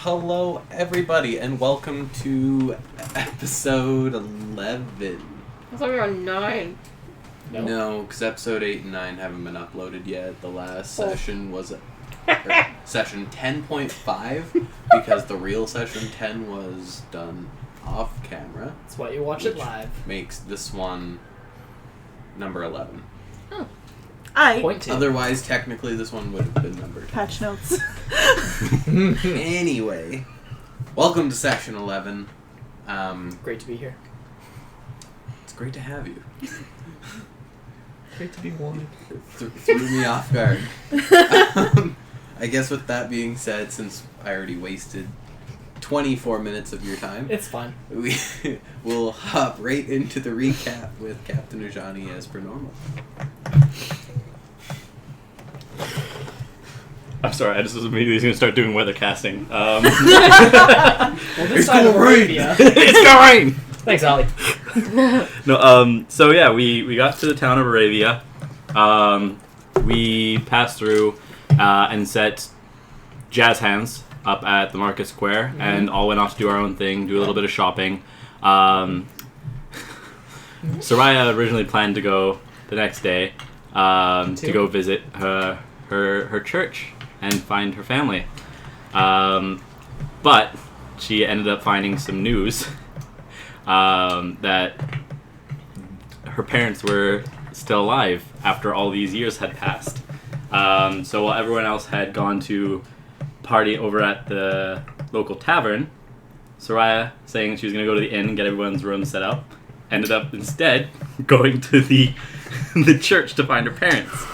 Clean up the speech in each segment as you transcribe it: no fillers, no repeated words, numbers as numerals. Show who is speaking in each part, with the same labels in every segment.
Speaker 1: Hello, everybody, and welcome to episode 11.
Speaker 2: I thought we were on 9.
Speaker 1: No, because episode 8 and 9 haven't been uploaded yet. The last session was session 10.5, because the real session 10 was done off camera.
Speaker 3: That's why you watch it live.
Speaker 1: Makes this one number 11.
Speaker 2: Oh.
Speaker 3: Point 2.
Speaker 1: Otherwise, technically, this one would have been number 10.
Speaker 4: Patch notes.
Speaker 1: Anyway, welcome to section 11.
Speaker 3: Great to be here.
Speaker 1: It's great to have you.
Speaker 3: Great to be wanted.
Speaker 1: Threw me off guard. I guess with that being said, since I already wasted 24 minutes of your time,
Speaker 3: It's fine.
Speaker 1: we'll hop right into the recap with Captain Ujani as per normal.
Speaker 5: I'm sorry, I just was immediately going to start doing weather casting.
Speaker 3: Well, this side of Arabia.
Speaker 5: It's gonna rain!
Speaker 3: Thanks, Ollie.
Speaker 5: No, so yeah, we got to the town of Arabia. We passed through and set jazz hands up at the market square, and all went off to do our own thing, do a little bit of shopping. Soraya originally planned to go the next day to go visit her church and find her family. But she ended up finding some news that her parents were still alive after all these years had passed. So while everyone else had gone to party over at the local tavern, Soraya, saying she was going to go to the inn and get everyone's room set up, ended up instead going to the church to find her parents.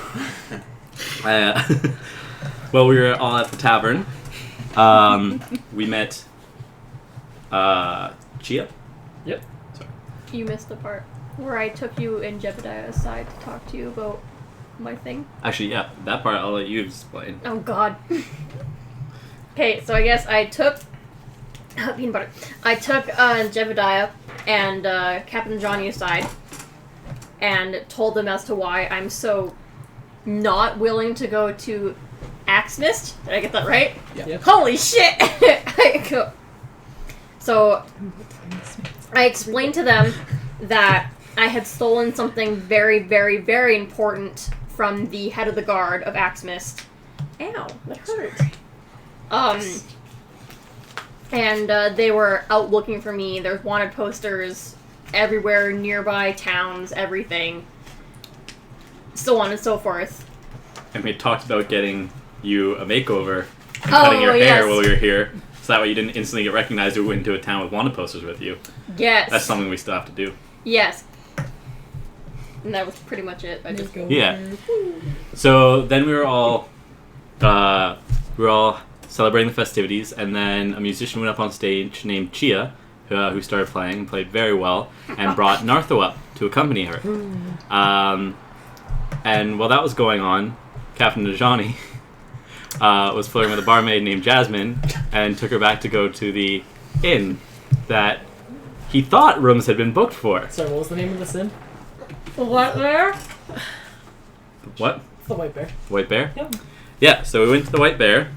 Speaker 5: Well, we were all at the tavern. We met Chia.
Speaker 3: Yep.
Speaker 5: Sorry.
Speaker 2: You missed the part where I took you and Jebediah aside to talk to you about my thing.
Speaker 5: Actually, yeah, that part I'll let you explain.
Speaker 2: Oh, God. Okay, so I guess I took... peanut butter. I took Jebediah and Captain Johnny aside and told them as to why I'm so not willing to go to Axmist. Did I get that right?
Speaker 1: Yeah.
Speaker 3: Yep.
Speaker 2: Holy shit! So, I explained to them that I had stolen something very, very, very important from the head of the guard of Axmist. Ow, that hurt. And they were out looking for me. There's wanted posters everywhere, nearby towns, everything. So on and so forth.
Speaker 5: And we talked about getting you a makeover and cutting your hair while we were here, so that way you didn't instantly get recognized or went into a town with wanted posters with you.
Speaker 2: Yes.
Speaker 5: That's something we still have to do.
Speaker 2: Yes. And that was pretty much it. I just
Speaker 5: Yeah. So then we were all celebrating the festivities, and then a musician went up on stage named Chia, who started playing and played very well, and brought Nartho up to accompany her. And while that was going on, Captain Najani was flirting with a barmaid named Jasmine and took her back to go to the inn that he thought rooms had been booked for.
Speaker 3: Sorry, what was the name of this inn?
Speaker 2: What there?
Speaker 5: What?
Speaker 3: It's the White Bear.
Speaker 5: White Bear?
Speaker 3: Yep.
Speaker 5: Yeah, so we went to the White Bear,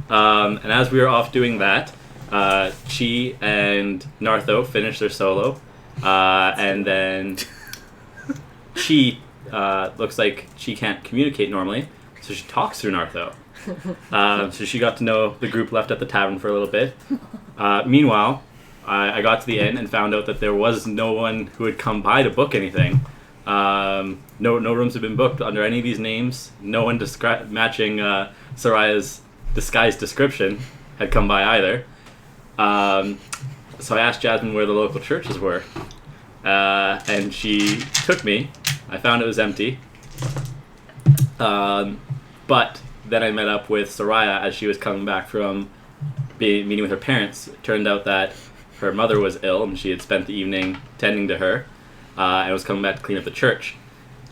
Speaker 5: and as we were off doing that, Chi and Nartho finished their solo, and then Chi looks like she can't communicate normally, so she talks through Nartho. So she got to know the group left at the tavern for a little bit. Meanwhile, I got to the inn and found out that there was no one who had come by to book anything. No rooms had been booked under any of these names. No one matching Soraya's disguised description had come by either. So I asked Jasmine where the local churches were, and she took me. I found it was empty. But then I met up with Soraya as she was coming back from meeting with her parents. It turned out that her mother was ill, and she had spent the evening tending to her, and was coming back to clean up the church.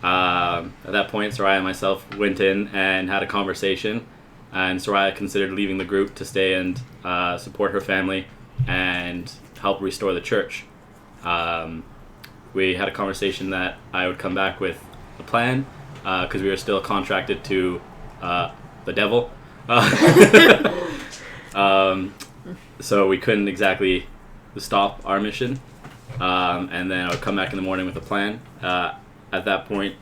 Speaker 5: At that point, Soraya and myself went in and had a conversation, and Soraya considered leaving the group to stay and support her family and help restore the church. We had a conversation that I would come back with a plan, because we were still contracted to the devil. so we couldn't exactly stop our mission. And then I would come back in the morning with a plan. At that point,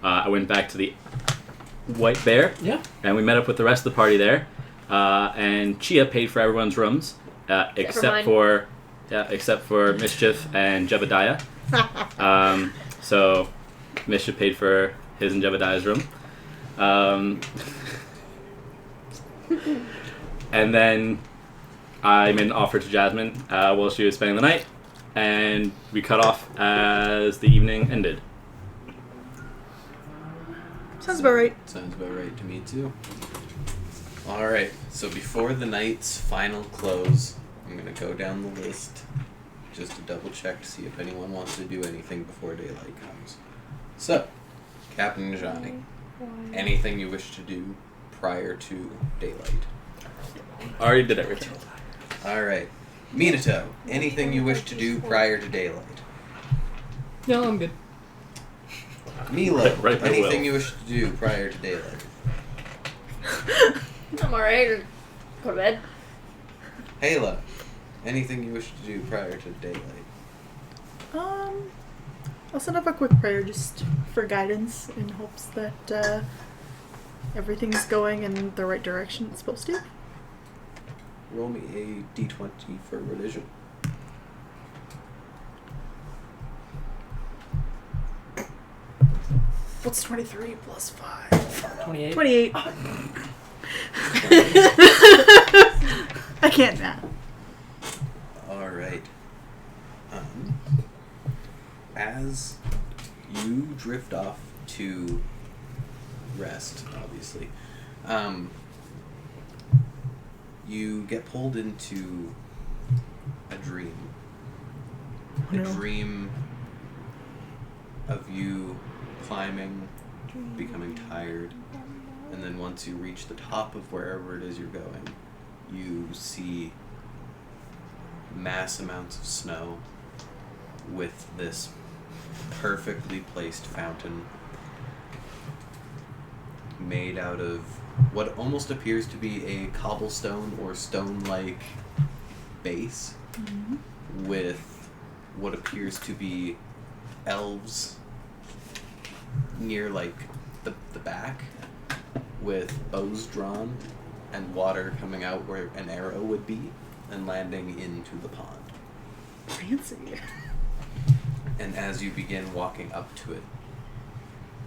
Speaker 5: I went back to the White Bear.
Speaker 3: Yeah.
Speaker 5: And we met up with the rest of the party there. And Chia paid for everyone's rooms, except for Mischief and Jebediah. So Mischief paid for his and Jebediah's room. And then I made an offer to Jasmine while she was spending the night, and we cut off as the evening ended.
Speaker 4: Sounds about right.
Speaker 1: Sounds about right to me too. Alright, so before the night's final close, I'm going to go down the list just to double check to see if anyone wants to do anything before daylight comes. So, Captain Johnny, anything you wish to do prior to daylight?
Speaker 5: Already did everything.
Speaker 1: Alright. Minato, anything you wish to do prior to daylight?
Speaker 3: No, I'm good.
Speaker 1: Milo,
Speaker 5: Right, I
Speaker 1: anything
Speaker 5: will.
Speaker 1: you wish to do prior to daylight?
Speaker 2: I'm alright. Go to bed.
Speaker 1: Hayla, anything you wish to do prior to daylight?
Speaker 4: I'll set up a quick prayer just for guidance in hopes that everything's going in the right direction it's supposed to.
Speaker 1: Roll me a d20 for religion.
Speaker 4: What's 23 plus 5?
Speaker 3: 28.
Speaker 4: 28. I can't math.
Speaker 1: Alright. As you drift off to rest, obviously, you get pulled into a dream. A dream of you climbing, becoming tired, and then once you reach the top of wherever it is you're going, you see mass amounts of snow with this perfectly placed fountain made out of what almost appears to be a cobblestone or stone-like base with what appears to be elves near like the back with bows drawn and water coming out where an arrow would be and landing into the pond.
Speaker 4: Fancy.
Speaker 1: And as you begin walking up to it,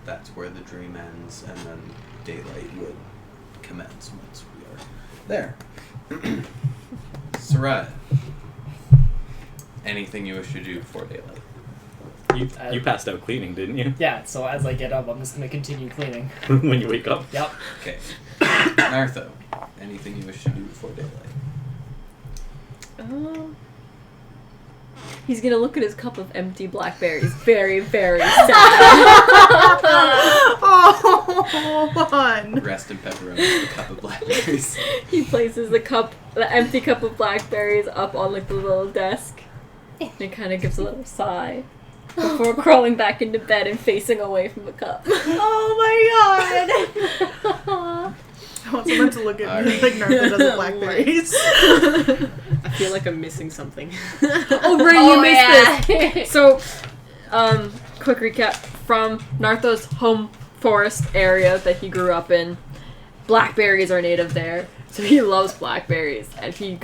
Speaker 1: that's where the dream ends, and then daylight would commence once we are there. Soraya, anything you wish to do before daylight?
Speaker 5: You passed out cleaning, didn't you?
Speaker 3: Yeah, so as I get up, I'm just gonna continue cleaning.
Speaker 5: When you wake up.
Speaker 3: Yep.
Speaker 1: Okay. Nartho, anything you wish to do before daylight?
Speaker 2: He's gonna look at his cup of empty blackberries. Very, very sad.
Speaker 4: Oh, one.
Speaker 1: Rest in pepperoni, the cup of blackberries.
Speaker 2: He places the empty cup of blackberries up on like the little desk. And he kind of gives a little sigh before crawling back into bed and facing away from the cup.
Speaker 4: Oh my god! I want someone to look at me like Nartha does blackberries.
Speaker 6: I feel like I'm missing something.
Speaker 2: Oh, right, you missed this. So, quick recap from Nartho's home forest area that he grew up in. Blackberries are native there, so he loves blackberries, and he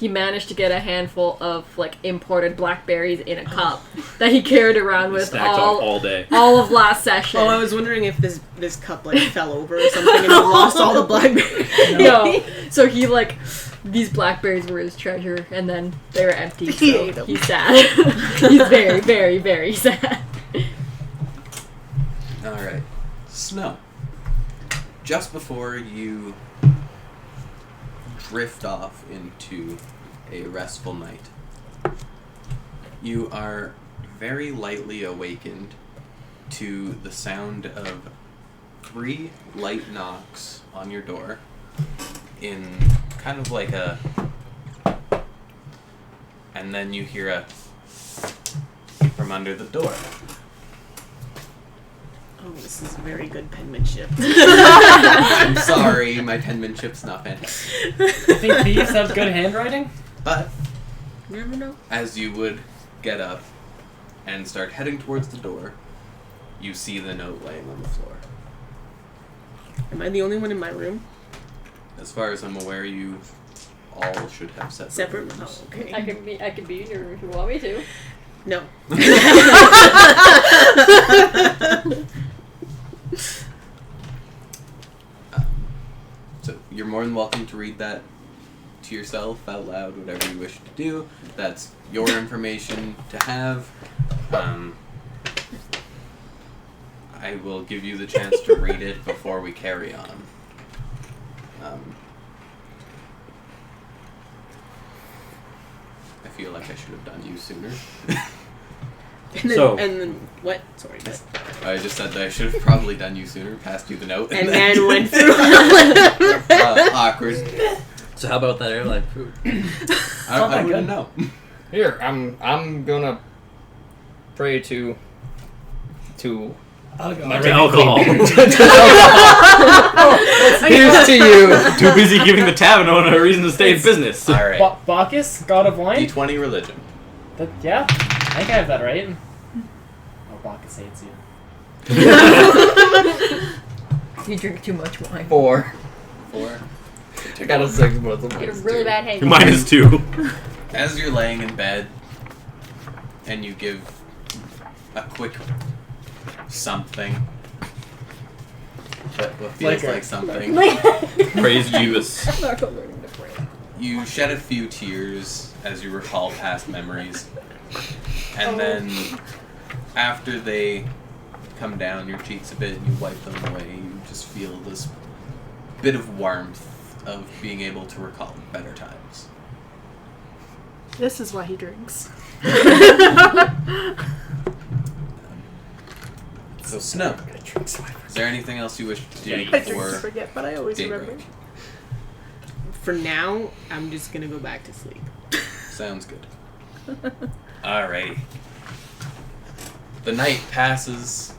Speaker 2: managed to get a handful of like imported blackberries in a cup that he carried around with
Speaker 5: Stacked up all day.
Speaker 2: all of last session.
Speaker 6: Oh, I was wondering if this cup like fell over or something and he lost all the blackberries.
Speaker 2: No. So he these blackberries were his treasure, and then they were empty.
Speaker 4: He
Speaker 2: So
Speaker 4: ate 'em.
Speaker 2: he's sad. He's very, very, very sad.
Speaker 1: Alright. Snow. Just before you drift off into a restful night, you are very lightly awakened to the sound of 3 light knocks on your door in kind of like a... And then you hear a... from under the door.
Speaker 6: Oh, this is very good penmanship.
Speaker 1: I'm sorry, my penmanship's not fantastic.
Speaker 3: I think thieves have good handwriting.
Speaker 1: But
Speaker 6: You never know.
Speaker 1: as you would get up and start heading towards the door, you see the note laying on the floor.
Speaker 6: Am I the only one in my room?
Speaker 1: As far as I'm aware, you all should have separate
Speaker 6: Separate?
Speaker 1: rooms.
Speaker 6: Oh, okay.
Speaker 2: I can be in your room if you want me to.
Speaker 6: No.
Speaker 1: So you're more than welcome to read that to yourself out loud, whatever you wish to do. That's your information to have. I will give you the chance to read it before we carry on. I feel like I should have done you sooner.
Speaker 6: And then what? Sorry.
Speaker 1: I just said that I should have probably done you sooner, passed you the note,
Speaker 6: And then went through.
Speaker 1: awkward.
Speaker 5: So how about that airline food?
Speaker 1: I wouldn't know.
Speaker 7: Here, I'm gonna pray to my
Speaker 5: To alcohol.
Speaker 7: Here's to you.
Speaker 5: Too busy giving the tavern owner a reason to stay in business.
Speaker 1: All right.
Speaker 3: Bacchus, god of wine?
Speaker 1: D20 religion.
Speaker 3: Yeah, I think I have that right. Oh, Bacchus hates you.
Speaker 8: You drink too much wine.
Speaker 7: 4.
Speaker 1: 4.
Speaker 7: I got a 6, but it's
Speaker 2: I get a really bad hangover.
Speaker 5: -2.
Speaker 1: As you're laying in bed, and you give a quick something, but what feels like something,
Speaker 5: Praise Jesus.
Speaker 2: I'm not gonna learn to pray.
Speaker 1: you shed a few tears as you recall past memories, and then after they come down your cheeks a bit and you wipe them away, you just feel this bit of warmth of being able to recall better times.
Speaker 4: This is why he drinks.
Speaker 1: So, Snow, is there anything else you wish to do
Speaker 4: I drink to
Speaker 1: before
Speaker 4: forget, but I always
Speaker 1: daybreak?
Speaker 4: remember.
Speaker 6: For now, I'm just gonna go back to sleep.
Speaker 1: Sounds good. Alrighty. The night passes.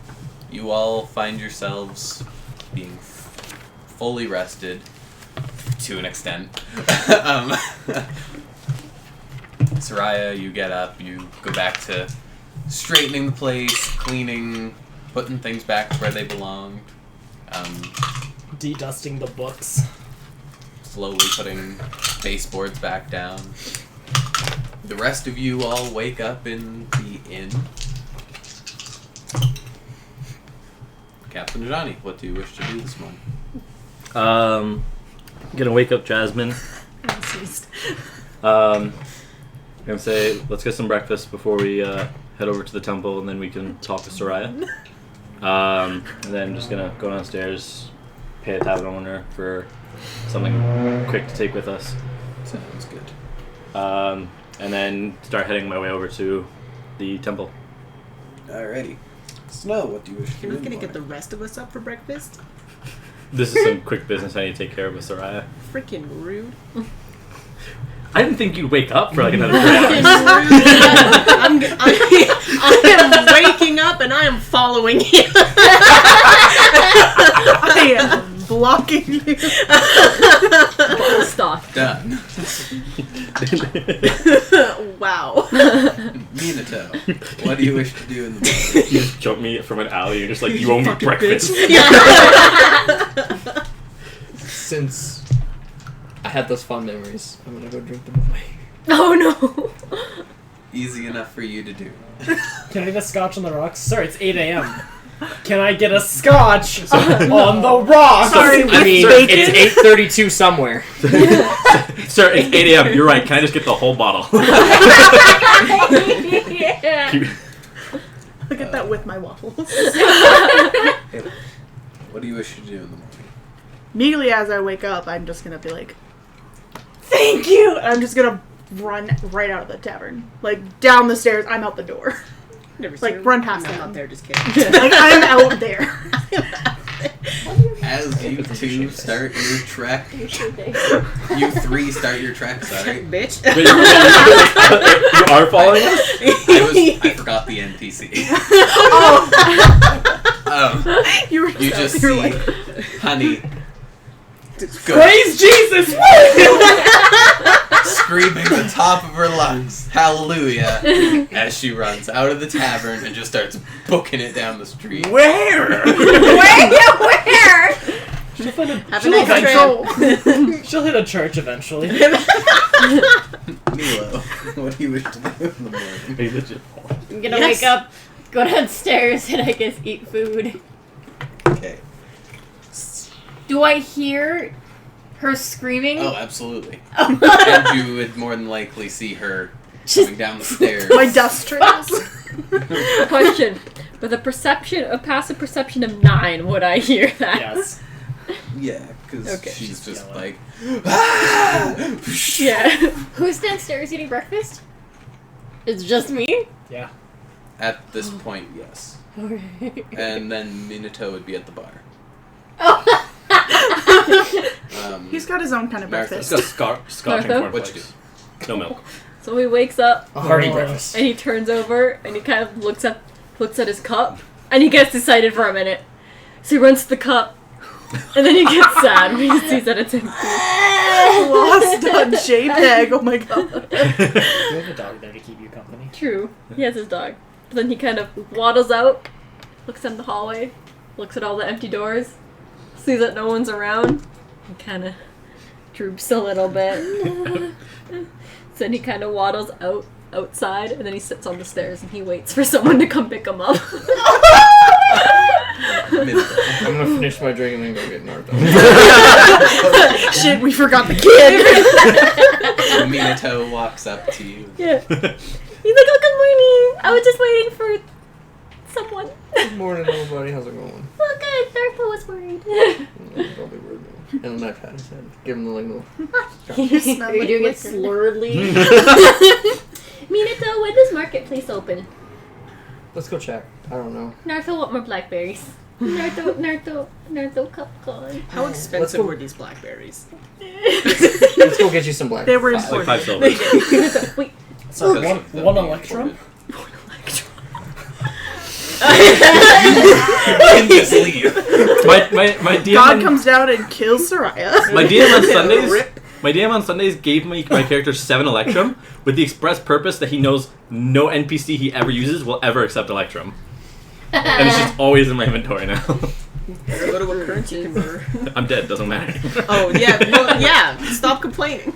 Speaker 1: You all find yourselves being fully rested, to an extent. Soraya, you get up, you go back to straightening the place, cleaning, putting things back where they belong,
Speaker 3: De-dusting the books.
Speaker 1: slowly putting baseboards back down. The rest of you all wake up in the inn. Captain Johnny, what do you wish to do this morning?
Speaker 5: Gonna wake up Jasmine. Gonna say, let's get some breakfast before we head over to the temple, and then we can talk to Soraya. And then just gonna go downstairs, pay a tavern owner for something quick to take with us.
Speaker 1: Sounds good.
Speaker 5: And then start heading my way over to the temple.
Speaker 1: Alrighty. Snow, what do you wish to do?
Speaker 6: You're not
Speaker 1: in
Speaker 6: gonna get the
Speaker 1: morning?
Speaker 6: rest of us up for breakfast?
Speaker 5: This is some quick business I need to take care of with Soraya.
Speaker 6: Freaking rude.
Speaker 5: I didn't think you'd wake up for like another 3 hours.
Speaker 6: I am waking up and I am following you.
Speaker 4: I am blocking you.
Speaker 2: Stop.
Speaker 1: Done.
Speaker 6: Wow.
Speaker 1: Minato, what do you wish to do in the morning?
Speaker 5: You just jump me from an alley and just like, you owe me
Speaker 6: Fucking
Speaker 5: breakfast.
Speaker 6: bitch.
Speaker 7: Since I had those fond memories, I'm gonna go drink them away.
Speaker 2: Oh no.
Speaker 1: Easy enough for you to do.
Speaker 3: Can I get a scotch on the rocks? Sir, it's 8 a.m. Can I get a scotch on the rocks?
Speaker 4: Sorry,
Speaker 7: I
Speaker 4: with
Speaker 7: mean,
Speaker 4: bacon.
Speaker 7: it's 8:32 somewhere.
Speaker 5: Sir, it's 8 a.m. You're right. Can I just get the whole bottle?
Speaker 2: Yeah.
Speaker 4: Look at that with my waffles.
Speaker 1: What do you wish to do in the morning?
Speaker 4: Immediately as I wake up, I'm just gonna be like, "Thank you!" And I'm just gonna run right out of the tavern, like down the stairs. I'm out the door.
Speaker 6: Never
Speaker 4: Like,
Speaker 6: seen
Speaker 4: run past
Speaker 6: I'm
Speaker 4: them.
Speaker 6: out there, just kidding.
Speaker 4: Like I'm out there.
Speaker 1: As you two start your trek, you three start your trek, sorry.
Speaker 6: Bitch.
Speaker 5: Wait, you are following us?
Speaker 1: I forgot the NPC.
Speaker 4: You were
Speaker 1: You just
Speaker 4: you were
Speaker 1: see
Speaker 4: like,
Speaker 1: Honey go
Speaker 3: Praise Jesus!
Speaker 1: screaming the top of her lungs, hallelujah, as she runs out of the tavern and just starts booking it down the street.
Speaker 3: Where?
Speaker 2: Where?
Speaker 3: She'll find a,
Speaker 6: Have a
Speaker 3: she'll,
Speaker 6: nice
Speaker 3: eventually, she'll hit a church eventually.
Speaker 1: Milo, what do you wish to do in the morning?
Speaker 5: Hey, legit.
Speaker 2: I'm gonna
Speaker 6: Yes.
Speaker 2: wake up, go downstairs, and I guess eat food.
Speaker 1: Okay.
Speaker 2: Do I hear her screaming?
Speaker 1: Oh, absolutely. And you would more than likely see her coming down the stairs.
Speaker 4: my dust trails.
Speaker 2: Question. With a passive perception of 9, would I hear that?
Speaker 3: Yes.
Speaker 1: Yeah, because
Speaker 2: Okay.
Speaker 1: she's just
Speaker 3: yelling.
Speaker 1: like, ah!
Speaker 2: Yeah. Who's downstairs eating breakfast? It's just me?
Speaker 3: Yeah.
Speaker 1: At this point, yes.
Speaker 2: Okay.
Speaker 1: And then Minato would be at the bar.
Speaker 4: He's got his own kind of
Speaker 1: Martha.
Speaker 5: Let's
Speaker 4: breakfast.
Speaker 5: go scotch and
Speaker 2: Martha?
Speaker 1: What you
Speaker 5: cornflakes. No milk.
Speaker 2: So he wakes up,
Speaker 3: A hearty
Speaker 7: Oh.
Speaker 3: breakfast.
Speaker 2: and he turns over, and he kind of looks at his cup, and he gets excited for a minute. So he runs to the cup, and then he gets sad when he sees that it's empty.
Speaker 4: Lost on JPEG. Oh my god.
Speaker 3: You have a dog there to keep you company.
Speaker 2: True. He has his dog. But then he kind of waddles out, looks down the hallway, looks at all the empty doors, sees that no one's around, and kind of droops a little bit. So then he kind of waddles outside, and then he sits on the stairs and he waits for someone to come pick him up.
Speaker 1: Minato.
Speaker 7: I'm gonna finish my drink and then go get Naruto.
Speaker 4: Shit, we forgot the kid.
Speaker 1: Minato walks up to you.
Speaker 2: Yeah. He's like, oh, good morning. I was just waiting for someone.
Speaker 7: Good morning, everybody. How's it going?
Speaker 2: Oh, good. Darko was worried.
Speaker 7: Don't be worried, man. And then I pat his head. Give him the little.
Speaker 4: You smell
Speaker 2: Are you
Speaker 4: like
Speaker 2: doing it
Speaker 4: liquor.
Speaker 2: slurredly? Minato, when does Marketplace open?
Speaker 7: Let's go check. I don't know.
Speaker 2: Naruto want more blackberries. Naruto popcorn.
Speaker 6: How
Speaker 7: Let's
Speaker 6: expensive
Speaker 7: go-
Speaker 6: were these blackberries?
Speaker 7: Let's go get you some black.
Speaker 4: They were
Speaker 5: Like
Speaker 4: important.
Speaker 5: 5 silver.
Speaker 2: Wait,
Speaker 3: So
Speaker 1: Because
Speaker 3: one
Speaker 1: of the
Speaker 3: electrum?
Speaker 1: You can just leave.
Speaker 5: My DM
Speaker 4: God
Speaker 5: on,
Speaker 4: comes down and kills Soraya.
Speaker 5: my DM on Sundays. My DM on Sundays gave my character 7 Electrum with the express purpose that he knows no NPC he ever uses will ever accept Electrum. And it's just always in my inventory now.
Speaker 6: Better go to a currency converter.
Speaker 5: I'm dead, doesn't matter.
Speaker 6: Oh yeah, well, yeah. Stop complaining.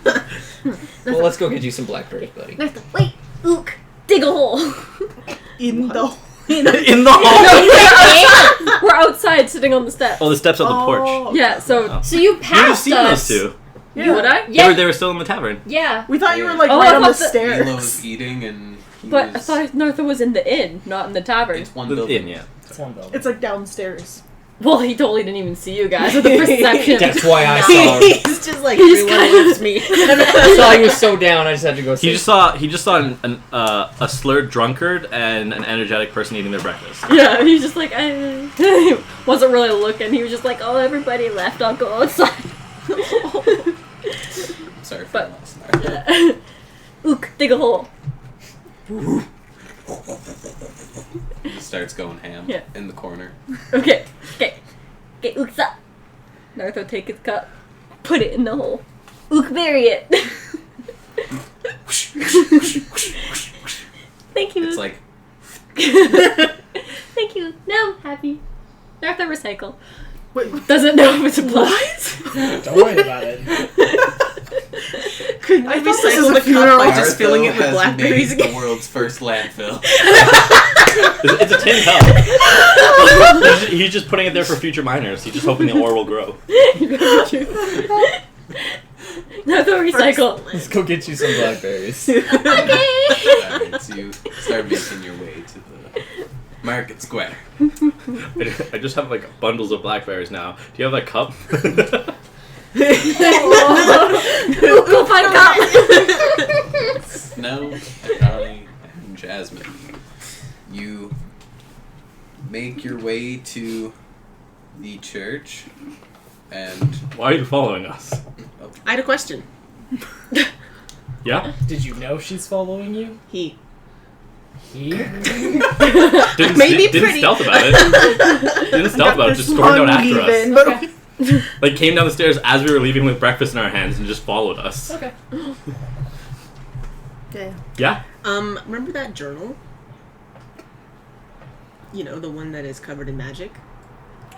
Speaker 7: Well, let's go get you some blackberries, buddy.
Speaker 2: Naruto, wait, Ook, dig a hole.
Speaker 4: In the.
Speaker 5: In the hall!
Speaker 2: We're outside sitting on the steps.
Speaker 5: Oh, the steps on the porch.
Speaker 4: Oh.
Speaker 2: Yeah, so
Speaker 5: Wow.
Speaker 2: so you
Speaker 5: You would have
Speaker 2: passed
Speaker 5: seen
Speaker 2: us.
Speaker 5: those two.
Speaker 4: Yeah.
Speaker 2: Would I?
Speaker 5: They
Speaker 2: Yeah.
Speaker 5: were still in the tavern.
Speaker 2: Yeah.
Speaker 4: We thought you were like
Speaker 2: Oh,
Speaker 4: right
Speaker 2: I
Speaker 4: on the
Speaker 2: thought that-
Speaker 1: Milo
Speaker 4: stairs.
Speaker 1: was eating and he
Speaker 2: But I
Speaker 1: was,
Speaker 2: thought Naruto was in the inn, not in the tavern.
Speaker 1: it's one
Speaker 5: The
Speaker 1: building.
Speaker 5: inn, yeah.
Speaker 3: It's one building.
Speaker 4: It's like downstairs.
Speaker 2: Well, he totally didn't even see you guys with the perception.
Speaker 7: That's why I saw him.
Speaker 6: He's just like
Speaker 2: He's
Speaker 6: everyone
Speaker 2: kind of-
Speaker 6: loves me.
Speaker 7: I saw he was so down. I just had to go.
Speaker 5: He
Speaker 7: sit.
Speaker 5: just saw a slurred drunkard and an energetic person eating their breakfast.
Speaker 2: Yeah, he's just like, he wasn't really looking. He was just like, oh, everybody left. I'll go outside.
Speaker 1: Sorry for
Speaker 2: But-
Speaker 1: loss there.
Speaker 2: Ook, dig a hole.
Speaker 1: He starts going ham
Speaker 2: Yeah.
Speaker 1: in the corner.
Speaker 2: Okay, Ook's up. Naruto take his cup, put it in the hole. Ook, bury it. Thank you.
Speaker 1: It's like,
Speaker 2: Thank you. Now I'm happy. Naruto recycle.
Speaker 4: Wait,
Speaker 2: Doesn't know if it's a plus.
Speaker 3: Don't worry about it.
Speaker 6: Could
Speaker 4: I
Speaker 6: I
Speaker 4: thought this was
Speaker 6: recycle
Speaker 4: a
Speaker 6: the cup
Speaker 4: funeral.
Speaker 6: by just filling it with
Speaker 1: has
Speaker 6: blackberries
Speaker 1: made the
Speaker 6: again?
Speaker 1: world's first landfill.
Speaker 5: It's a tin cup. He's just putting it there for future miners. He's just hoping the ore will grow.
Speaker 2: Naruto recycle.
Speaker 7: Let's go get you some blackberries.
Speaker 2: Okay.
Speaker 1: Alright, so you start making your way to the market square.
Speaker 5: I just have like bundles of blackberries now. Do you have that cup?
Speaker 2: Ook, go find cup.
Speaker 1: Snow, Akali, and Jasmine. You make your way to the church, and
Speaker 5: Why are you following us?
Speaker 6: I had a question.
Speaker 5: Yeah?
Speaker 3: Did you know she's following you?
Speaker 6: He.
Speaker 5: Didn't,
Speaker 6: Maybe
Speaker 5: didn't
Speaker 6: pretty.
Speaker 5: stealth about it. Didn't stealth about it. Just stormed out after us.
Speaker 4: Leaving, but
Speaker 5: Like came down the stairs as we were leaving with breakfast in our hands and just followed us.
Speaker 7: Okay.
Speaker 4: yeah.
Speaker 5: Yeah.
Speaker 6: Remember that journal? You know, the one that is covered in magic?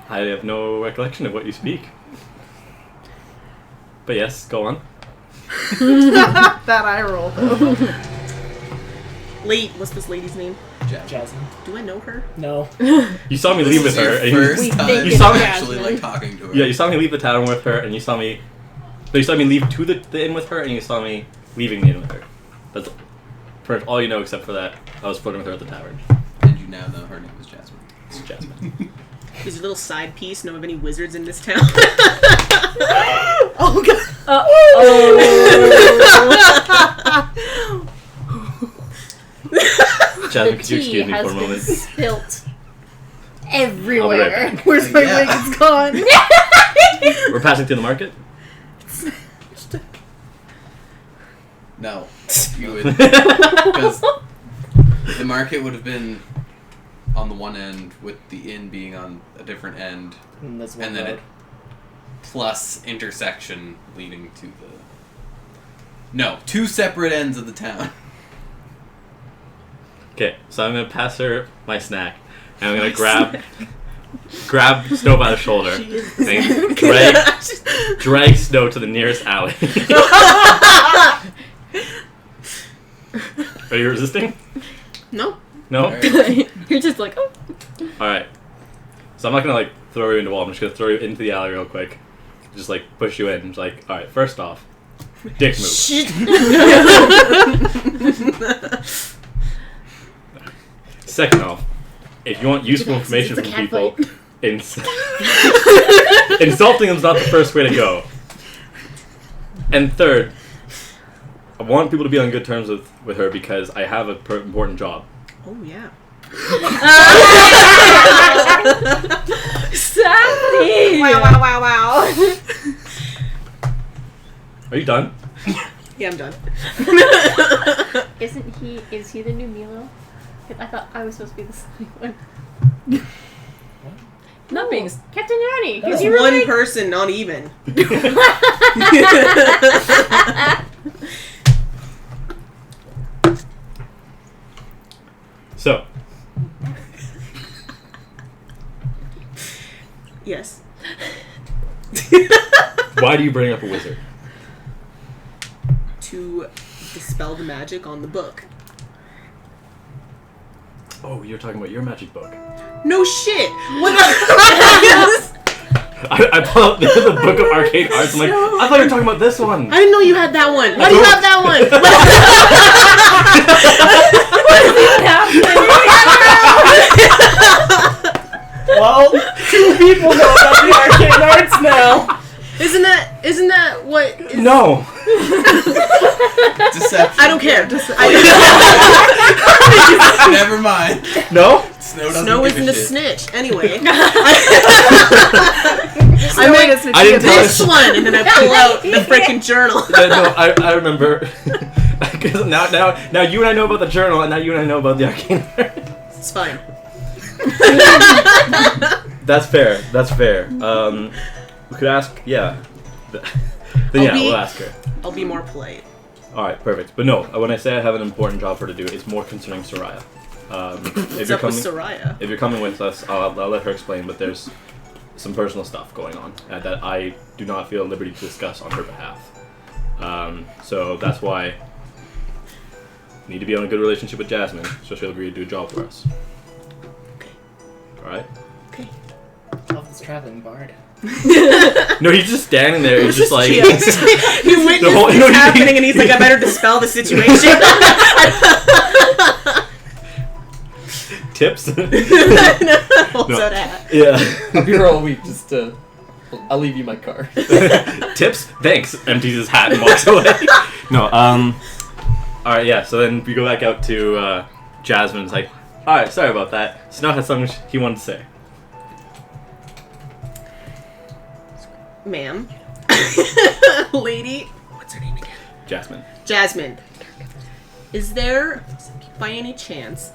Speaker 5: I have no recollection of what you speak. But yes, go on.
Speaker 4: That eye roll. Though.
Speaker 6: What's this lady's name?
Speaker 3: Jasmine.
Speaker 6: Do I know her?
Speaker 3: No.
Speaker 5: You saw me leave with her. And
Speaker 1: First
Speaker 2: We
Speaker 1: time
Speaker 2: think
Speaker 5: it's
Speaker 1: actually
Speaker 2: Jasmine.
Speaker 1: like talking to her.
Speaker 5: yeah, you saw me leave the tavern with her, and you saw me. No, you saw me leave to the inn with her, and you saw me leaving the inn with her. That's pretty much all you know, except for that I was flirting with her at the tavern.
Speaker 1: And you now know her name is Jasmine.
Speaker 5: It's Jasmine.
Speaker 6: Is your little side piece know of any wizards in this town?
Speaker 4: Oh god.
Speaker 5: Jasmine,
Speaker 2: The
Speaker 5: could you
Speaker 2: tea
Speaker 5: excuse me
Speaker 2: has
Speaker 5: for a
Speaker 2: been
Speaker 5: moment?
Speaker 2: spilt
Speaker 5: I'll be right
Speaker 2: everywhere.
Speaker 5: back.
Speaker 4: Where's my
Speaker 1: Yeah.
Speaker 4: wig? It's gone.
Speaker 5: We're passing through the market.
Speaker 1: No. You would. Because the market would have been on the one end, with the inn being on a different end,
Speaker 7: And that's one
Speaker 1: and then
Speaker 7: road.
Speaker 1: it plus intersection leading to the. No, two separate ends of the town.
Speaker 5: Okay, so I'm gonna pass her my snack, and I'm gonna grab Snow by the shoulder and drag Snow to the nearest alley. Are you resisting?
Speaker 6: No.
Speaker 5: No?
Speaker 1: Alright.
Speaker 2: You're just like, oh.
Speaker 5: Alright. So I'm not gonna like throw you into the wall, I'm just gonna throw you into the alley real quick. Just like push you in. Just like, alright, first off, dick move. Second off, if you want useful information
Speaker 2: It's a
Speaker 5: from
Speaker 2: cat
Speaker 5: people,
Speaker 2: fight.
Speaker 5: insulting them's not the first way to go. And third, I want people to be on good terms with her because I have an important job.
Speaker 6: Oh, yeah.
Speaker 2: Sassy!
Speaker 6: Wow.
Speaker 5: Are you done?
Speaker 6: Yeah, I'm done.
Speaker 2: Is he the new Milo? 'Cause I thought I was supposed to be the silly one. Not being Captain Yanni.
Speaker 3: That's
Speaker 2: Is he
Speaker 6: One
Speaker 2: really?
Speaker 6: person, not even.
Speaker 5: So,
Speaker 6: Yes.
Speaker 5: why do you bring up a wizard?
Speaker 6: To dispel the magic on the book.
Speaker 5: Oh, you're talking about your magic book.
Speaker 6: No shit! What
Speaker 5: I pull out the book of arcane arts. I'm like, I thought you were talking about this one.
Speaker 6: I didn't know you had that one. Why do you have that one?
Speaker 3: Well, 2 people know about the arcane arts now.
Speaker 6: Isn't that what? Is,
Speaker 5: No.
Speaker 1: Deception.
Speaker 6: I don't care.
Speaker 1: Never mind.
Speaker 5: No?
Speaker 1: Snow doesn't
Speaker 6: Snow
Speaker 1: give
Speaker 6: isn't
Speaker 1: a
Speaker 6: a
Speaker 1: shit.
Speaker 6: snitch. Anyway.
Speaker 4: I
Speaker 6: made
Speaker 4: made
Speaker 5: I didn't tell
Speaker 6: this one, and then I pull out the freaking journal.
Speaker 5: No, I remember. Because now you and I know about the journal, and now you and I know about the arcane arts.
Speaker 6: It's fine.
Speaker 5: That's fair. That's fair. We could ask, yeah. Then we'll ask her.
Speaker 6: I'll be more polite.
Speaker 5: Alright, perfect. But no, when I say I have an important job for her to do, it's more concerning Soraya.
Speaker 6: What's up with Soraya?
Speaker 5: If you're coming with us, I'll let her explain, but there's some personal stuff going on that I do not feel at liberty to discuss on her behalf. So that's why I need to be on a good relationship with Jasmine, so she'll agree to do a job for us.
Speaker 6: Okay.
Speaker 5: Alright?
Speaker 6: Okay.
Speaker 3: Love this traveling bard.
Speaker 5: No, he's just standing there, he's just like...
Speaker 6: He witnessed
Speaker 5: whole-
Speaker 6: this happening, and he's like, I better dispel the situation.
Speaker 5: Tips?
Speaker 6: No.
Speaker 5: No.
Speaker 6: So that.
Speaker 5: Yeah.
Speaker 7: I'll be here all week just to. I'll leave you my car.
Speaker 5: Tips? Thanks. Empties his hat and walks away. No, alright, yeah, so then we go back out to Jasmine's like, alright, sorry about that. Snow had something he wanted to say.
Speaker 6: Ma'am. Lady. What's her name again?
Speaker 5: Jasmine.
Speaker 6: Jasmine. Is there, by any chance,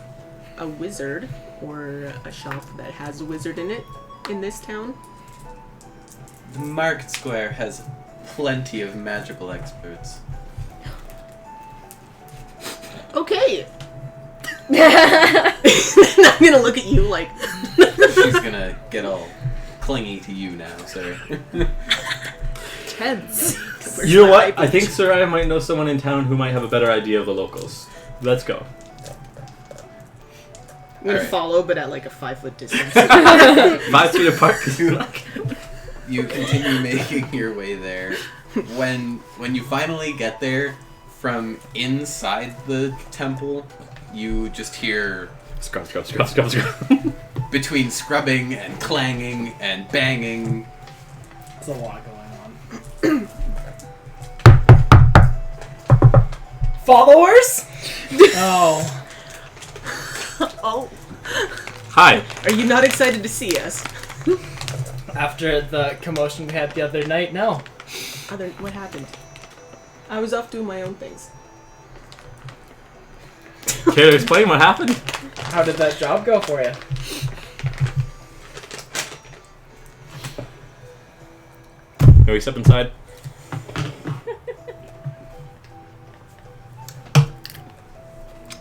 Speaker 6: a wizard or a shop that has a wizard in it in this town?
Speaker 1: The market square has plenty of magical experts.
Speaker 6: Okay. I'm gonna look at you like.
Speaker 1: She's gonna get all clingy to you now, sir.
Speaker 6: Tense.
Speaker 5: You know what? I think Soraya might know someone in town who might have a better idea of the locals. Let's go.
Speaker 6: I'm gonna
Speaker 1: Alright.
Speaker 6: follow, but at like a 5-foot distance.
Speaker 5: 5 feet apart because you like.
Speaker 1: You continue making your way there. When you finally get there, from inside the temple, you just hear
Speaker 5: Scrub.
Speaker 1: between scrubbing and clanging and banging.
Speaker 3: There's a lot going on. Followers? Oh.
Speaker 6: Oh.
Speaker 5: Hi.
Speaker 6: Are you not excited to see us?
Speaker 3: After the commotion we had the other night, no.
Speaker 6: What happened? I was off doing my own things.
Speaker 5: Care to explain what happened?
Speaker 3: How did that job go for you?
Speaker 5: Can we step inside?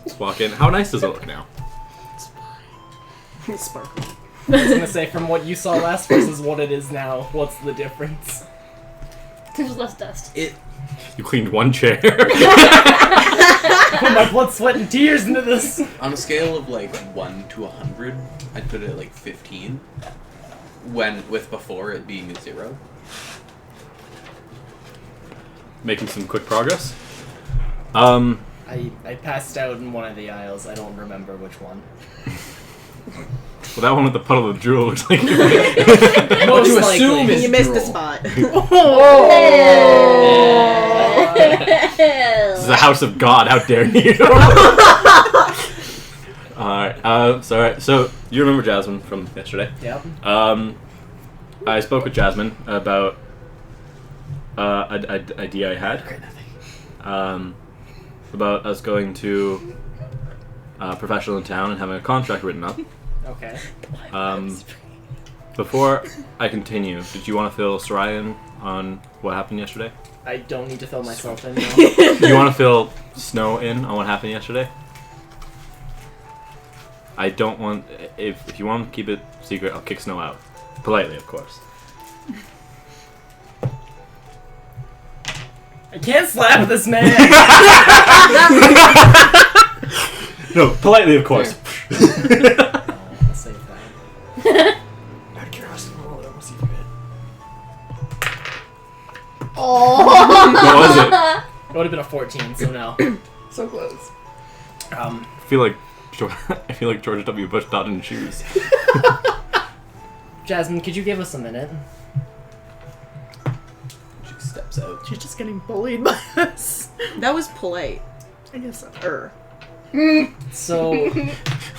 Speaker 5: Let's walk in. How nice does it look now?
Speaker 6: It's sparkly.
Speaker 3: I was gonna say, from what you saw last versus what it is now, what's the difference?
Speaker 2: There's less dust.
Speaker 5: You cleaned one chair.
Speaker 3: Put my blood, sweat, and tears into this.
Speaker 1: On a scale of like 1 to 100, I'd put it at like 15. With before it being a 0.
Speaker 5: Making some quick progress.
Speaker 3: I passed out in one of the aisles. I don't remember which one.
Speaker 5: Well, that one with the puddle of drool looks like.
Speaker 3: Most
Speaker 7: you
Speaker 3: likely.
Speaker 7: assume is
Speaker 6: You missed the
Speaker 7: drool.
Speaker 6: spot.
Speaker 5: This is the house of God. How dare you? Alright. So you remember Jasmine from yesterday?
Speaker 3: Yep.
Speaker 5: I spoke with Jasmine about an idea I had. About us going to a professional in town and having a contract written up.
Speaker 3: Okay.
Speaker 5: Before I continue, did you want to fill Soraya in on what happened yesterday?
Speaker 3: I don't need to fill myself in now.
Speaker 5: Do you want to fill Snow in on what happened yesterday? I don't want... If you want to keep it secret, I'll kick Snow out. Politely, of course.
Speaker 3: I can't slap this man!
Speaker 5: No, politely, of course.
Speaker 3: I'll save that.
Speaker 7: Out of curiosity, roll it. I want to see if you hit.
Speaker 5: What was it?
Speaker 3: It would have been a 14, so no.
Speaker 7: So close.
Speaker 5: I feel like George W. Bush not in shoes.
Speaker 3: Jasmine, could you give us a minute?
Speaker 1: She steps out.
Speaker 4: She's just getting bullied by us.
Speaker 6: That was polite.
Speaker 4: I guess so.
Speaker 3: So,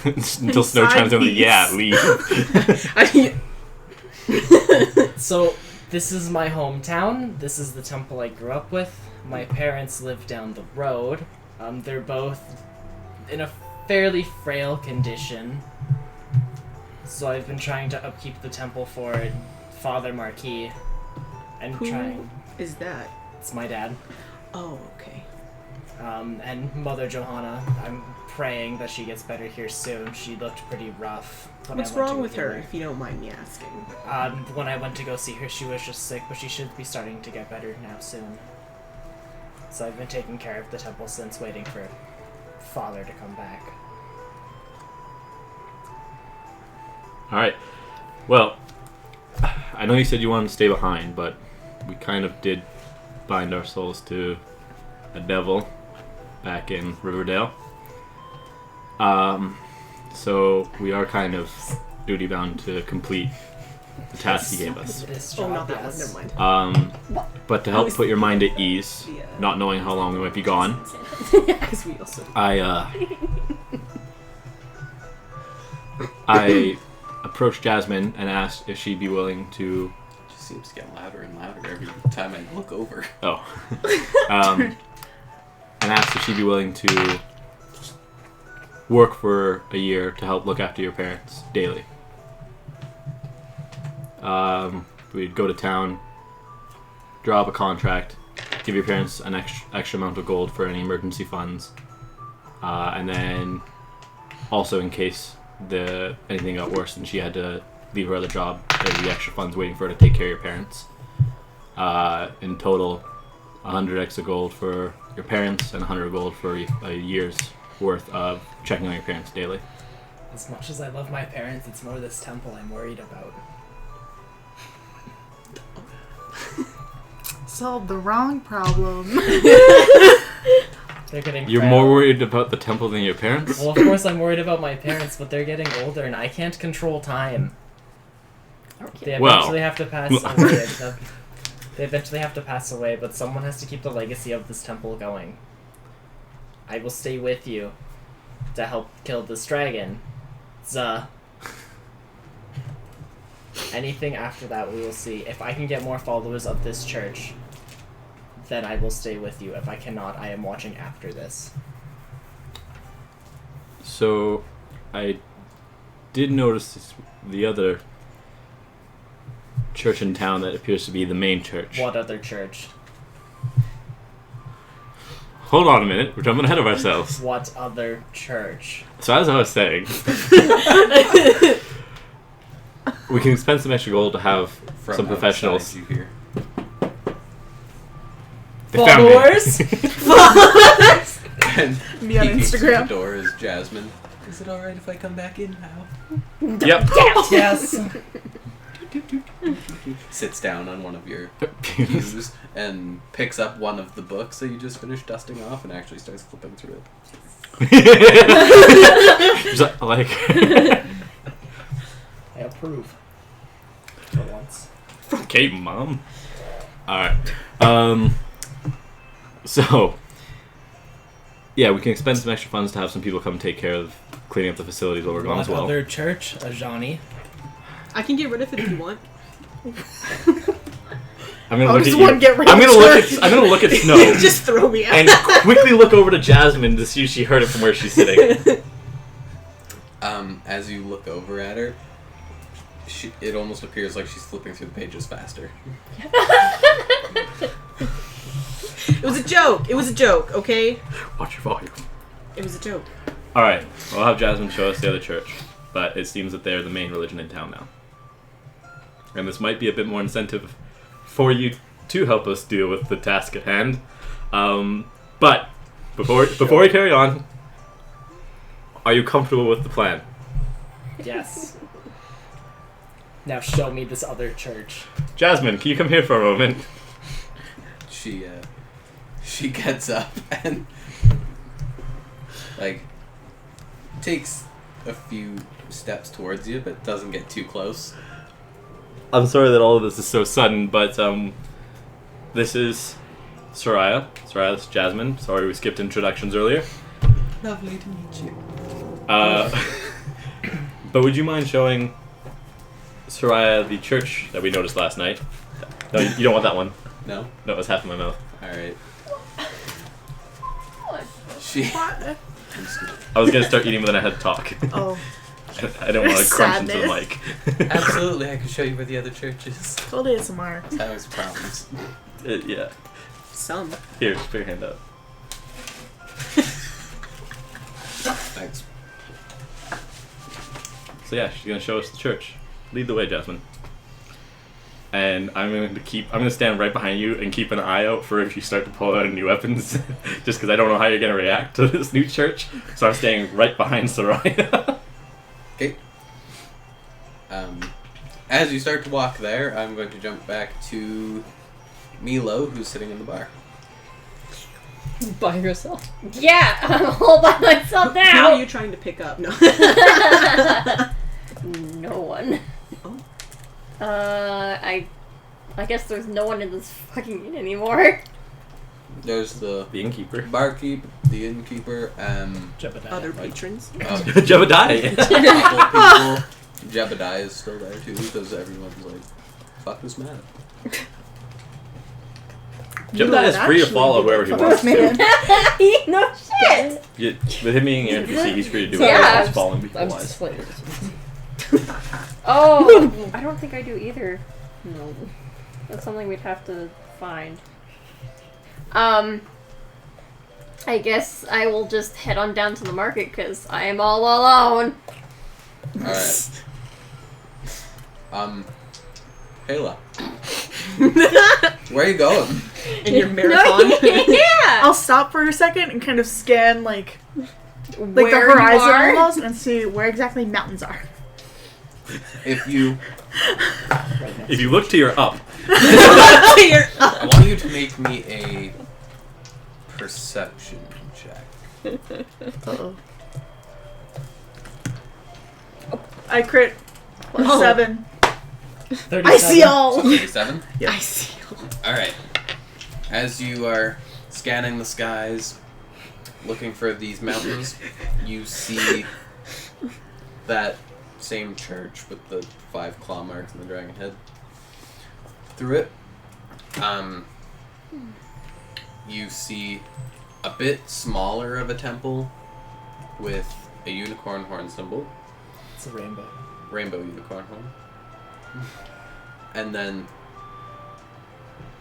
Speaker 5: Until Snow chimes in with, yeah, leave.
Speaker 3: so this is my hometown. This is the temple I grew up with. My parents live down the road. They're both in a fairly frail condition. So I've been trying to upkeep the temple for Father Marquis. And
Speaker 6: Who
Speaker 3: trying.
Speaker 6: is that?
Speaker 3: It's my dad.
Speaker 6: Oh, okay.
Speaker 3: And Mother Johanna. I'm praying that she gets better here soon. She looked pretty rough. when I
Speaker 6: What's
Speaker 3: went to
Speaker 6: wrong
Speaker 3: go
Speaker 6: with
Speaker 3: see
Speaker 6: her, if you don't mind me asking?
Speaker 3: When I went to go see her, she was just sick, but she should be starting to get better now soon. So I've been taking care of the temple since, waiting for Father to come back.
Speaker 5: Alright. Well, I know you said you wanted to stay behind, but we kind of did bind our souls to a devil back in Riverdale. So we are kind of duty bound to complete the task he gave us.
Speaker 3: This
Speaker 6: Oh,
Speaker 3: job,
Speaker 6: not that
Speaker 3: yes.
Speaker 6: one, never mind.
Speaker 5: But to help put your mind at ease,
Speaker 6: Yeah.
Speaker 5: not knowing how long we might be gone,
Speaker 6: Because we also...
Speaker 5: I approached Jasmine and asked if she'd be willing to...
Speaker 1: It just seems to get louder and louder every time I look over.
Speaker 5: Oh. and asked if she'd be willing to work for a year to help look after your parents daily. We'd go to town, draw up a contract, give your parents an extra amount of gold for any emergency funds, and then also in case anything got worse and she had to leave her other job, there'd be extra funds waiting for her to take care of your parents. In total, 100 extra gold for your parents and 100 gold for a year's worth of checking on your parents daily.
Speaker 3: As much as I love my parents, it's more this temple I'm worried about.
Speaker 4: Solved the wrong problem.
Speaker 3: They're getting
Speaker 5: You're
Speaker 3: frail.
Speaker 5: more worried about the temple than your parents?
Speaker 3: Well, of course I'm worried about my parents, but they're getting older and I can't control time. They eventually have to pass away. They eventually have to pass away, but someone has to keep the legacy of this temple going. I will stay with you to help kill this dragon. Anything after that, we will see. If I can get more followers of this church, then I will stay with you. If I cannot, I am watching after this.
Speaker 5: So, I did notice the other church in town that appears to be the main church.
Speaker 3: What other church?
Speaker 5: Hold on a minute, we're jumping ahead of ourselves.
Speaker 3: What other church?
Speaker 5: So as I was saying, we can spend some extra gold to have
Speaker 1: From
Speaker 5: some professionals.
Speaker 1: outside, you hear.
Speaker 5: They found me.
Speaker 3: Followers?
Speaker 1: And
Speaker 4: Me on
Speaker 1: peeking through
Speaker 4: Instagram.
Speaker 1: the door is Jasmine. Is it alright if I come back in now?
Speaker 5: Yep.
Speaker 3: Yes.
Speaker 1: Sits down on one of your pews and picks up one of the books that you just finished dusting off and actually starts flipping through it.
Speaker 5: Just like
Speaker 3: I approve. For once.
Speaker 5: okay, Mom. Alright. So yeah, we can expend some extra funds to have some people come take care of cleaning up the facilities while we're gone
Speaker 3: What
Speaker 5: as well.
Speaker 3: other church, Ajani?
Speaker 6: I can get rid of it if you want.
Speaker 5: I'm gonna
Speaker 4: How
Speaker 5: look
Speaker 4: does
Speaker 5: at
Speaker 4: one
Speaker 5: you.
Speaker 4: get rid
Speaker 5: I'm
Speaker 4: of
Speaker 5: gonna look
Speaker 4: church?
Speaker 5: at I'm gonna look at Snow
Speaker 6: Just throw me out.
Speaker 5: and quickly look over to Jasmine to see if she heard it from where she's sitting.
Speaker 1: As you look over at her, it almost appears like she's flipping through the pages faster.
Speaker 6: It was a joke. It was a joke, okay?
Speaker 5: Watch your volume.
Speaker 6: It was a joke.
Speaker 5: Alright, I'll have Jasmine show us the other church, but it seems that they're the main religion in town now. And this might be a bit more incentive for you to help us deal with the task at hand. But before we carry on, are you comfortable with the plan?
Speaker 3: Yes. Now show me this other church.
Speaker 5: Jasmine, can you come here for a moment?
Speaker 1: She gets up and takes a few steps towards you, but doesn't get too close.
Speaker 5: I'm sorry that all of this is so sudden, but this is Soraya. Soraya, this is Jasmine. Sorry we skipped introductions earlier.
Speaker 1: Lovely to meet you.
Speaker 5: But would you mind showing Soraya the church that we noticed last night? No, you don't want that one.
Speaker 1: No?
Speaker 5: No, it's half in my mouth.
Speaker 1: Alright.
Speaker 2: What?
Speaker 1: I'm just kidding.
Speaker 5: I was gonna start eating, but then I had to talk.
Speaker 4: Oh,
Speaker 5: I didn't want to crunch into the
Speaker 4: Sadness.
Speaker 5: mic.
Speaker 1: Absolutely, I can show you where the other church is.
Speaker 4: told ASMR.
Speaker 1: That was problems.
Speaker 5: Yeah.
Speaker 6: Some.
Speaker 5: Here, just put your hand out.
Speaker 1: Thanks.
Speaker 5: So yeah, she's gonna show us the church. Lead the way, Jasmine. And I'm gonna stand right behind you and keep an eye out for if you start to pull out any weapons, just because I don't know how you're gonna react to this new church. So I'm staying right behind Soraya.
Speaker 1: Okay. As you start to walk there, I'm going to jump back to Milo, who's sitting in the bar.
Speaker 7: By yourself.
Speaker 2: Yeah, I'm all by myself
Speaker 6: Who are
Speaker 2: now.
Speaker 6: you trying to pick up? No.
Speaker 2: No one.
Speaker 6: Oh.
Speaker 2: I guess there's no one in this fucking inn anymore.
Speaker 1: There's the
Speaker 5: The innkeeper.
Speaker 1: barkeep, the innkeeper,
Speaker 3: Jebediah.
Speaker 6: Other patrons.
Speaker 5: Jebediah.
Speaker 1: couple people. Jebediah is still there too, because everyone's like, fuck this man.
Speaker 5: Jebediah is free to follow wherever he wants to.
Speaker 4: Man.
Speaker 2: No shit.
Speaker 5: With him being an NPC, he's free to do
Speaker 2: Yeah.
Speaker 5: whatever he's following people
Speaker 7: I'm
Speaker 5: wise.
Speaker 7: just playing.
Speaker 2: Oh, I don't think I do either. No. That's something we'd have to find. I guess I will just head on down to the market because I am all alone.
Speaker 1: Alright. Kayla. Where are you going?
Speaker 6: In your marathon.
Speaker 2: Yeah.
Speaker 4: I'll stop for a second and kind of scan like the
Speaker 2: Where you
Speaker 4: horizon
Speaker 2: are?
Speaker 4: almost and see where exactly mountains are.
Speaker 1: If you...
Speaker 5: If you look to your up,
Speaker 1: I want you to make me a perception check.
Speaker 4: Uh-oh. I crit
Speaker 2: Oh.
Speaker 4: 7.
Speaker 3: 37.
Speaker 4: I see all.
Speaker 1: 37?
Speaker 4: Yeah.
Speaker 6: I see.
Speaker 1: Alright. As you are scanning the skies, looking for these mountains, you see that same church with the 5 claw marks and the dragon head. Through it, you see a bit smaller of a temple with a unicorn horn symbol,
Speaker 3: It's a rainbow.
Speaker 1: rainbow unicorn horn. And then,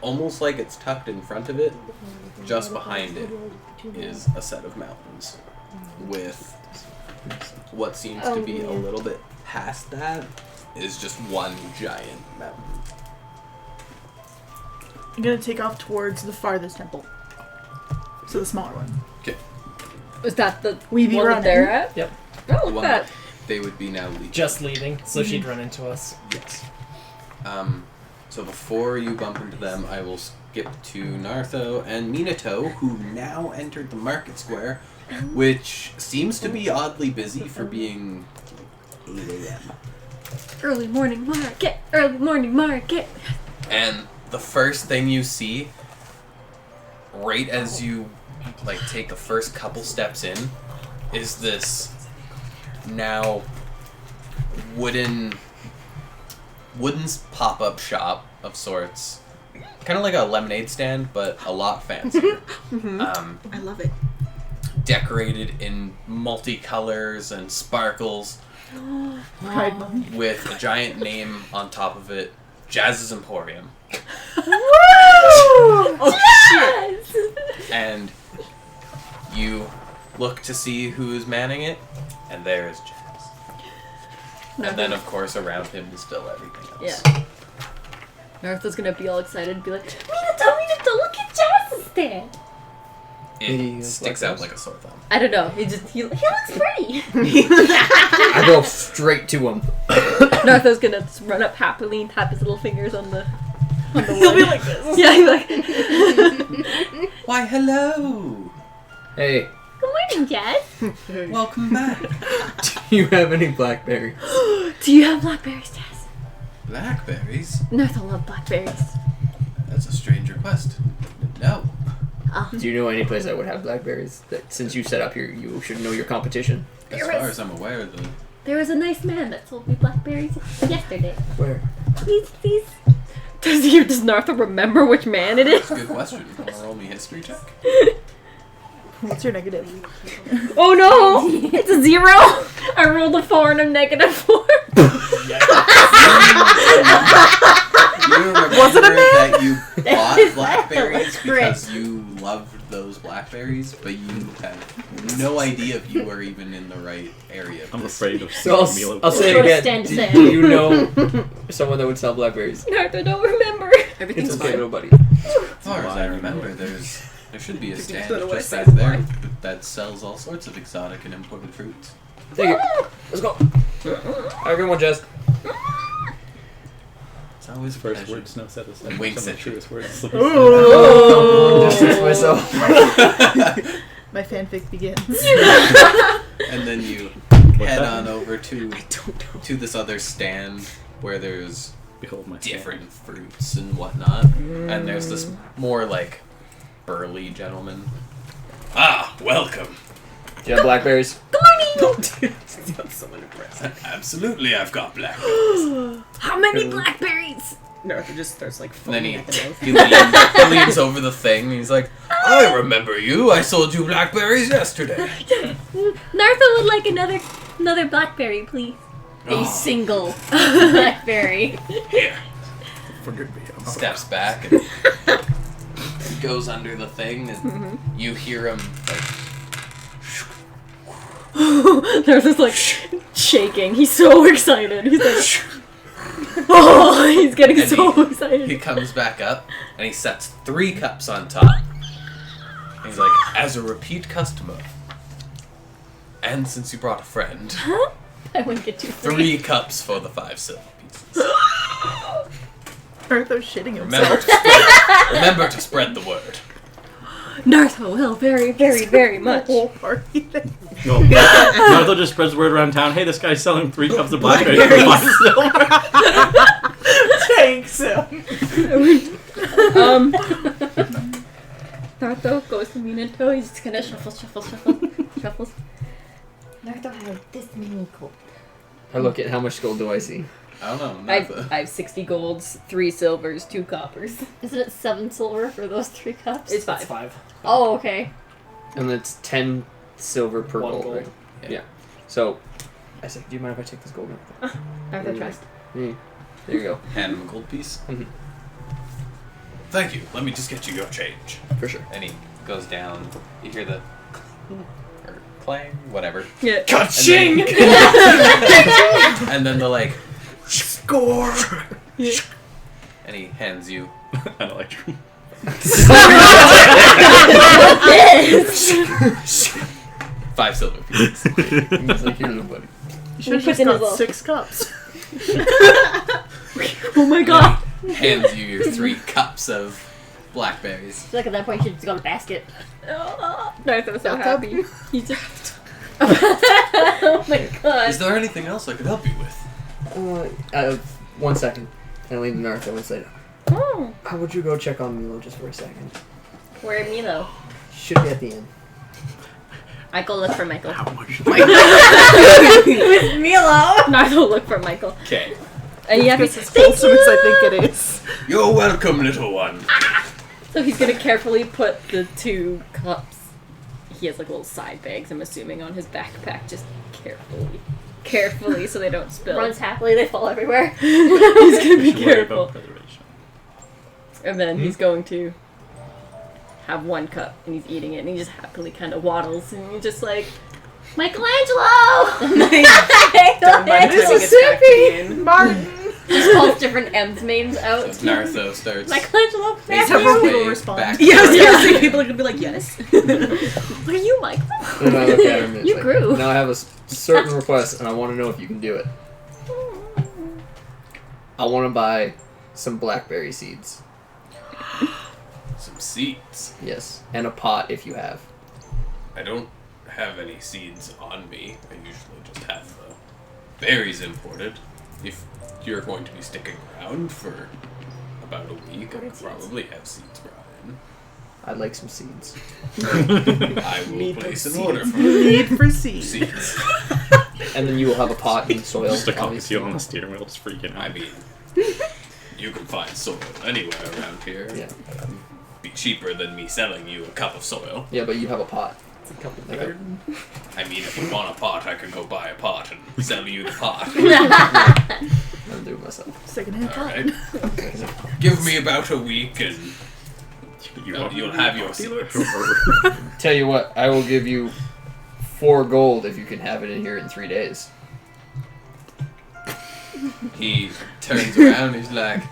Speaker 1: almost like it's tucked in front of it, just behind it is a set of mountains with what seems to be a little bit past that is just one giant mountain.
Speaker 4: I'm gonna take off towards the farthest temple. So the smaller one.
Speaker 2: Is that the
Speaker 4: We be
Speaker 2: one that
Speaker 4: running.
Speaker 2: they're at?
Speaker 3: Yep.
Speaker 2: Oh,
Speaker 1: The
Speaker 2: look
Speaker 1: one
Speaker 2: at that.
Speaker 1: that they would be now leaving.
Speaker 3: Just leaving, so she'd run into us.
Speaker 1: Yes. So before you bump into them, I will skip to Nartho and Minato, who now entered the market square, which seems to be oddly busy for being 8 a.m.
Speaker 2: Early morning market. Early morning market.
Speaker 1: And the first thing you see, right as you take the first couple steps in, is this now wooden pop-up shop of sorts, kind of like a lemonade stand, but a lot fancier.
Speaker 6: I love it.
Speaker 1: Decorated in multicolors and sparkles,
Speaker 4: Pride Month.
Speaker 1: with a giant name on top of it, Jazz's Emporium.
Speaker 2: Yes!
Speaker 1: And you look to see who's manning it, and there is Jazz. And then, of course, around him is still everything else.
Speaker 2: Yeah. Nartha's gonna be all excited and be like, Minato, look at Jazz's stand!
Speaker 1: It sticks out like a sore thumb.
Speaker 2: I don't know. He looks pretty.
Speaker 7: I go straight to him.
Speaker 2: Nartha's gonna just run up happily and tap his little fingers on the
Speaker 4: He'll be
Speaker 2: wood.
Speaker 4: like this.
Speaker 2: Yeah, he'll be like,
Speaker 1: Why, hello!
Speaker 7: Hey,
Speaker 2: good morning, Jazz.
Speaker 1: Welcome back.
Speaker 7: do you have any blackberries?
Speaker 2: Do you have blackberries, Jazz?
Speaker 1: Blackberries?
Speaker 2: Nartha loves blackberries.
Speaker 1: That's a strange request. No.
Speaker 7: Do you know any place that would have blackberries? That since you set up here, you should know your competition.
Speaker 1: As far as I'm aware,
Speaker 2: There was a nice man that sold me blackberries yesterday.
Speaker 7: Where?
Speaker 2: Please. Does Nartha remember which man it
Speaker 1: that's
Speaker 2: is?
Speaker 1: a good question. You want to roll me a history check?
Speaker 4: What's your negative?
Speaker 2: Oh no! It's a 0! I rolled a 4 and a -4.
Speaker 1: You remember
Speaker 4: Was it a man?
Speaker 1: that you bought blackberries
Speaker 2: That's
Speaker 1: because you loved those blackberries, but you have no idea if you were even in the right area.
Speaker 5: I'm afraid of
Speaker 7: So I'll say
Speaker 2: Go
Speaker 7: it
Speaker 2: to
Speaker 7: again.
Speaker 2: stand to stand.
Speaker 7: Do you know someone that would sell blackberries?
Speaker 2: Nartha, don't remember.
Speaker 6: Everything's
Speaker 7: It's okay,
Speaker 6: fine.
Speaker 7: nobody.
Speaker 1: As far as I remember, there should be a stand
Speaker 6: 50% of what I
Speaker 1: just
Speaker 6: said
Speaker 1: back
Speaker 6: is
Speaker 1: there
Speaker 6: fine.
Speaker 1: that sells all sorts of exotic and imported fruits.
Speaker 7: Take it. Let's go. Have a good one, Jess.
Speaker 1: It's always a
Speaker 5: First
Speaker 1: pleasure.
Speaker 5: word Snow said is like
Speaker 1: Winks
Speaker 5: some of
Speaker 1: at
Speaker 5: the
Speaker 1: you.
Speaker 5: truest words.
Speaker 4: Ooh.
Speaker 7: Just fix myself.
Speaker 4: My fanfic begins.
Speaker 1: And then you head on over to this other stand where there's
Speaker 5: Behold my
Speaker 1: different fruits and whatnot. And there's this more burly gentleman. Ah, welcome.
Speaker 7: Do you have blackberries?
Speaker 6: Someone impressed.
Speaker 1: Absolutely, I've got blackberries.
Speaker 2: How many blackberries?
Speaker 6: Nartha just starts like
Speaker 1: And then
Speaker 6: foaming at the mouth.
Speaker 1: he leans over the thing and he's like, I remember you. I sold you blackberries yesterday.
Speaker 2: Nartha would like another blackberry, please. A
Speaker 1: Oh.
Speaker 2: single blackberry.
Speaker 1: Here.
Speaker 8: Forgive me.
Speaker 1: Steps back and goes under the thing and you hear him like,
Speaker 2: Nartha's like shaking. He's so excited. He's like, oh, he's getting
Speaker 1: And
Speaker 2: so excited.
Speaker 1: he comes back up and he sets 3 cups on top. He's like, as a repeat customer, and since you brought a friend,
Speaker 2: I wouldn't get too
Speaker 1: 3 cups for the 5 silver pieces.
Speaker 4: Arthur's shitting himself.
Speaker 1: Remember to spread the word.
Speaker 2: Nartha will very, very, very much.
Speaker 4: Whole party thing.
Speaker 5: No. Nartha just spreads the word around town. Hey, this guy's selling 3 cups of blackberries for 5 silver.
Speaker 4: Thanks him.
Speaker 2: Nartha goes to Minato. He's just gonna shuffles. Nartha has this many gold.
Speaker 7: I look at how much gold do I see?
Speaker 1: I don't know.
Speaker 9: I have 60 golds, 3 silvers, 2 coppers.
Speaker 2: Isn't it 7 silver for those 3 cups?
Speaker 9: It's
Speaker 3: That's
Speaker 9: 5.
Speaker 3: 5.
Speaker 2: Oh, okay.
Speaker 7: And it's 10 silver per
Speaker 3: 1
Speaker 7: gold,
Speaker 3: gold.
Speaker 7: right? Yeah. So, I said, do you mind if I take this gold?
Speaker 2: Nartha trust.
Speaker 7: There you go.
Speaker 1: Hand him a gold piece.
Speaker 7: Mhm.
Speaker 1: Thank you. Let me just get you your change.
Speaker 7: For sure.
Speaker 1: And he goes down. You hear the or clang, whatever.
Speaker 9: Yeah.
Speaker 7: Ka-ching!
Speaker 1: And then the like,
Speaker 8: Score!
Speaker 1: and he hands you
Speaker 5: An electrum.
Speaker 1: 5 silver pieces.
Speaker 7: He's like, here, little buddy.
Speaker 4: You should have
Speaker 2: Put
Speaker 4: just
Speaker 2: in as
Speaker 4: got
Speaker 2: well.
Speaker 4: 6 cups.
Speaker 2: Oh my god.
Speaker 1: Hands you your 3 cups of blackberries.
Speaker 2: I feel like at that point you should just go to the basket.
Speaker 9: Nartha was so
Speaker 4: Back up.
Speaker 9: happy. He just...
Speaker 2: Oh my god.
Speaker 1: Is there anything else I could help you with?
Speaker 7: 1 second. I lean to Nartha and say,
Speaker 2: Oh,
Speaker 7: how would you go check on Milo just for a second?
Speaker 2: where Milo?
Speaker 7: Should be at the end.
Speaker 2: I go look for Michael.
Speaker 8: How much?
Speaker 2: Milo! Nartha will look for Michael.
Speaker 1: Okay.
Speaker 2: And yeah,
Speaker 4: It's as wholesome as I think it is.
Speaker 1: You're welcome, little one.
Speaker 9: So he's gonna carefully put the 2 cups. He has like little side bags, I'm assuming, on his backpack, just carefully, so they don't spill.
Speaker 2: Runs happily, they fall everywhere.
Speaker 9: He's gonna be
Speaker 5: You should worry
Speaker 9: careful.
Speaker 5: about preservation.
Speaker 9: And then he's going to have 1 cup, and he's eating it, and he just happily kind of waddles, and he's just like,
Speaker 2: Michelangelo!
Speaker 6: Done by the time he gets back to the inn.
Speaker 4: Martin!
Speaker 2: Just calls different M's names out.
Speaker 1: So Nartho starts
Speaker 2: Michelangelo,
Speaker 1: making
Speaker 4: Several
Speaker 1: his
Speaker 4: people
Speaker 1: way
Speaker 4: respond.
Speaker 1: back
Speaker 6: Yeah, I was
Speaker 1: to
Speaker 6: gonna
Speaker 1: the-
Speaker 6: say people are gonna be like, yes.
Speaker 2: what are you, Michael?
Speaker 7: And I look at him and it's
Speaker 2: You
Speaker 7: like,
Speaker 2: grew.
Speaker 7: now I have a certain request and I want to know if you can do it. I want to buy some blackberry seeds.
Speaker 1: some seeds.
Speaker 7: Yes. And a pot if you have.
Speaker 1: I don't have any seeds on me. I usually just have the berries imported. If you're going to be sticking around for about a week, I could probably have seeds brought in.
Speaker 7: I'd like some seeds.
Speaker 1: I will
Speaker 6: Need
Speaker 1: place
Speaker 6: those
Speaker 1: an order for
Speaker 4: Need for seeds.
Speaker 1: seeds.
Speaker 7: And then you will have a pot and soil.
Speaker 5: Just a coffee
Speaker 7: obviously.
Speaker 5: seal on the steering wheel, just freaking out.
Speaker 1: I mean, you can find soil anywhere around here.
Speaker 7: Yeah.
Speaker 1: Be cheaper than me selling you a cup of soil.
Speaker 7: Yeah, but you have a pot. Like a-
Speaker 1: I mean, if you want a pot, I could go buy a pot and sell you the pot.
Speaker 7: I'll do it myself.
Speaker 4: Secondhand pot.
Speaker 1: Alright. Give me about a week and you'll have your seeds.
Speaker 7: Tell you what, I will give you 4 gold if you can have it in here in 3 days.
Speaker 1: He turns around, he's like,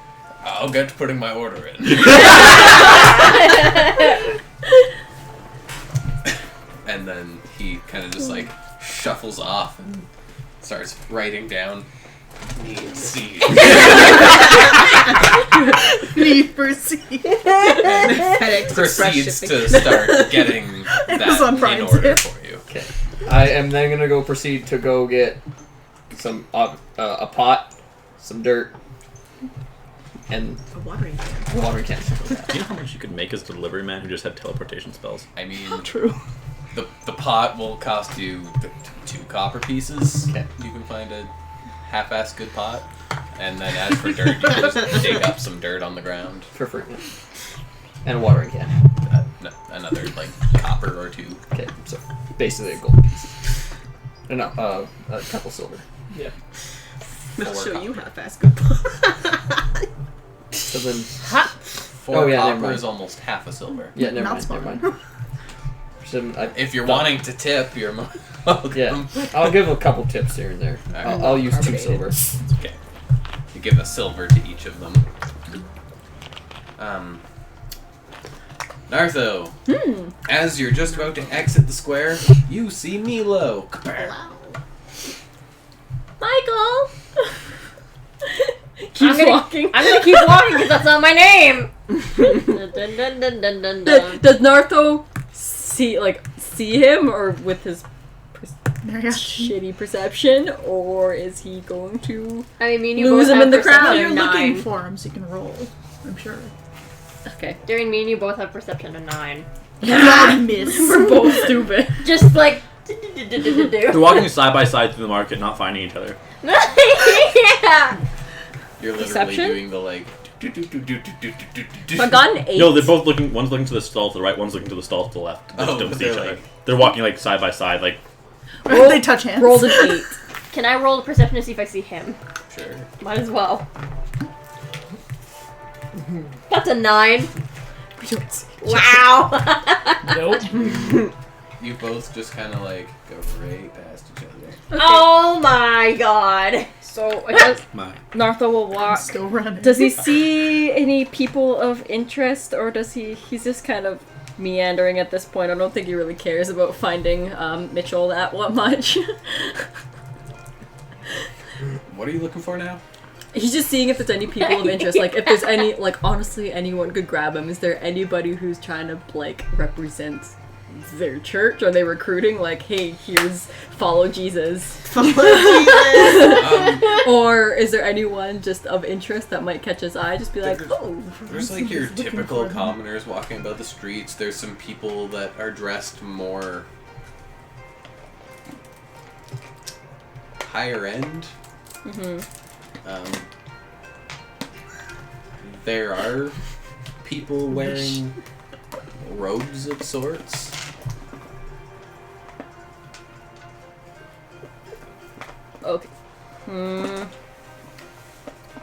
Speaker 1: I'll get to putting my order in. And then he kind of just like shuffles off and starts writing down need seeds.
Speaker 4: Need for seeds.
Speaker 6: FedEx Express
Speaker 1: Proceeds
Speaker 6: shipping.
Speaker 1: to start getting
Speaker 4: Amazon
Speaker 1: that in
Speaker 4: Prime
Speaker 1: order
Speaker 4: tip.
Speaker 1: for you.
Speaker 7: Okay. I am then gonna go proceed to go get some a pot, some dirt, and
Speaker 6: A watering can.
Speaker 7: a watering can.
Speaker 5: Do you know how much you could make as a delivery man who just had teleportation spells?
Speaker 1: I mean,
Speaker 4: True.
Speaker 1: the pot will cost you 2 copper pieces.
Speaker 7: Okay.
Speaker 1: You can find a half-assed good pot. And then as for dirt, you just dig up some dirt on the ground.
Speaker 7: For free. And a watering can.
Speaker 1: Another, like, copper or two.
Speaker 7: Okay, so basically a gold piece. No, a couple silver.
Speaker 3: Yeah.
Speaker 6: I'll show
Speaker 1: Copper.
Speaker 6: you how fast good.
Speaker 7: So then,
Speaker 1: 4
Speaker 7: never
Speaker 1: copper
Speaker 7: mind.
Speaker 1: is almost half a silver.
Speaker 7: yeah, never
Speaker 4: Not
Speaker 7: mind,
Speaker 4: smart.
Speaker 7: never mind. So
Speaker 1: If you're
Speaker 7: Done.
Speaker 1: wanting to tip, you're welcome.
Speaker 7: Yeah, I'll give a couple tips here and there.
Speaker 1: Alright.
Speaker 7: I'll use 2
Speaker 6: Carbonated.
Speaker 7: silver.
Speaker 1: Okay. You give a silver to each of them. Nartho, as you're just about to exit the square, you see Milo.
Speaker 9: Michael! Keeps
Speaker 2: gonna-
Speaker 9: walking.
Speaker 2: I'm gonna keep walking because that's not my name. Dun, dun, dun, dun, dun, dun, dun.
Speaker 9: Does Nartho see him, or with his shitty perception, or is he going to?
Speaker 2: I mean, me and you
Speaker 9: Lose
Speaker 2: both
Speaker 9: him
Speaker 2: have
Speaker 9: in the crowd.
Speaker 2: perception
Speaker 4: You're
Speaker 2: of
Speaker 4: looking
Speaker 2: 9.
Speaker 4: for him so you can roll. I'm sure.
Speaker 9: Okay,
Speaker 2: During me and you both have perception of 9.
Speaker 4: God, miss.
Speaker 9: we're both stupid.
Speaker 2: Just like.
Speaker 5: They're walking side by side through the market, not finding each other.
Speaker 2: Yeah.
Speaker 1: You're literally
Speaker 9: Perception?
Speaker 1: doing the like.
Speaker 9: If I got an 8.
Speaker 5: No, they're both looking. One's looking to the stall to the right. One's looking to the stall to the left. They just
Speaker 1: Oh,
Speaker 5: don't
Speaker 1: but
Speaker 5: see each
Speaker 1: they're
Speaker 5: other.
Speaker 1: like-
Speaker 5: They're walking like side by side, like.
Speaker 4: They touch hands.
Speaker 9: rolled an 8.
Speaker 2: Can I roll a perception to see if I see him?
Speaker 1: Sure.
Speaker 2: Might as well. That's a 9.
Speaker 6: We don't see.
Speaker 2: Wow.
Speaker 3: Nope.
Speaker 1: You both just kind of like go right past each other.
Speaker 2: Oh my god.
Speaker 9: So I guess
Speaker 5: My.
Speaker 9: Nartho will
Speaker 4: I'm
Speaker 9: walk.
Speaker 4: still running.
Speaker 9: Does he see any people of interest, or does he's just kind of meandering at this point? I don't think he really cares about finding Mitchell that much.
Speaker 1: What are you looking for now?
Speaker 9: He's just seeing if there's any people of interest. Like, if there's any, like, honestly, anyone could grab him. Is there anybody who's trying to, like, represent their church? Are they recruiting? Like, hey, here's follow Jesus. Or is there anyone just of interest that might catch his eye? Just be like, oh.
Speaker 1: There's like your
Speaker 4: Looking
Speaker 1: typical
Speaker 4: for them.
Speaker 1: commoners walking about the streets. There's some people that are dressed more higher end. There are people wearing robes of sorts.
Speaker 9: Okay.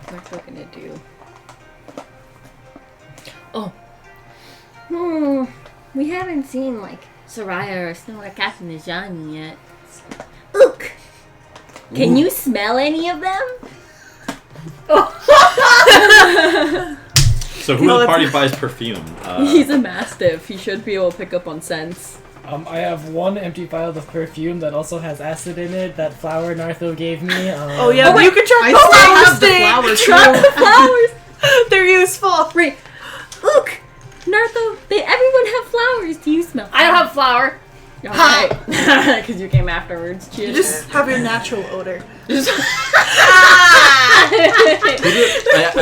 Speaker 9: What's I gonna do? Oh.
Speaker 10: We haven't seen, like, Soraya or Snow or Captain Najani yet. Look! Can you smell any of them?
Speaker 5: So who in the party buys perfume?
Speaker 9: He's a mastiff. He should be able to pick up on scents.
Speaker 3: I have one empty vial of perfume that also has acid in it. That flower Nartho gave me.
Speaker 4: Oh yeah, you can try
Speaker 6: I still have the flowers.
Speaker 9: Try the flowers!
Speaker 4: They're useful.
Speaker 9: Wait,
Speaker 10: Look! Everyone have flowers. Do you smell
Speaker 2: I don't have flour.
Speaker 9: Alright. Because you came afterwards.
Speaker 4: You
Speaker 9: Cheers.
Speaker 4: just have your natural odor.
Speaker 5: I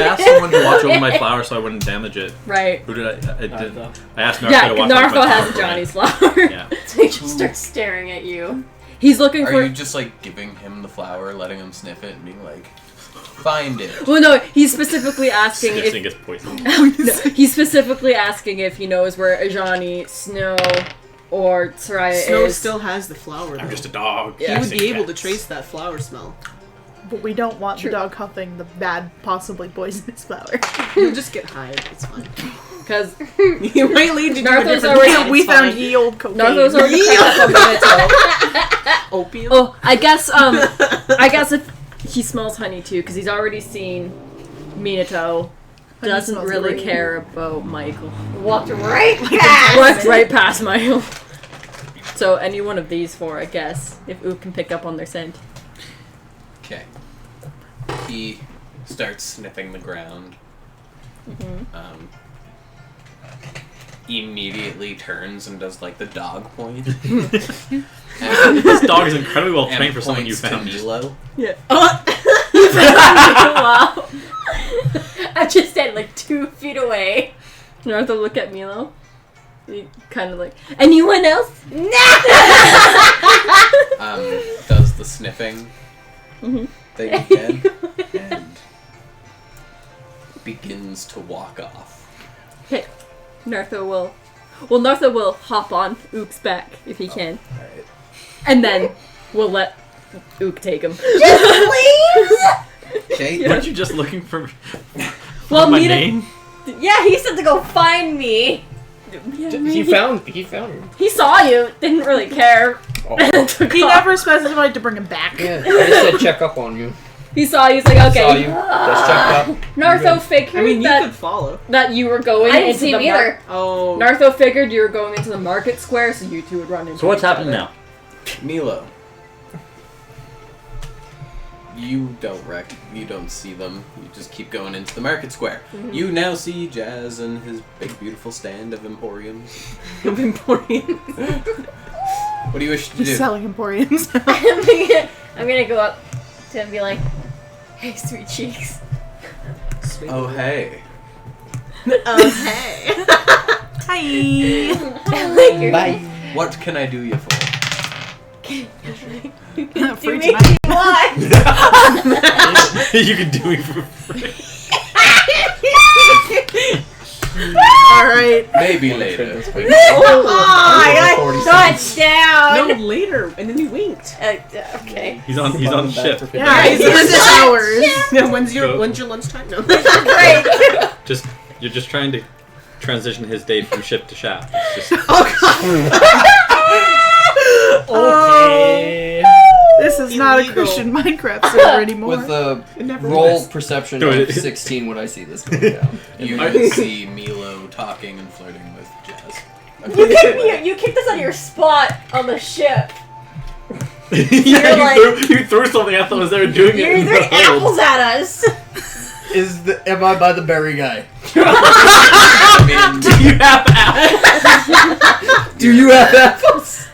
Speaker 5: asked someone to watch over my flower so I wouldn't damage it.
Speaker 9: Right.
Speaker 5: Who did I did.
Speaker 3: Nartho.
Speaker 5: I asked Nartho
Speaker 9: Yeah,
Speaker 5: to watch over
Speaker 9: Nartho
Speaker 5: my
Speaker 9: has
Speaker 5: flower.
Speaker 9: Johnny's flower.
Speaker 5: Yeah.
Speaker 2: So he just starts staring at you.
Speaker 9: He's looking
Speaker 1: Are
Speaker 9: for.
Speaker 1: you just like giving him the flower, letting him sniff it, and being like, "Find it"?
Speaker 9: Well, no, he's specifically asking
Speaker 5: Sniffing
Speaker 9: if.
Speaker 5: gets poisoned.
Speaker 9: No, he's specifically asking if he knows where Ajani, Snow, or Soraya
Speaker 6: Snow
Speaker 9: is.
Speaker 6: still has the flower.
Speaker 5: I'm
Speaker 6: though.
Speaker 5: just a dog.
Speaker 6: He would
Speaker 5: chasing
Speaker 6: be able to
Speaker 5: cats.
Speaker 6: trace that flower smell.
Speaker 4: But we don't want
Speaker 9: True.
Speaker 4: the dog huffing the bad, possibly poisonous flower.
Speaker 6: He'll just get high. It's fine.
Speaker 9: Because
Speaker 6: He might lead you to a
Speaker 9: Nartho's
Speaker 6: different
Speaker 9: already-
Speaker 6: path,
Speaker 4: we
Speaker 6: it's
Speaker 4: found
Speaker 6: fine.
Speaker 4: ye old cocaine.
Speaker 9: Nartho's already picked up on Minato.
Speaker 6: Opium.
Speaker 9: Oh, I guess if he smells honey too, because he's already seen Minato. Doesn't
Speaker 4: smells
Speaker 9: really
Speaker 4: great.
Speaker 9: care about Michael.
Speaker 2: Walked right past.
Speaker 9: Walked right past Michael. So any one of these four, I guess, if Ook can pick up on their scent.
Speaker 1: Okay. He starts sniffing the ground. Immediately turns and does like the dog point. and,
Speaker 5: This dog is incredibly well
Speaker 1: and
Speaker 5: trained for someone you
Speaker 1: points to
Speaker 5: found.
Speaker 1: Milo.
Speaker 9: Yeah.
Speaker 2: Wow. I'm just standing like 2 feet away.
Speaker 9: Nartho look at Milo. He kind of like, anyone else?
Speaker 1: Does the sniffing thing again, and
Speaker 9: Nartho will. Well, Nartho will hop on Ook's back if he can,
Speaker 1: Alright.
Speaker 9: and then we'll let Ook take him.
Speaker 1: Okay.
Speaker 5: Weren't you just looking for
Speaker 9: Well,
Speaker 5: my
Speaker 9: meet him.
Speaker 5: name?
Speaker 2: Yeah, he said to go find me.
Speaker 9: Yeah,
Speaker 7: He found you.
Speaker 9: He saw you. Didn't really care.
Speaker 7: Oh.
Speaker 4: He never specified to bring him back.
Speaker 7: Yeah, I just said check up on you.
Speaker 9: He saw you. He's like, okay.
Speaker 7: Saw you. Just checked up.
Speaker 9: Nartho figured
Speaker 6: I mean, you
Speaker 9: that
Speaker 6: could follow.
Speaker 9: you were going
Speaker 2: I didn't
Speaker 9: into
Speaker 2: see
Speaker 9: the
Speaker 2: him either.
Speaker 6: Oh.
Speaker 9: Nartho figured you were going into the market square, so you two would run into.
Speaker 5: So what's
Speaker 9: each
Speaker 5: happening
Speaker 9: other.
Speaker 5: now?
Speaker 1: Milo. You don't see them. You just keep going into the market square.
Speaker 9: Mm-hmm.
Speaker 1: You now see Jazz and his big beautiful stand of emporiums.
Speaker 6: Emporium.
Speaker 1: What do you wish to
Speaker 4: He's
Speaker 1: do?
Speaker 4: selling emporiums.
Speaker 2: I'm gonna go up to him and be like, "Hey, sweet cheeks."
Speaker 6: Sweet.
Speaker 1: Oh hey.
Speaker 4: Oh, hey. Hi.
Speaker 2: I like your
Speaker 7: Bye.
Speaker 1: What can I do you for?
Speaker 2: Do
Speaker 4: Free
Speaker 2: me
Speaker 4: tonight.
Speaker 2: what?
Speaker 5: You can do it for free.
Speaker 4: Alright.
Speaker 1: Maybe later.
Speaker 2: Oh, I got
Speaker 7: 40
Speaker 2: touchdown.
Speaker 6: No, later. And then you winked.
Speaker 2: Okay.
Speaker 5: He's on ship.
Speaker 4: Yeah, he's in the hours.
Speaker 6: No, when's
Speaker 5: Go.
Speaker 6: your lunchtime? No.
Speaker 2: Great.
Speaker 5: You're just trying to transition his day from ship to shaft. It's just,
Speaker 3: Okay.
Speaker 4: This is not a
Speaker 6: Illegal.
Speaker 4: Christian Minecraft server anymore.
Speaker 7: With a
Speaker 6: It never
Speaker 7: roll
Speaker 6: was.
Speaker 7: perception
Speaker 5: Do
Speaker 7: of
Speaker 5: it.
Speaker 7: 16, would I see this going down?
Speaker 1: You
Speaker 5: I-
Speaker 1: would see Milo talking and flirting with Jazz.
Speaker 2: You kicked us out of your spot on the ship.
Speaker 5: yeah, you threw something at them as they were doing it.
Speaker 2: You're
Speaker 5: in the
Speaker 2: throwing
Speaker 5: hold.
Speaker 2: apples at us.
Speaker 7: Am I by the berry guy?
Speaker 1: I mean,
Speaker 5: Do you have apples?
Speaker 7: Do you have apples?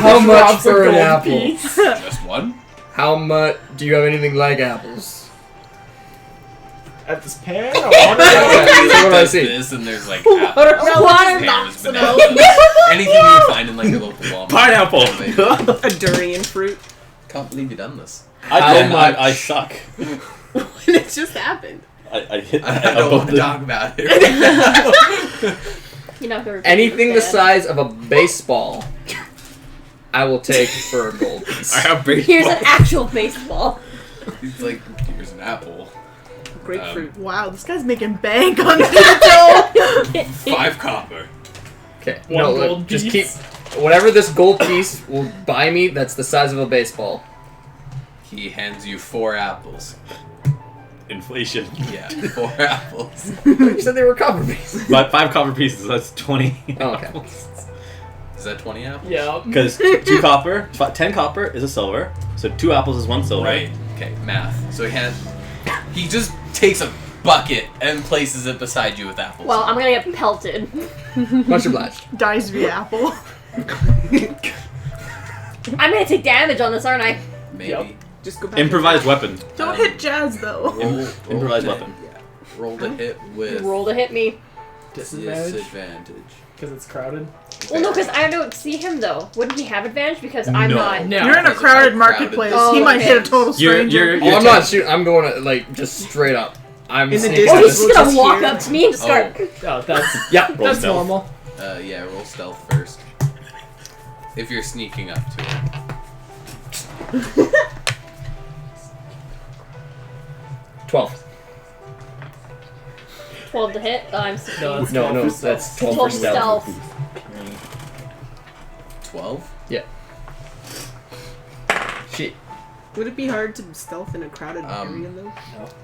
Speaker 7: How much for an apple?
Speaker 1: just one?
Speaker 7: How much? Do you have anything like apples?
Speaker 3: At this pan?
Speaker 7: Okay, so what do I
Speaker 1: Does
Speaker 7: see?
Speaker 1: this and there's like apples.
Speaker 2: Watermelons.
Speaker 1: Pears, bananas, anything you would find in like a local Walmart.
Speaker 5: Pineapple.
Speaker 6: A durian fruit.
Speaker 1: Can't believe you done this.
Speaker 5: I suck.
Speaker 6: It just happened.
Speaker 5: I hit
Speaker 1: I don't
Speaker 5: above
Speaker 1: want to
Speaker 5: the.
Speaker 1: talk about it.
Speaker 2: You know, if
Speaker 7: Anything the
Speaker 2: it's bad.
Speaker 7: size of a baseball, I will take for a gold piece.
Speaker 5: I have brain.
Speaker 2: Here's an actual baseball.
Speaker 1: He's like, here's an apple.
Speaker 6: Grapefruit.
Speaker 4: Wow, this guy's making bank on Ditto.
Speaker 1: 5 copper.
Speaker 7: Okay,
Speaker 3: One
Speaker 7: no,
Speaker 3: gold
Speaker 7: just
Speaker 3: piece.
Speaker 7: keep whatever this gold piece will buy me. That's the size of a baseball.
Speaker 1: He hands you 4 apples.
Speaker 5: Inflation.
Speaker 1: Yeah, 4 apples.
Speaker 7: You said they were copper pieces.
Speaker 5: But 5 copper pieces, that's 20.
Speaker 7: Oh, okay.
Speaker 1: Is that 20 apples?
Speaker 3: Yeah.
Speaker 5: Because 2 copper, 10 copper is a silver, so 2 apples is 1 silver.
Speaker 1: Right. Okay, math. So he just takes a bucket and places it beside you with apples.
Speaker 2: Well, I'm gonna get pelted.
Speaker 7: Much obliged.
Speaker 4: Dies via apple.
Speaker 2: I'm gonna take damage on this, aren't I?
Speaker 1: maybe.
Speaker 3: Yep.
Speaker 6: Just go back.
Speaker 5: Improvised weapon.
Speaker 4: Don't hit Jazz though.
Speaker 1: Roll
Speaker 5: Improvised
Speaker 1: to-
Speaker 5: weapon.
Speaker 1: Yeah. Roll to hit with
Speaker 2: Roll to hit me.
Speaker 3: Disadvantage?
Speaker 1: disadvantage.
Speaker 3: Because it's crowded?
Speaker 2: Well, no, because I don't see him though. Wouldn't he have advantage? Because I'm
Speaker 5: No.
Speaker 2: not.
Speaker 3: No.
Speaker 4: You're in a
Speaker 1: Because
Speaker 4: crowded
Speaker 1: it's
Speaker 4: marketplace.
Speaker 2: Oh,
Speaker 4: he might
Speaker 2: okay.
Speaker 4: hit a total stranger.
Speaker 7: Oh, I'm not shooting. I'm going to, like, just straight up. I'm
Speaker 6: In the
Speaker 7: sneaking
Speaker 2: Oh,
Speaker 6: distance.
Speaker 2: he's
Speaker 7: this-
Speaker 2: just gonna
Speaker 6: Just
Speaker 2: walk
Speaker 6: here.
Speaker 2: up to me and start.
Speaker 3: Oh, that's
Speaker 7: Yeah.
Speaker 5: Roll
Speaker 3: that's
Speaker 5: stealth.
Speaker 3: normal.
Speaker 1: Yeah, roll stealth first. If you're sneaking up to it.
Speaker 7: 12.
Speaker 2: 12 to hit. I'm 16.
Speaker 3: No, that's
Speaker 7: No,
Speaker 3: 12
Speaker 7: no,
Speaker 3: for
Speaker 7: that's
Speaker 3: stealth.
Speaker 7: 12 for
Speaker 2: 12
Speaker 7: stealth.
Speaker 2: stealth.
Speaker 1: 12?
Speaker 7: Shit.
Speaker 6: Would it be hard to stealth in a crowded
Speaker 1: Um,
Speaker 6: area though?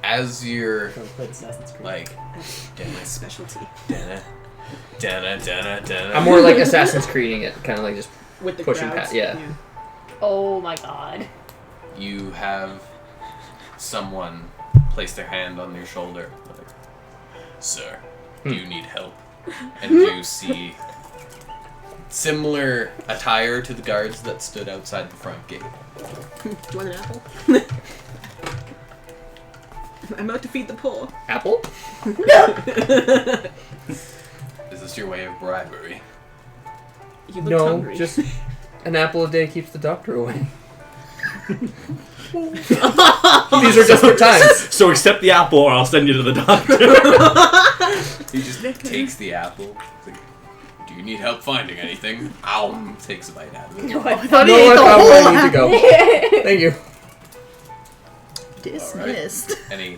Speaker 1: As you're
Speaker 3: Don't play Assassin's Creed.
Speaker 1: like
Speaker 6: My specialty.
Speaker 1: dana.
Speaker 7: I'm more like Assassin's Creeding it, kind of like just
Speaker 6: With the
Speaker 7: Pushing
Speaker 6: crowds.
Speaker 7: pat, yeah.
Speaker 2: Oh my god.
Speaker 1: You have someone place their hand on your shoulder. Like, sir, do you need help? And you see similar attire to the guards that stood outside the front gate.
Speaker 6: Do you want an apple? I'm out to feed the poor.
Speaker 7: apple.
Speaker 1: Is this your way of bribery?
Speaker 6: You look
Speaker 7: No,
Speaker 6: hungry.
Speaker 7: just an apple a day keeps the doctor away. These are desperate times.
Speaker 5: So accept the apple, or I'll send you to the doctor.
Speaker 1: He just takes the apple. Like, do you need help finding anything? Ow! Takes a bite out of it.
Speaker 2: No, I
Speaker 4: thought
Speaker 7: No,
Speaker 4: he ate
Speaker 7: I
Speaker 4: the
Speaker 7: found
Speaker 4: whole
Speaker 7: where I need to go. Thank you.
Speaker 4: Dismissed.
Speaker 1: And he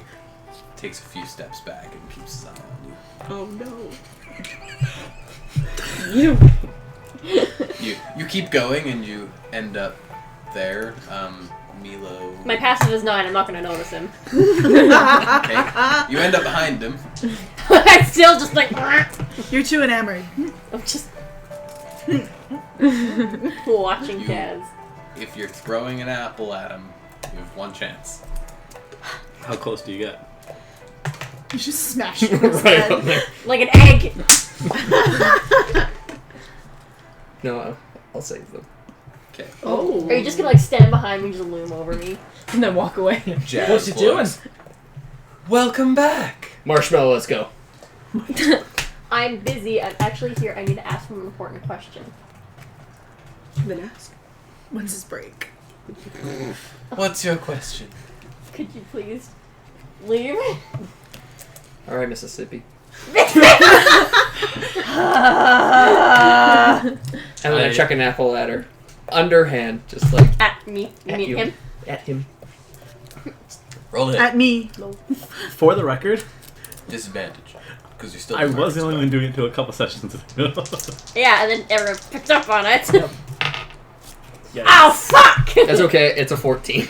Speaker 1: takes a few steps back and keeps his eye on you.
Speaker 6: Oh no.
Speaker 1: You keep going and you end up there. Milo.
Speaker 2: My passive is 9. I'm not gonna notice him.
Speaker 1: Okay. You end up behind him.
Speaker 2: I'm still just like.
Speaker 4: You're too enamored.
Speaker 2: I'm just watching
Speaker 1: You-
Speaker 2: Kaz.
Speaker 1: If you're throwing an apple at him, you have one chance.
Speaker 5: How close do you get?
Speaker 4: You just smash it in his
Speaker 7: Right
Speaker 4: head.
Speaker 7: on there.
Speaker 2: Like an egg.
Speaker 7: No, I'll save them.
Speaker 1: Okay.
Speaker 6: Oh.
Speaker 2: Are you just gonna like stand behind me and just loom over me?
Speaker 9: And then walk away.
Speaker 1: Jazz
Speaker 3: What you doing?
Speaker 1: blows. Welcome back.
Speaker 7: Marshmallow, let's go.
Speaker 2: I'm busy. I'm actually here. I need to ask him an important question.
Speaker 6: Then ask.
Speaker 4: When's his break?
Speaker 1: What's your question?
Speaker 2: Could you please leave?
Speaker 7: All right, Mississippi. And then I chuck an apple at her. Underhand, just like
Speaker 2: At me.
Speaker 7: At
Speaker 2: Meet
Speaker 7: you.
Speaker 2: him.
Speaker 7: at him.
Speaker 1: Roll it.
Speaker 4: At me.
Speaker 5: For the record,
Speaker 1: Disadvantage. Because you're still.
Speaker 5: I was the only one doing it until a couple sessions ago.
Speaker 2: Yeah, and then everyone picked up on it.
Speaker 3: Yeah.
Speaker 2: Oh fuck!
Speaker 7: That's okay, it's a 14.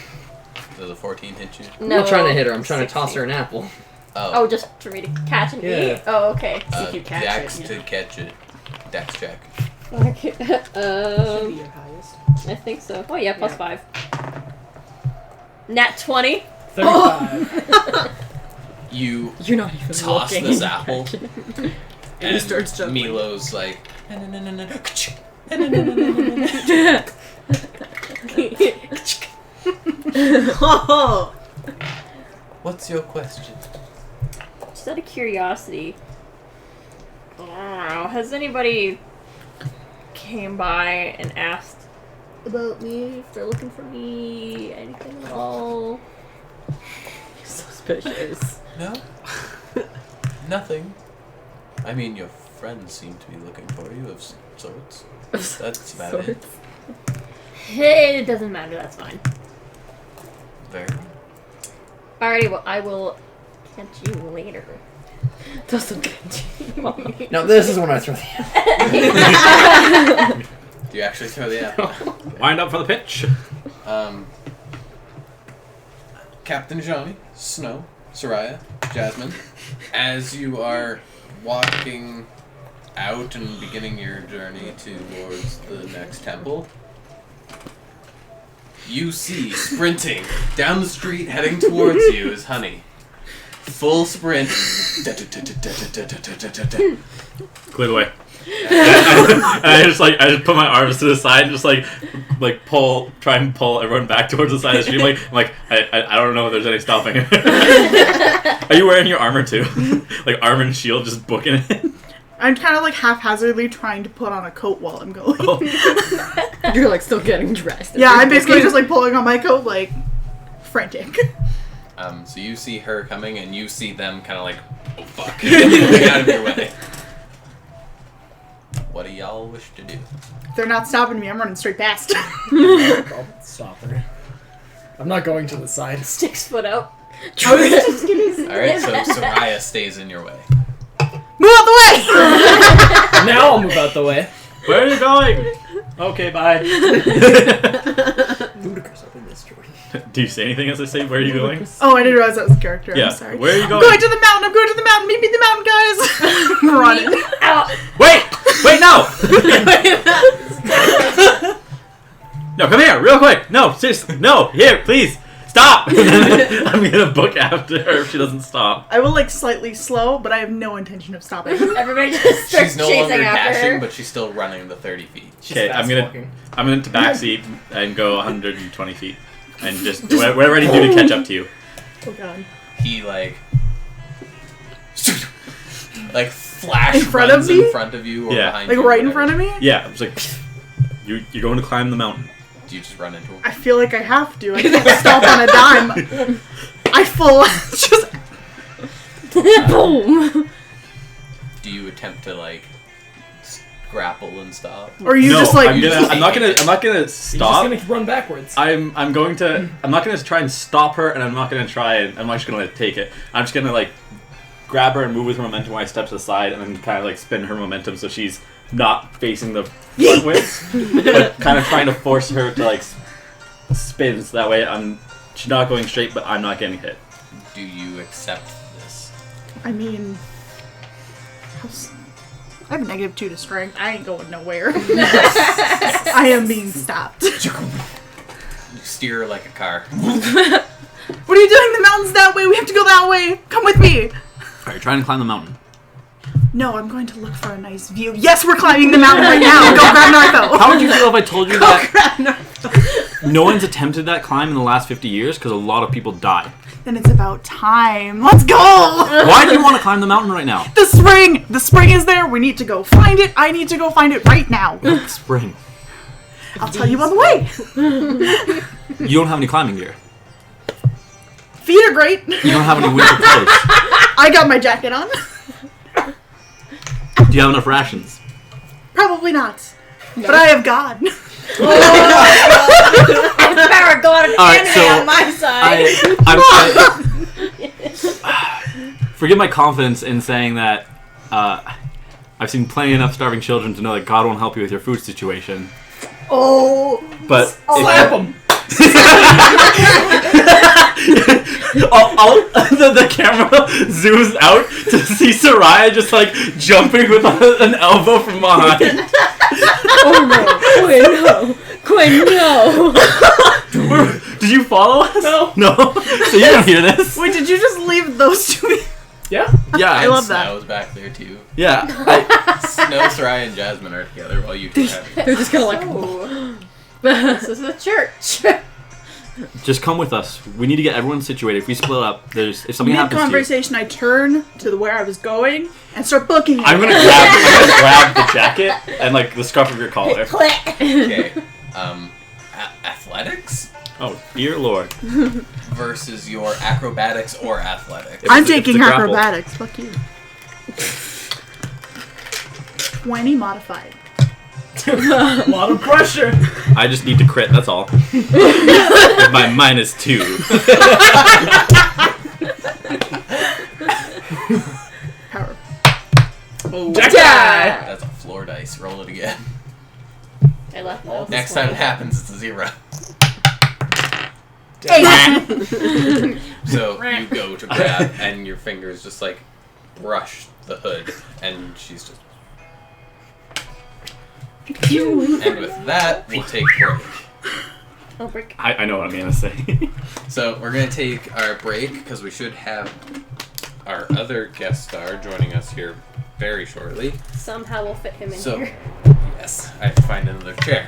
Speaker 1: Does a 14 hit you?
Speaker 7: I'm not trying to hit her, I'm trying to toss her an apple.
Speaker 2: Oh, just for me to catch and
Speaker 7: Yeah.
Speaker 2: eat? Oh, okay.
Speaker 6: if you catch
Speaker 1: Dex
Speaker 6: it,
Speaker 1: to catch it. Dex check.
Speaker 2: Okay.
Speaker 6: Should be your highest.
Speaker 2: I think so. Oh yeah, plus 5. Nat 20.
Speaker 3: 35.
Speaker 1: You
Speaker 9: You're not even
Speaker 1: toss
Speaker 9: looking.
Speaker 1: this apple,
Speaker 6: And he starts jumping.
Speaker 1: Milo's like, no, no, no, no, no.
Speaker 6: Oh.
Speaker 1: What's your question?
Speaker 2: Just out of curiosity, I don't know, has anybody came by and asked about me, if they're looking for me, anything at all?
Speaker 9: Suspicious.
Speaker 1: No? Nothing. I mean, your friends seem to be looking for you of sorts. That's about it.
Speaker 2: It doesn't matter, that's fine.
Speaker 1: Very well.
Speaker 2: Alrighty, well, I will catch you later.
Speaker 9: Doesn't get you.
Speaker 7: Now this is when I throw the apple.
Speaker 1: Do you actually throw the apple?
Speaker 5: Wind up for the pitch.
Speaker 1: Captain Johnny, Snow, Soraya, Jasmine, as you are walking out and beginning your journey towards the next temple, you see sprinting down the street heading towards you is Honey. Full sprint.
Speaker 5: Clear the way. And I just put my arms to the side, and just try and pull everyone back towards the side of the street. I don't know if there's any stopping. Are you wearing your armor too? Like armor and shield, just booking it.
Speaker 4: I'm kind of like haphazardly trying to put on a coat while I'm going.
Speaker 5: Oh.
Speaker 9: You're like still getting dressed.
Speaker 4: Yeah, I'm basically just like pulling on my coat, like frantic.
Speaker 1: So you see her coming, and you see them kind of like, oh fuck, get out of your way. What do y'all wish to do?
Speaker 4: If they're not stopping me, I'm running straight past.
Speaker 3: I'll stop her. I'm not going to the side.
Speaker 2: 6 foot out.
Speaker 1: Alright, so Soraya stays in your way.
Speaker 4: Move out the way!
Speaker 3: Now I'll move out the way.
Speaker 5: Where are you going? Okay, bye.
Speaker 7: Ludicrous up in this Jordan.
Speaker 5: Do you say anything as I say, where are you going?
Speaker 4: Oh, I didn't realize that was a character.
Speaker 5: Yeah.
Speaker 4: I'm sorry.
Speaker 5: Where are you
Speaker 4: I'm
Speaker 5: going?
Speaker 4: going to the mountain! I'm going to the mountain! Meet me at the mountain, guys! I'm running.
Speaker 5: Wait, no! No, come here, real quick. No, seriously, no, here, please, stop. I'm gonna book after her if she doesn't stop.
Speaker 4: I will like slightly slow, but I have no intention of stopping.
Speaker 2: Everybody just starts
Speaker 1: She's no
Speaker 2: chasing
Speaker 1: longer
Speaker 2: after
Speaker 1: dashing,
Speaker 2: her.
Speaker 1: but she's still running the 30 feet.
Speaker 3: She's
Speaker 5: Okay,
Speaker 3: fast walking.
Speaker 5: I'm gonna backseat and go 120 feet, and just whatever I need to do to catch up to you.
Speaker 4: Oh god.
Speaker 1: He like flash
Speaker 4: In front of
Speaker 1: runs
Speaker 4: me?
Speaker 1: in front of you or
Speaker 5: Yeah.
Speaker 1: behind
Speaker 4: Like
Speaker 1: you.
Speaker 4: right in front of me?
Speaker 5: Yeah, I was like, you're going to climb the mountain.
Speaker 1: Do you just run into him?
Speaker 4: I feel like I have to. I can't stop on a dime. I just...
Speaker 9: Boom.
Speaker 1: Do you attempt to like grapple and stop?
Speaker 4: Or you
Speaker 5: no,
Speaker 4: just like...
Speaker 5: I'm not gonna
Speaker 3: You're
Speaker 5: stop.
Speaker 3: just gonna run backwards.
Speaker 5: I'm not gonna try and stop her, and I'm not gonna try and I'm not just gonna like take it. I'm just gonna like grab her and move with her momentum while I step to the side, and then kind of like spin her momentum so she's not facing the frontwards, but kind of trying to force her to like spin so that way she's not going straight, but I'm not getting hit.
Speaker 1: Do you accept this?
Speaker 4: I mean... I have a -2 to strength. I ain't going nowhere. I am being stopped.
Speaker 1: You steer like a car.
Speaker 4: What are you doing? The mountain's that way. We have to go that way. Come with me.
Speaker 5: Alright, trying to climb the mountain.
Speaker 4: No, I'm going to look for a nice view. Yes, we're climbing the mountain right now. Go grab Nartho.
Speaker 5: How would you feel if I told you that no one's attempted that climb in the last 50 years because a lot of people die?
Speaker 4: Then it's about time. Let's go.
Speaker 5: Why do you want to climb the mountain right now?
Speaker 4: The spring. The spring is there. We need to go find it. I need to go find it right now.
Speaker 5: Spring.
Speaker 4: I'll tell you on the way.
Speaker 5: You don't have any climbing gear.
Speaker 4: Feet are great.
Speaker 5: You don't have any winter clothes.
Speaker 4: I got my jacket on.
Speaker 5: Do you have enough rations?
Speaker 4: Probably not. But I have God.
Speaker 2: Paragon and
Speaker 5: Alright,
Speaker 2: anime
Speaker 5: so
Speaker 2: on my side.
Speaker 5: Forgive my confidence in saying that I've seen plenty enough starving children to know that God won't help you with your food situation.
Speaker 4: Oh.
Speaker 5: But
Speaker 3: Slap him!
Speaker 5: the camera zooms out to see Soraya just like jumping with an elbow from behind.
Speaker 9: Oh no. Quinn, no.
Speaker 5: Did you follow us?
Speaker 3: No.
Speaker 5: No? So you don't hear this?
Speaker 4: Wait, did you just leave those to me?
Speaker 3: Yeah?
Speaker 5: Yeah.
Speaker 4: I love that.
Speaker 1: Snow's back there too.
Speaker 5: Yeah.
Speaker 1: Snow, Soraya, and Jasmine are together while you two have it.
Speaker 9: They're just gonna like.
Speaker 2: This is a church.
Speaker 5: Just come with us. We need to get everyone situated. If we split up, if something happens to you,
Speaker 4: Mid-conversation, I turn to where I was going and start booking it.
Speaker 5: I'm gonna grab the jacket and like the scarf of your collar.
Speaker 1: Okay. Athletics
Speaker 5: Oh dear lord!
Speaker 1: versus your acrobatics or athletics.
Speaker 4: I'm
Speaker 5: It's a
Speaker 4: taking
Speaker 5: grapple.
Speaker 4: acrobatics. Fuck you. 20 modified.
Speaker 3: A lot of pressure.
Speaker 5: I just need to crit. That's all. With my -2.
Speaker 4: Power.
Speaker 6: Oh,
Speaker 1: That's a floor dice. Roll it again.
Speaker 2: I left those.
Speaker 1: Next time it happens, it's a 0.
Speaker 4: 8.
Speaker 1: So you go to grab, and your fingers just like brush the hood, and she's just. And with that, we'll take break.
Speaker 2: Oh, break.
Speaker 5: I know what I'm gonna say.
Speaker 1: So we're gonna take our break because we should have our other guest star joining us here very shortly.
Speaker 2: Somehow we'll fit him in
Speaker 1: So,
Speaker 2: here.
Speaker 1: yes, I have to find another chair.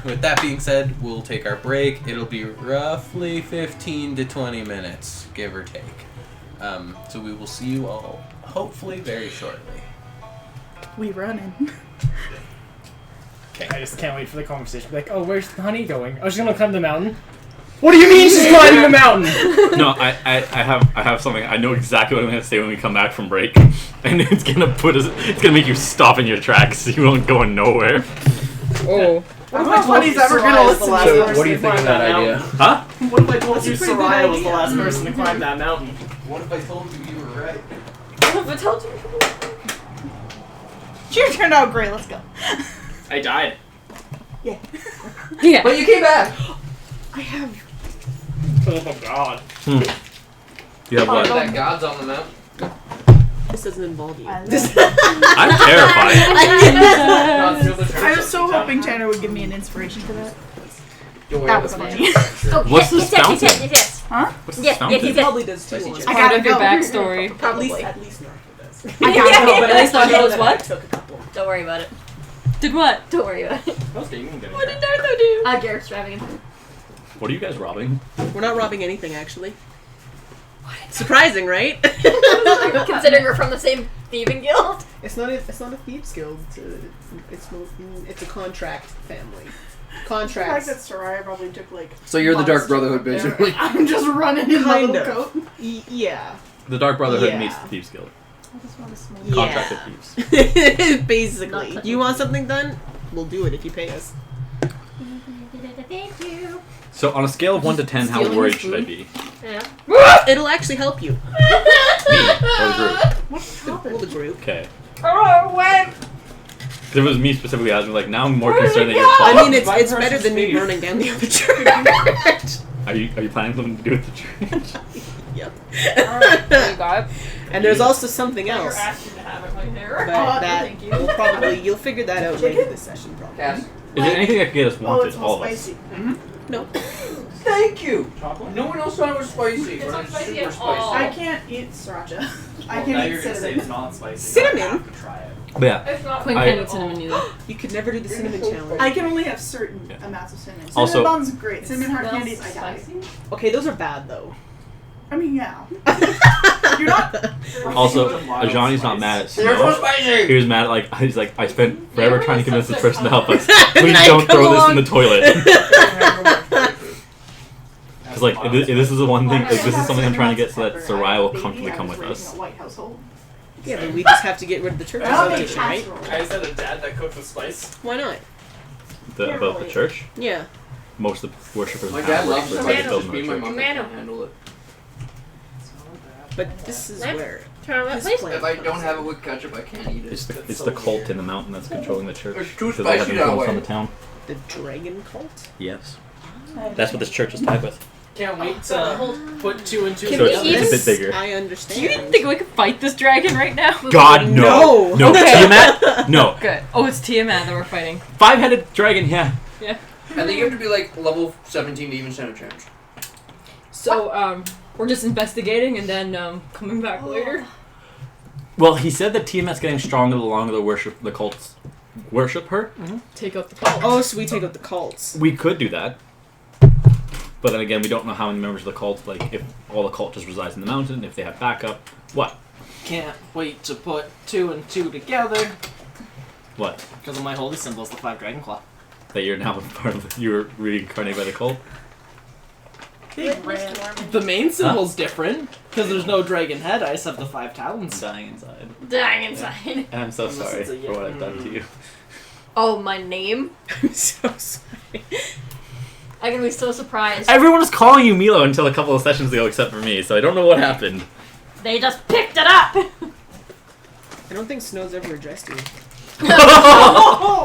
Speaker 1: With that being said, we'll take our break. It'll be roughly 15 to 20 minutes, give or take. So we will see you all hopefully very shortly.
Speaker 4: We running.
Speaker 3: I just can't wait for the conversation. Like, oh, where's the honey going? Oh, she's gonna climb the mountain. What do you mean she's climbing the mountain?
Speaker 5: No, I have something. I know exactly what I'm gonna say when we come back from break, and it's gonna make you stop in your tracks. So you won't go nowhere.
Speaker 9: Oh.
Speaker 4: What if I told you
Speaker 3: ever gonna listen to
Speaker 7: So,
Speaker 3: person
Speaker 7: what do you
Speaker 3: to
Speaker 7: think of
Speaker 3: climb
Speaker 7: that idea?
Speaker 3: mountain?
Speaker 5: Huh?
Speaker 3: What if I told you
Speaker 4: That's a pretty good
Speaker 3: Soraya was the
Speaker 4: idea.
Speaker 3: last person to climb that mountain?
Speaker 1: What if I told you you were right?
Speaker 2: What if I told you?
Speaker 4: Cheer turned out great. Let's go.
Speaker 3: I died.
Speaker 4: Yeah.
Speaker 9: Yeah.
Speaker 7: But you came back.
Speaker 4: I have.
Speaker 3: Oh god.
Speaker 5: You have what?
Speaker 7: That God's on the mountain.
Speaker 6: this doesn't involve you.
Speaker 5: I'm terrified.
Speaker 4: I was so hoping Tanner would give me an inspiration for that. That was funny.
Speaker 5: What's this fountain?
Speaker 10: Yes.
Speaker 4: Huh?
Speaker 5: What's this
Speaker 10: Yes,
Speaker 5: fountain?
Speaker 10: yes,
Speaker 6: He probably does too.
Speaker 4: I
Speaker 9: Part
Speaker 4: gotta
Speaker 9: of your
Speaker 4: go.
Speaker 9: backstory.
Speaker 6: At least Narco does.
Speaker 4: I gotta go.
Speaker 9: But at least Narco knows
Speaker 6: I
Speaker 9: what?
Speaker 6: took a couple.
Speaker 2: Don't worry about it.
Speaker 9: Did what?
Speaker 2: Don't worry about it.
Speaker 3: What did
Speaker 9: Narco do?
Speaker 2: Garrett's driving him.
Speaker 5: What are you guys robbing?
Speaker 6: We're not robbing anything, actually. Surprising, right?
Speaker 2: Considering we're from the same
Speaker 9: thieving guild?
Speaker 6: It's not a thieves guild. It's a contract family. Contracts.
Speaker 4: The fact that Soraya probably took like.
Speaker 7: So you're the
Speaker 4: months
Speaker 7: Dark
Speaker 4: to
Speaker 7: Brotherhood,
Speaker 4: get there.
Speaker 7: basically.
Speaker 4: I'm just running in my
Speaker 6: Kind
Speaker 4: little
Speaker 6: of.
Speaker 4: coat.
Speaker 6: Yeah.
Speaker 5: The Dark Brotherhood
Speaker 6: Yeah.
Speaker 5: meets the Thieves Guild.
Speaker 4: I just want to smoke.
Speaker 5: Contracted thieves.
Speaker 6: Basically.
Speaker 2: Not
Speaker 6: You want something done? We'll do it if you pay us.
Speaker 10: Thank you.
Speaker 5: So on a scale of 1 to 10, how
Speaker 9: Stealing
Speaker 5: worried
Speaker 9: his
Speaker 5: should I
Speaker 9: food?
Speaker 5: be?
Speaker 2: Yeah.
Speaker 6: It'll actually help you.
Speaker 5: Me or the group?
Speaker 4: What's
Speaker 6: Well,
Speaker 4: happened?
Speaker 6: the group.
Speaker 5: Okay.
Speaker 2: Oh, when?
Speaker 5: If it was me specifically, I was like, now I'm more concerned that you're
Speaker 6: I
Speaker 5: following.
Speaker 6: mean, it's better than me burning down the other church.
Speaker 5: Are you planning something to do with the church?
Speaker 6: Yep.
Speaker 2: Alright, there you go.
Speaker 6: And there's also something
Speaker 2: You're
Speaker 6: else.
Speaker 2: asking to have it right there.
Speaker 6: But that
Speaker 4: thank you.
Speaker 6: will probably you'll figure that out later this session probably.
Speaker 7: Cass?
Speaker 5: Is there anything that could get us
Speaker 4: Oh,
Speaker 5: wanted?
Speaker 4: it's
Speaker 5: All
Speaker 4: all
Speaker 5: of us.
Speaker 4: spicy.
Speaker 6: No.
Speaker 7: Thank you! No one else thought it was spicy,
Speaker 2: It's
Speaker 7: but
Speaker 2: not
Speaker 7: it's
Speaker 2: spicy
Speaker 7: super
Speaker 2: at all.
Speaker 7: spicy.
Speaker 4: I can't eat sriracha. I
Speaker 11: Now
Speaker 4: can't
Speaker 11: you're
Speaker 4: eat
Speaker 11: gonna say
Speaker 4: cinnamon.
Speaker 11: it's not spicy.
Speaker 6: Cinnamon?
Speaker 11: I have to try it.
Speaker 5: But yeah.
Speaker 2: It's not
Speaker 9: Quinn
Speaker 5: I-
Speaker 9: can't eat cinnamon either.
Speaker 6: You could never do the cinnamon challenge.
Speaker 4: I can only have certain
Speaker 5: Yeah.
Speaker 4: amounts of cinnamon. Cinnamon
Speaker 5: Also-
Speaker 4: buns great. Cinnamon hard candies, I die.
Speaker 6: Okay, those are bad though.
Speaker 4: I mean, yeah. You're not.
Speaker 5: Also, Ajani's not mad at
Speaker 7: They're so
Speaker 5: Snow.
Speaker 7: spicy!
Speaker 5: He was mad at he's like, I spent forever
Speaker 2: Yeah,
Speaker 5: trying to convince this person to help us.
Speaker 6: And
Speaker 5: Please
Speaker 6: I
Speaker 5: don't
Speaker 6: come
Speaker 5: throw this
Speaker 6: along.
Speaker 5: in the toilet. Because like, this is the one thing. Like, this is something I'm trying to get so that Sarai will comfortably come with us.
Speaker 4: A white household.
Speaker 6: Yeah, but we just have to get rid of the church
Speaker 4: I'll make
Speaker 6: association, right?
Speaker 4: casserole.
Speaker 11: Guys had a dad that cooked with spice.
Speaker 6: Why not?
Speaker 5: About the church.
Speaker 6: Yeah.
Speaker 5: Most of the worshippers.
Speaker 7: My
Speaker 5: have
Speaker 7: dad
Speaker 5: worked
Speaker 7: loves
Speaker 5: for
Speaker 7: it,
Speaker 5: the
Speaker 7: but it's
Speaker 5: building
Speaker 7: just me and my
Speaker 5: church.
Speaker 7: mom that
Speaker 2: Tomato.
Speaker 7: can't handle it.
Speaker 6: But this is
Speaker 2: Lamp?
Speaker 6: where
Speaker 2: Turn on that
Speaker 6: his
Speaker 2: place.
Speaker 6: plan
Speaker 7: If I
Speaker 6: comes
Speaker 7: don't
Speaker 6: in.
Speaker 7: have it with ketchup, I can't eat
Speaker 5: It's
Speaker 7: it.
Speaker 5: the cult in the mountain that's controlling the church.
Speaker 7: It's too
Speaker 5: Because they have
Speaker 7: spicy that
Speaker 5: influence
Speaker 7: way.
Speaker 5: on the town.
Speaker 6: The dragon cult?
Speaker 5: Yes. That's what this church is tied with.
Speaker 3: Can't wait to put 2 and 2
Speaker 6: Can
Speaker 5: So
Speaker 6: we
Speaker 5: it's
Speaker 6: even
Speaker 5: a bit bigger.
Speaker 6: I
Speaker 9: Do
Speaker 6: understand.
Speaker 9: you even think we could fight this dragon right now?
Speaker 5: God no. No.
Speaker 9: Okay.
Speaker 5: Tiamat? No.
Speaker 9: Good. Oh, it's Tiamat that we're fighting.
Speaker 5: 5-headed dragon. Yeah.
Speaker 7: I think you have to be like level 17 to even stand a chance.
Speaker 9: So, we're just investigating and then coming back later.
Speaker 5: Well, he said that Tiamat's getting stronger the longer the cults worship her.
Speaker 9: Take out the cult.
Speaker 6: Oh, so we take out the cults.
Speaker 5: We could do that. But then again, we don't know how many members of the cult, like, if all the cult just resides in the mountain, if they have backup. What?
Speaker 3: Can't wait to put 2 and 2 together.
Speaker 5: What?
Speaker 3: Because of my holy symbols, the 5 dragon claw.
Speaker 5: That you're now part of you were reincarnated by the cult?
Speaker 4: Big red.
Speaker 3: The main symbol's different, because there's no dragon head, I just have the 5 talons.
Speaker 5: Dying inside.
Speaker 2: Dying inside.
Speaker 5: And I'm so
Speaker 3: Unless
Speaker 5: sorry
Speaker 3: it's a
Speaker 5: for what I've done to you.
Speaker 2: Oh, my name?
Speaker 6: I'm so sorry.
Speaker 2: I'm gonna be so surprised.
Speaker 5: Everyone was calling you Milo until a couple of sessions ago, except for me, so I don't know what happened.
Speaker 2: They just picked it up!
Speaker 6: I don't think Snow's ever addressed you.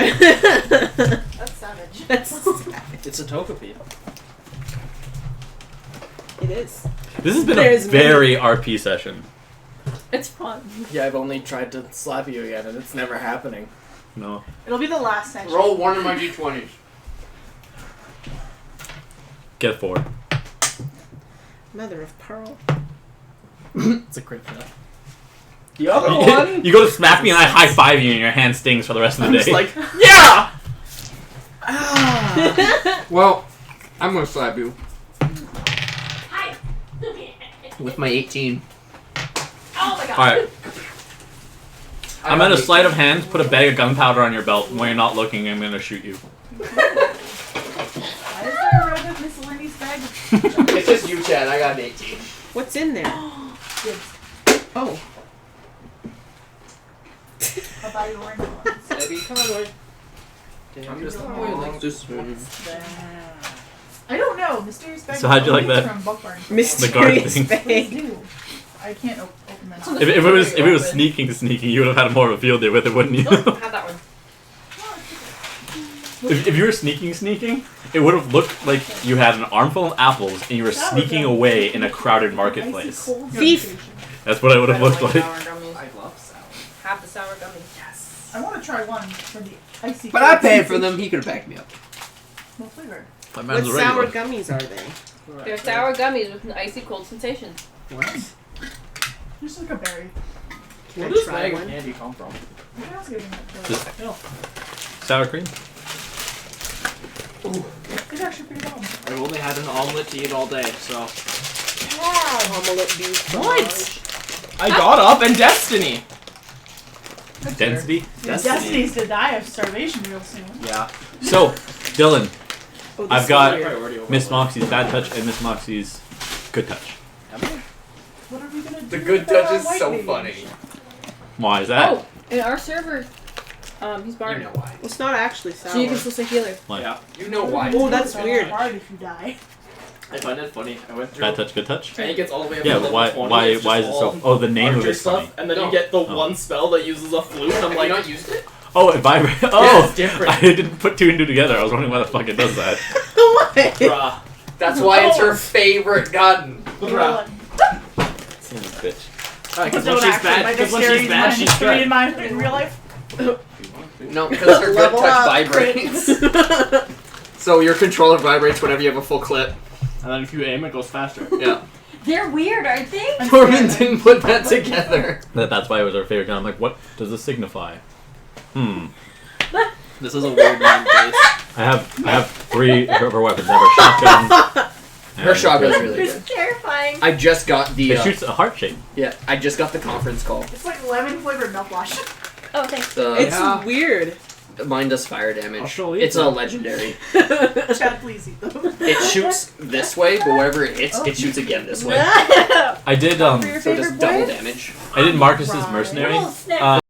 Speaker 2: That's savage.
Speaker 6: That's
Speaker 3: It's a Togepi.
Speaker 6: it is.
Speaker 5: This has been
Speaker 6: There's
Speaker 5: a very RP session.
Speaker 2: It's fun.
Speaker 3: Yeah, I've only tried to slap you again, and it's never happening.
Speaker 5: No.
Speaker 4: It'll be the last section.
Speaker 7: Roll one of my d20s.
Speaker 5: Get a 4.
Speaker 6: Mother of pearl.
Speaker 3: It's a crit shot. The
Speaker 5: You,
Speaker 3: other one?
Speaker 5: you go to smack me and I high five you and your hand stings for the rest of the
Speaker 3: I'm
Speaker 5: day.
Speaker 3: just like, yeah!
Speaker 7: Well, I'm gonna slap you
Speaker 2: Hi!
Speaker 7: with my 18.
Speaker 2: Oh my god.
Speaker 5: Alright. I'm gonna sleight of hand, put a bag of gunpowder on your belt, and when you're not looking, I'm gonna shoot you.
Speaker 4: Why is there a random miscellaneous bag?
Speaker 7: It's just you, Chad. I got an 18.
Speaker 6: What's in there? Oh.
Speaker 4: I'll buy you orange ones.
Speaker 7: Baby, come on, boy. I'm just like this one.
Speaker 4: I don't know. Mysterious bag.
Speaker 5: So how'd you like that?
Speaker 4: From Book Barn.
Speaker 6: Mysterious
Speaker 5: thing.
Speaker 4: Please
Speaker 6: bag.
Speaker 4: do. I can't open them.
Speaker 5: If it was sneaking, you would have had more of a field day with it, wouldn't you?
Speaker 2: Have that one.
Speaker 5: if you were sneaking, it would have looked like you had an armful of apples and you were sneaking away in a crowded marketplace.
Speaker 6: Thief.
Speaker 5: That's what it would have looked like.
Speaker 3: I love sour.
Speaker 9: Have the sour gummy.
Speaker 3: Yes.
Speaker 4: I want to try one for the icy.
Speaker 7: But I paid for them. He could have backed me up.
Speaker 4: What flavor?
Speaker 6: What sour gummies are they?
Speaker 2: They're sour gummies with an icy cold sensation.
Speaker 6: What?
Speaker 4: Just like a berry.
Speaker 6: Can
Speaker 3: Where
Speaker 6: I
Speaker 3: does
Speaker 6: try
Speaker 3: bag of
Speaker 6: one?
Speaker 3: candy come from?
Speaker 4: What else giving it?
Speaker 5: Sour cream?
Speaker 4: It's actually pretty bomb.
Speaker 3: I've only had an omelet to eat all day, so.
Speaker 6: Omelette beef.
Speaker 3: What? I got up and Destiny!
Speaker 5: Density.
Speaker 4: Destiny's to die of starvation real soon.
Speaker 7: Yeah.
Speaker 5: So, Dylan,
Speaker 6: Oh, this
Speaker 5: I've
Speaker 6: is
Speaker 5: got
Speaker 6: weird.
Speaker 5: Miss Moxie's bad touch and Miss Moxie's good touch.
Speaker 4: What are we gonna do?
Speaker 7: The good
Speaker 4: with
Speaker 7: touch
Speaker 4: our
Speaker 7: is
Speaker 4: white
Speaker 7: so
Speaker 4: mage?
Speaker 7: funny.
Speaker 5: Why is that?
Speaker 2: Oh, in our server, he's
Speaker 7: You
Speaker 2: Bard.
Speaker 7: know why.
Speaker 6: Well, it's not actually sour.
Speaker 2: So you can still say healer.
Speaker 5: Why?
Speaker 7: Yeah. You know why.
Speaker 6: Oh, that's
Speaker 4: So
Speaker 6: weird.
Speaker 4: hard if you die.
Speaker 8: I find it funny. I went through.
Speaker 5: Bad touch, good touch.
Speaker 8: And it gets all the way up
Speaker 5: Yeah,
Speaker 8: to
Speaker 5: but
Speaker 8: level
Speaker 5: why
Speaker 8: 20, it's
Speaker 5: is
Speaker 8: just
Speaker 5: it so?
Speaker 8: all
Speaker 5: Oh, the name of
Speaker 8: archer
Speaker 5: it's funny.
Speaker 8: stuff, and then
Speaker 7: No.
Speaker 8: you get the
Speaker 5: Oh.
Speaker 8: one spell that uses a flute. I'm
Speaker 7: Have
Speaker 8: like,
Speaker 7: you not used it?
Speaker 5: Oh, it vibrates.
Speaker 8: yeah,
Speaker 5: Oh,
Speaker 8: it's different.
Speaker 5: I didn't put two and two together. I was wondering why the fuck it does that.
Speaker 8: Bruh.
Speaker 7: That's why it's her favorite gun.
Speaker 8: Bruh.
Speaker 5: Son of a bitch.
Speaker 8: Because
Speaker 4: Don't
Speaker 8: when she's
Speaker 4: actually, my
Speaker 8: bad, because when
Speaker 4: dexterity
Speaker 8: she's bad,
Speaker 4: is
Speaker 8: she's
Speaker 4: -3 in
Speaker 8: good.
Speaker 4: my in real life.
Speaker 7: No, because her good
Speaker 6: Level
Speaker 7: touch
Speaker 6: up,
Speaker 7: vibrates. So your controller vibrates whenever you have a full clip.
Speaker 8: And then if you aim, it goes faster.
Speaker 7: Yeah.
Speaker 10: They're weird, aren't they?
Speaker 7: Norman didn't put that together.
Speaker 5: That's why it was our favorite gun. I'm like, what does this signify?
Speaker 7: This is a weird name base.
Speaker 5: I have three of her weapons. I have her shotgun.
Speaker 7: Her
Speaker 5: and-
Speaker 7: shotgun's really
Speaker 10: It's
Speaker 7: good.
Speaker 10: terrifying.
Speaker 7: I just got the.
Speaker 5: It shoots a heart shape.
Speaker 7: Yeah, I just got the conference call.
Speaker 4: It's like lemon flavored mouthwash.
Speaker 2: Oh, thanks.
Speaker 6: It's
Speaker 7: Yeah.
Speaker 6: weird.
Speaker 7: Mine does fire damage.
Speaker 8: I'll show you
Speaker 7: It's a
Speaker 8: some.
Speaker 7: legendary.
Speaker 4: Chad, please eat them.
Speaker 7: It shoots this way, but wherever it hits, it shoots again this way.
Speaker 5: I did
Speaker 2: For your
Speaker 7: So it does
Speaker 2: favorite
Speaker 7: double
Speaker 2: boy?
Speaker 7: damage.
Speaker 5: I did Marcus's
Speaker 4: Right.
Speaker 5: mercenary.
Speaker 10: Oh, snap.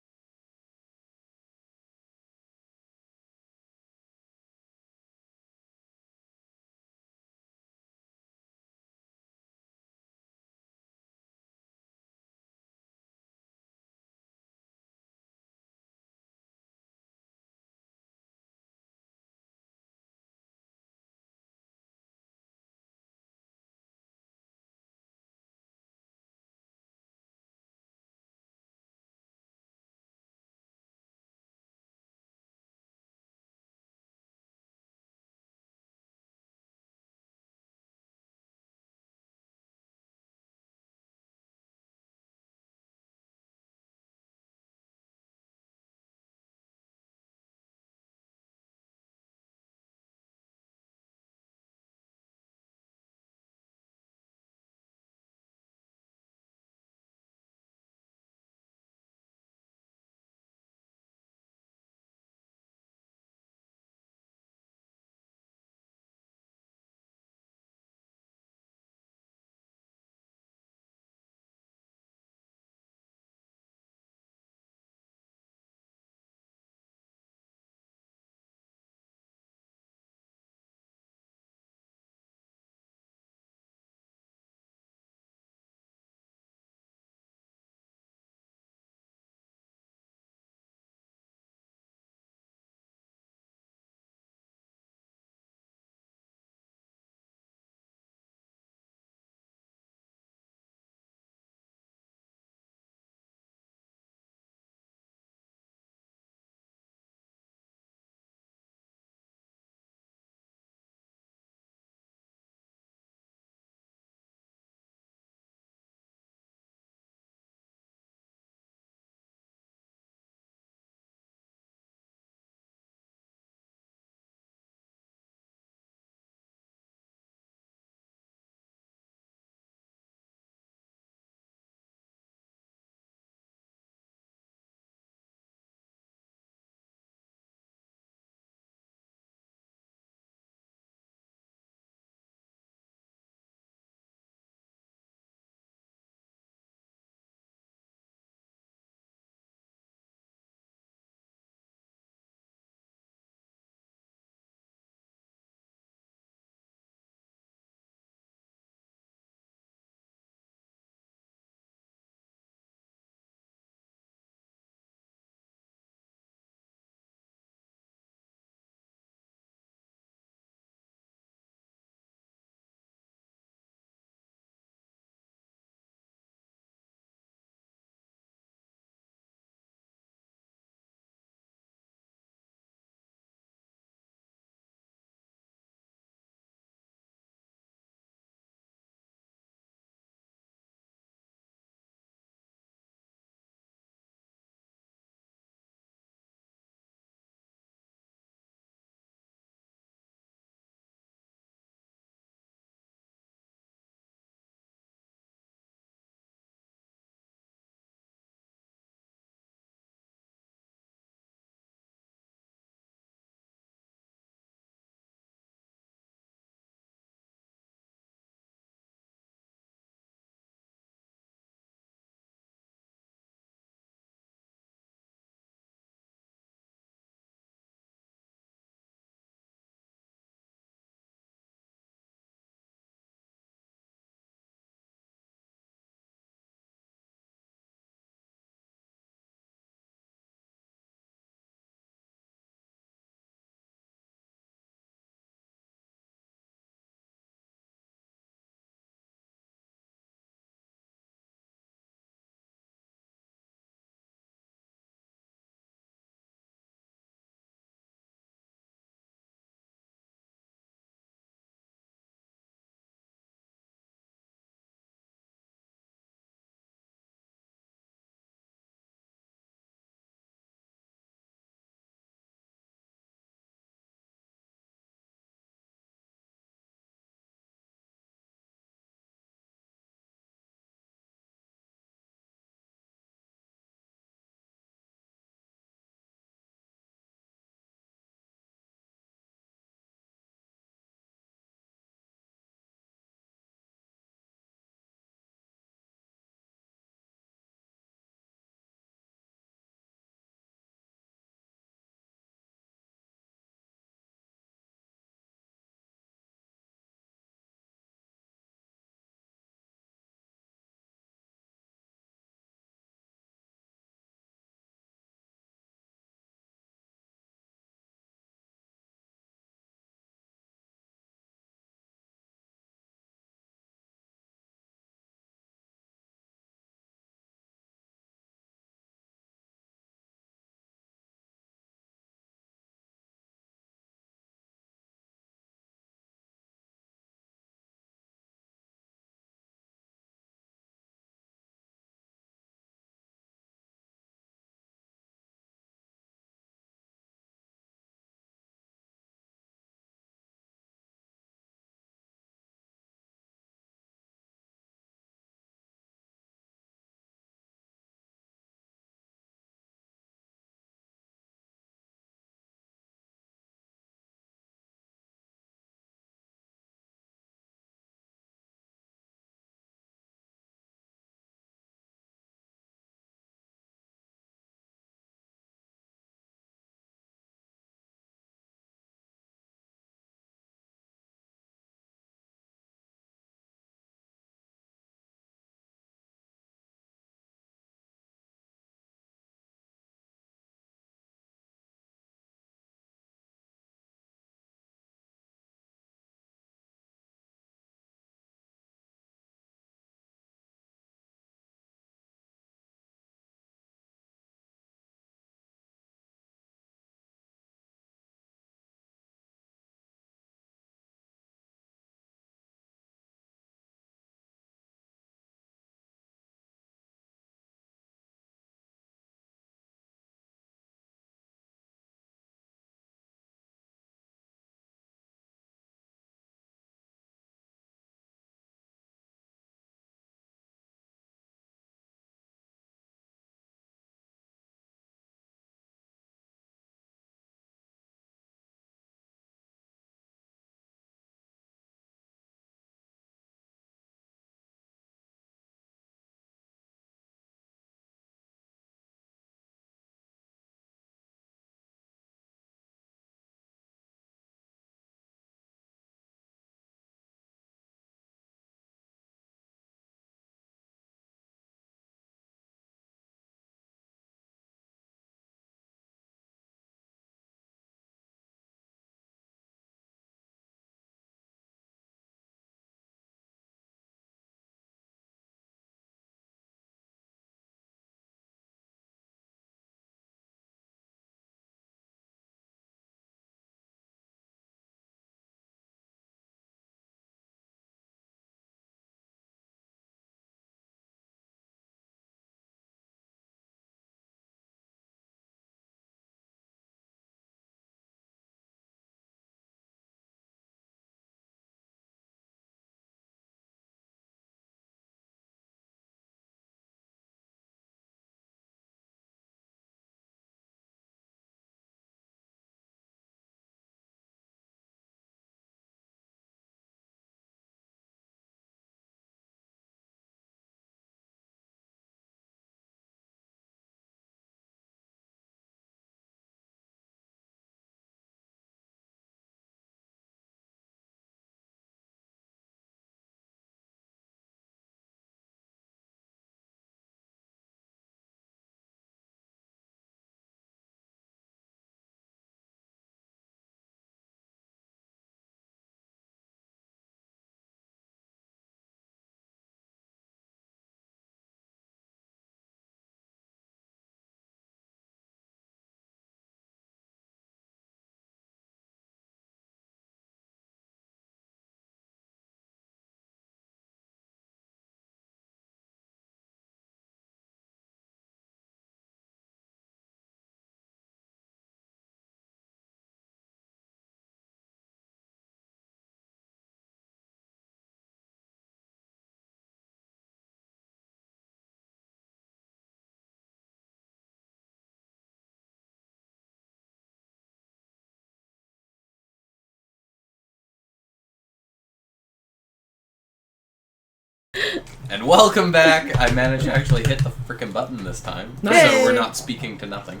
Speaker 1: And welcome back. I managed to actually hit the freaking button this time,
Speaker 3: Nice.
Speaker 1: so we're not speaking to nothing.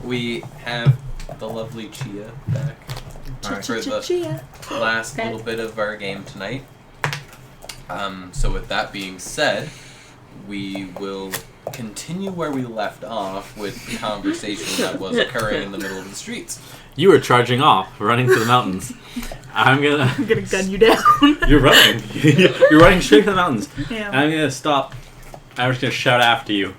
Speaker 1: We have the lovely Chia back for the last little bit of our game tonight. So with that being said, we will continue where we left off with the conversation that was occurring in the middle of the streets.
Speaker 5: You were charging off, running to the mountains. I'm gonna
Speaker 4: gun you down.
Speaker 5: You're running. You're running straight to the mountains.
Speaker 4: Yeah.
Speaker 5: And I'm gonna stop. I'm just gonna shout after you.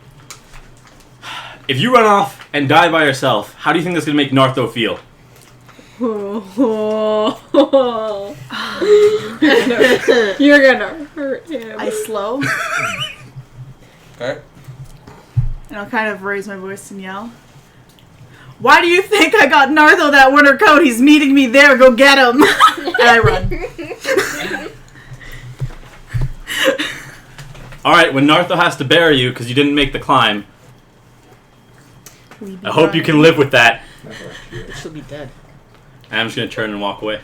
Speaker 5: If you run off and die by yourself, how do you think that's gonna make Nartho feel?
Speaker 9: You're gonna hurt him.
Speaker 4: I slow,
Speaker 1: Okay.
Speaker 4: and I'll kind of raise my voice and yell. Why do you think I got Nartho that winter coat? He's meeting me there. Go get him. And I run.
Speaker 5: Alright, when Nartho has to bury you because you didn't make the climb, I hope you can live with that.
Speaker 6: She'll be dead.
Speaker 5: And I'm just gonna turn and walk away.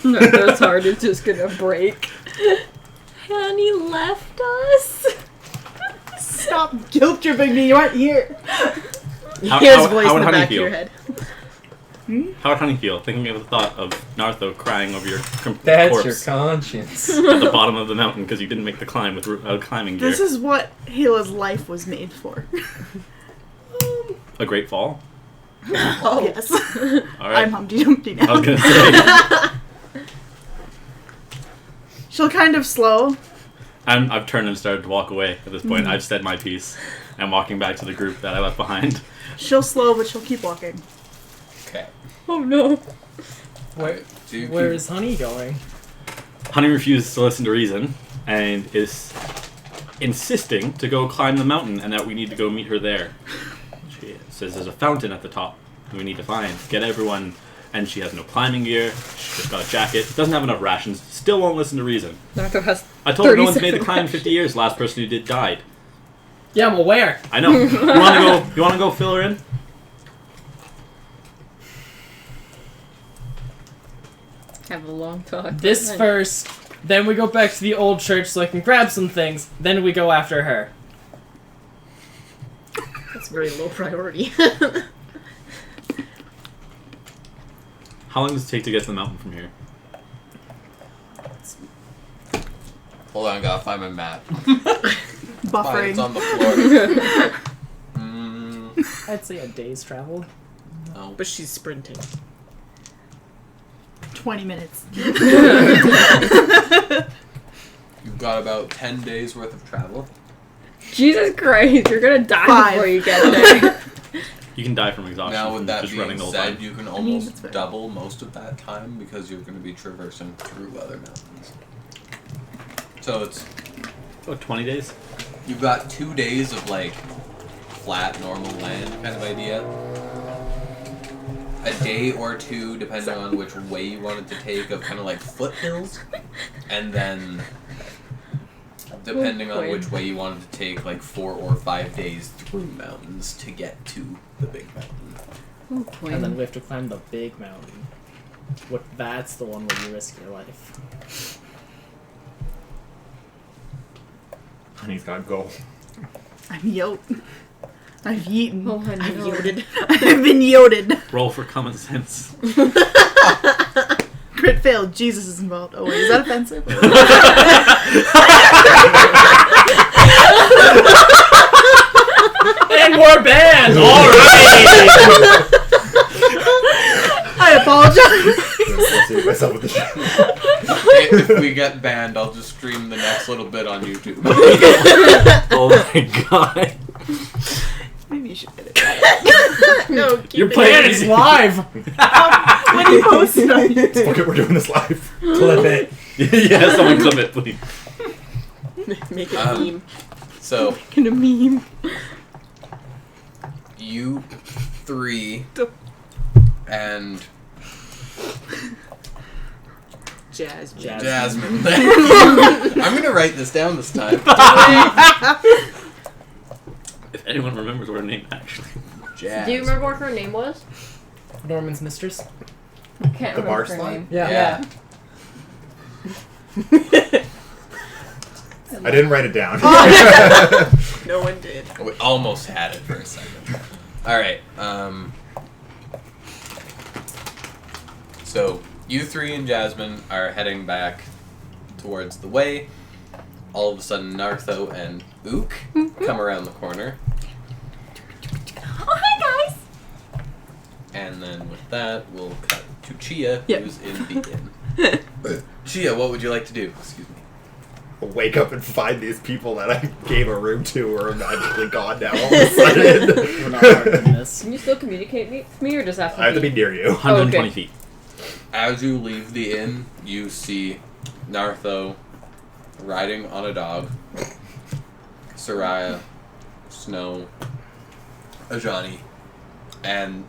Speaker 9: Nartho's heart is just gonna break. Honey left us.
Speaker 4: Stop guilt tripping me. You aren't here.
Speaker 6: You
Speaker 5: How-
Speaker 6: hear his
Speaker 5: how-
Speaker 6: voice
Speaker 5: how
Speaker 6: in the
Speaker 5: would Honey
Speaker 6: back of your
Speaker 5: feel?
Speaker 6: head.
Speaker 5: How would Honey feel thinking of the thought of Nartho crying over your
Speaker 7: That's
Speaker 5: corpse
Speaker 7: your conscience.
Speaker 5: at the bottom of the mountain because you didn't make the climb without climbing gear?
Speaker 4: This is what Hila's life was made for.
Speaker 5: A great fall?
Speaker 4: Yes.
Speaker 5: Alright.
Speaker 4: I'm Humpty Dumpty now.
Speaker 5: I was gonna say.
Speaker 4: She'll kind of slow.
Speaker 5: I've turned and started to walk away at this point. I've said my piece. I'm walking back to the group that I left behind.
Speaker 4: She'll slow, but she'll keep walking.
Speaker 1: Okay.
Speaker 9: Oh no.
Speaker 3: Where
Speaker 1: So you
Speaker 3: where
Speaker 1: keep-
Speaker 3: is Honey going?
Speaker 5: Honey refuses to listen to reason and is insisting to go climb the mountain and that we need to go meet her there. She says there's a fountain at the top that we need to find. Get everyone. And she has no climbing gear. She's just got a jacket. Doesn't have enough rations. Still won't listen to reason.
Speaker 9: Nartho has
Speaker 5: I told her no one's
Speaker 9: 37
Speaker 5: made the climb in 50 years. Last person who did died.
Speaker 3: Yeah, I'm aware.
Speaker 5: I know. You wanna go fill her in?
Speaker 9: have a long talk.
Speaker 3: This first, then we go back to the old church so I can grab some things, then we go after her.
Speaker 6: That's very low priority.
Speaker 5: How long does it take to get to the mountain from here?
Speaker 1: Hold on, I gotta find my map.
Speaker 4: Buffering.
Speaker 1: It's on the floor.
Speaker 3: I'd say a day's travel.
Speaker 1: No.
Speaker 6: But she's sprinting.
Speaker 4: 20 minutes.
Speaker 1: You've got about 10 days worth of travel.
Speaker 9: Jesus Christ, you're gonna die
Speaker 4: 5.
Speaker 9: before you get there.
Speaker 5: You can die from exhaustion
Speaker 1: Now,
Speaker 5: from
Speaker 1: with that
Speaker 5: just running
Speaker 1: being
Speaker 5: the whole
Speaker 1: said,
Speaker 5: time.
Speaker 1: you can
Speaker 4: that's
Speaker 1: almost
Speaker 4: fair.
Speaker 1: double most of that time because you're going to be traversing through other mountains. So it's
Speaker 5: Oh, 20 days?
Speaker 1: you've got 2 days of like flat, normal land kind of idea. A day or two, depending on which way you wanted to take, of kind of like foothills, and then depending on which way you wanted to take, like 4 or 5 days through mountains to get to the big mountain.
Speaker 9: Oh,
Speaker 3: And then we have to climb the big mountain. That's the one where you risk your life.
Speaker 7: Honey's gotta go.
Speaker 4: I'm yoked. I've yeeten.
Speaker 9: Oh, I
Speaker 6: I've
Speaker 9: know.
Speaker 6: yielded.
Speaker 4: I've been yoded.
Speaker 5: Roll for common sense.
Speaker 4: Crit failed. Jesus is involved. Oh, wait, is that offensive?
Speaker 3: And we're banned! Alright!
Speaker 4: I apologize.
Speaker 7: I'll save myself with the shot.
Speaker 1: If we get banned, I'll just stream the next little bit on YouTube.
Speaker 5: Oh my god.
Speaker 4: Maybe you should edit that.
Speaker 6: No, keep
Speaker 5: You're
Speaker 6: it
Speaker 5: playing
Speaker 6: in.
Speaker 3: It's live!
Speaker 4: When you post it on YouTube.
Speaker 7: Okay, we're doing this live. Clip it.
Speaker 5: Yeah, someone clip it, please.
Speaker 6: Make it a meme.
Speaker 1: So,
Speaker 9: Gonna meme.
Speaker 1: you 3 and Jasmine. I'm gonna write this down this time.
Speaker 5: If anyone remembers what her name actually.
Speaker 1: Jazz.
Speaker 2: Do you remember what her name was?
Speaker 3: Norman's mistress.
Speaker 2: I can't
Speaker 7: The
Speaker 2: remember
Speaker 7: bar
Speaker 2: her
Speaker 7: slide?
Speaker 2: name.
Speaker 3: Yeah.
Speaker 1: Yeah.
Speaker 12: I didn't write it down.
Speaker 6: No one did.
Speaker 1: We almost had it for a second. Alright, so you three and Jasmine are heading back towards the way. All of a sudden, Nartho and Ook come around the corner.
Speaker 10: Oh, hi guys!
Speaker 1: And then with that, we'll cut to Chia,
Speaker 9: Yep.
Speaker 1: who's in the inn. Chia, what would you like to do? Excuse me.
Speaker 12: Wake up and find these people that I gave a room to are magically gone now all of a sudden.
Speaker 3: We're not hard than this.
Speaker 9: Can you still communicate with me, or just have to
Speaker 12: I have to be near you.
Speaker 5: 120
Speaker 9: okay.
Speaker 5: feet.
Speaker 1: As you leave the inn, you see Nartho riding on a dog, Soraya, Snow, Ajani, and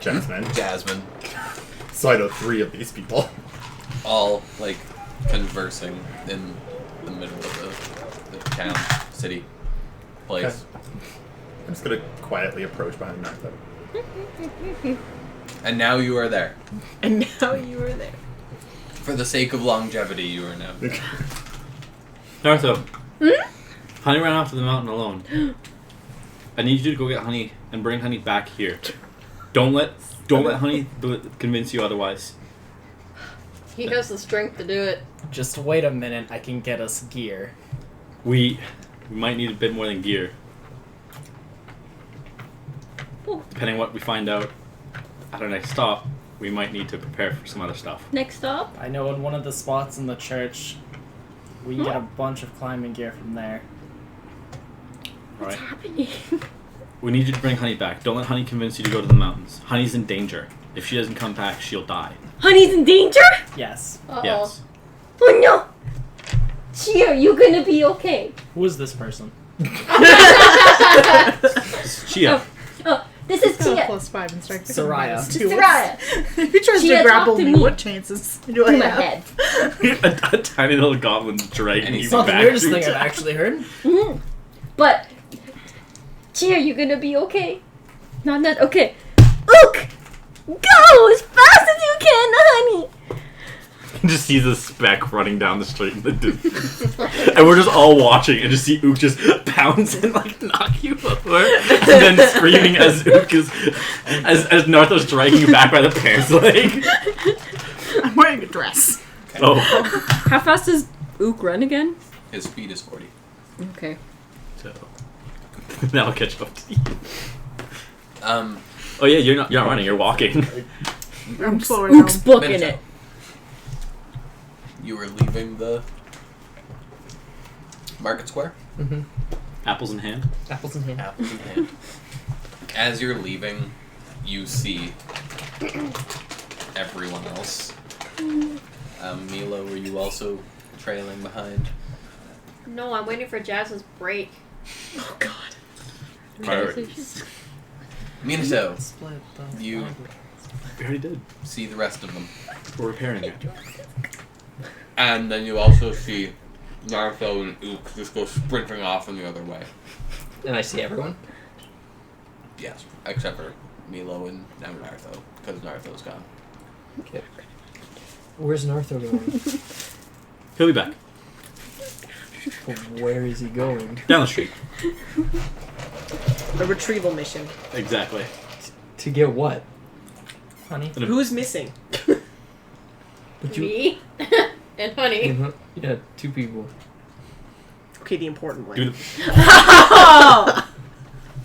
Speaker 1: Jasmine,
Speaker 12: So I know 3 of these people.
Speaker 1: all like conversing in the middle of the town, city, place.
Speaker 12: I'm just gonna quietly approach behind Nartho.
Speaker 1: And now you are there.
Speaker 6: And now you are there.
Speaker 1: For the sake of longevity, you are now there.
Speaker 5: Nartho. Honey ran off to the mountain alone. I need you to go get Honey and bring Honey back here. Don't let Honey convince you otherwise.
Speaker 2: He has the strength to do it.
Speaker 3: Just wait a minute, I can get us gear.
Speaker 5: We might need a bit more than gear. Depending on what we find out at our next stop, we might need to prepare for some other stuff.
Speaker 10: Next stop?
Speaker 3: I know in one of the spots in the church, we can get a bunch of climbing gear from there.
Speaker 10: What's
Speaker 5: Alright.
Speaker 10: happening?
Speaker 5: We need you to bring Honey back. Don't let Honey convince you to go to the mountains. Honey's in danger. If she doesn't come back, she'll die.
Speaker 10: Honey's in danger?
Speaker 3: Yes.
Speaker 2: Uh-oh.
Speaker 5: Yes.
Speaker 10: Oh no! Chia, you gonna be okay?
Speaker 3: Who is this person?
Speaker 5: Chia.
Speaker 10: Oh, this is
Speaker 4: Got a
Speaker 10: Chia.
Speaker 4: +5 in strength.
Speaker 3: Soraya.
Speaker 10: Soraya.
Speaker 4: If he tries
Speaker 10: Chia,
Speaker 4: to grapple
Speaker 10: talk to
Speaker 4: me,
Speaker 10: me.
Speaker 4: what chances do I
Speaker 10: In my
Speaker 4: have?
Speaker 10: head.
Speaker 5: a tiny little goblin dragging you
Speaker 3: It's not the
Speaker 5: back.
Speaker 3: weirdest
Speaker 5: to
Speaker 3: thing
Speaker 5: its-
Speaker 3: I've actually heard.
Speaker 10: Mm. But, Chia, you gonna be okay? Not okay. Ook! Go as fast as you can, honey!
Speaker 5: Just sees a speck running down the street in the distance. And we're just all watching and just see Ook just pounce and like knock you over. And then screaming as Ook is as Nartho's dragging you back by the pants leg.
Speaker 4: I'm wearing a dress.
Speaker 5: Oh.
Speaker 9: How fast does Ook run again?
Speaker 1: His speed is 40.
Speaker 9: Okay.
Speaker 5: So now I'll catch up to you.
Speaker 1: Um,
Speaker 5: Oh yeah, you're not running, you're walking.
Speaker 4: I'm slowing
Speaker 9: Ook's
Speaker 4: down.
Speaker 9: booking
Speaker 1: Minute.
Speaker 9: it.
Speaker 1: You were leaving the market square?
Speaker 7: Mm-hmm.
Speaker 5: Apples in hand.
Speaker 7: Apples in hand.
Speaker 1: Apples in hand. As you're leaving, you see everyone else. Milo, were you also trailing behind?
Speaker 2: No, I'm waiting for Jasmine's break.
Speaker 6: Oh god.
Speaker 5: Priorities.
Speaker 1: Minato,
Speaker 3: Split the
Speaker 1: You-
Speaker 5: We already did.
Speaker 1: see the rest of them.
Speaker 5: We're repairing it.
Speaker 1: And then you also see Nartho and Ook just go sprinting off in the other way.
Speaker 7: And I see everyone.
Speaker 1: Yes, except for Milo and now Nartho, because Nartho's gone.
Speaker 7: Okay. Where's Nartho going?
Speaker 5: He'll be back.
Speaker 7: Where is he going?
Speaker 5: Down the street.
Speaker 6: A retrieval mission.
Speaker 5: Exactly.
Speaker 7: To get what?
Speaker 3: honey.
Speaker 6: Who's missing?
Speaker 7: But you-
Speaker 2: Me and Honey.
Speaker 7: Mhm. Yeah, 2 people.
Speaker 6: Okay, the important one.
Speaker 5: Do the-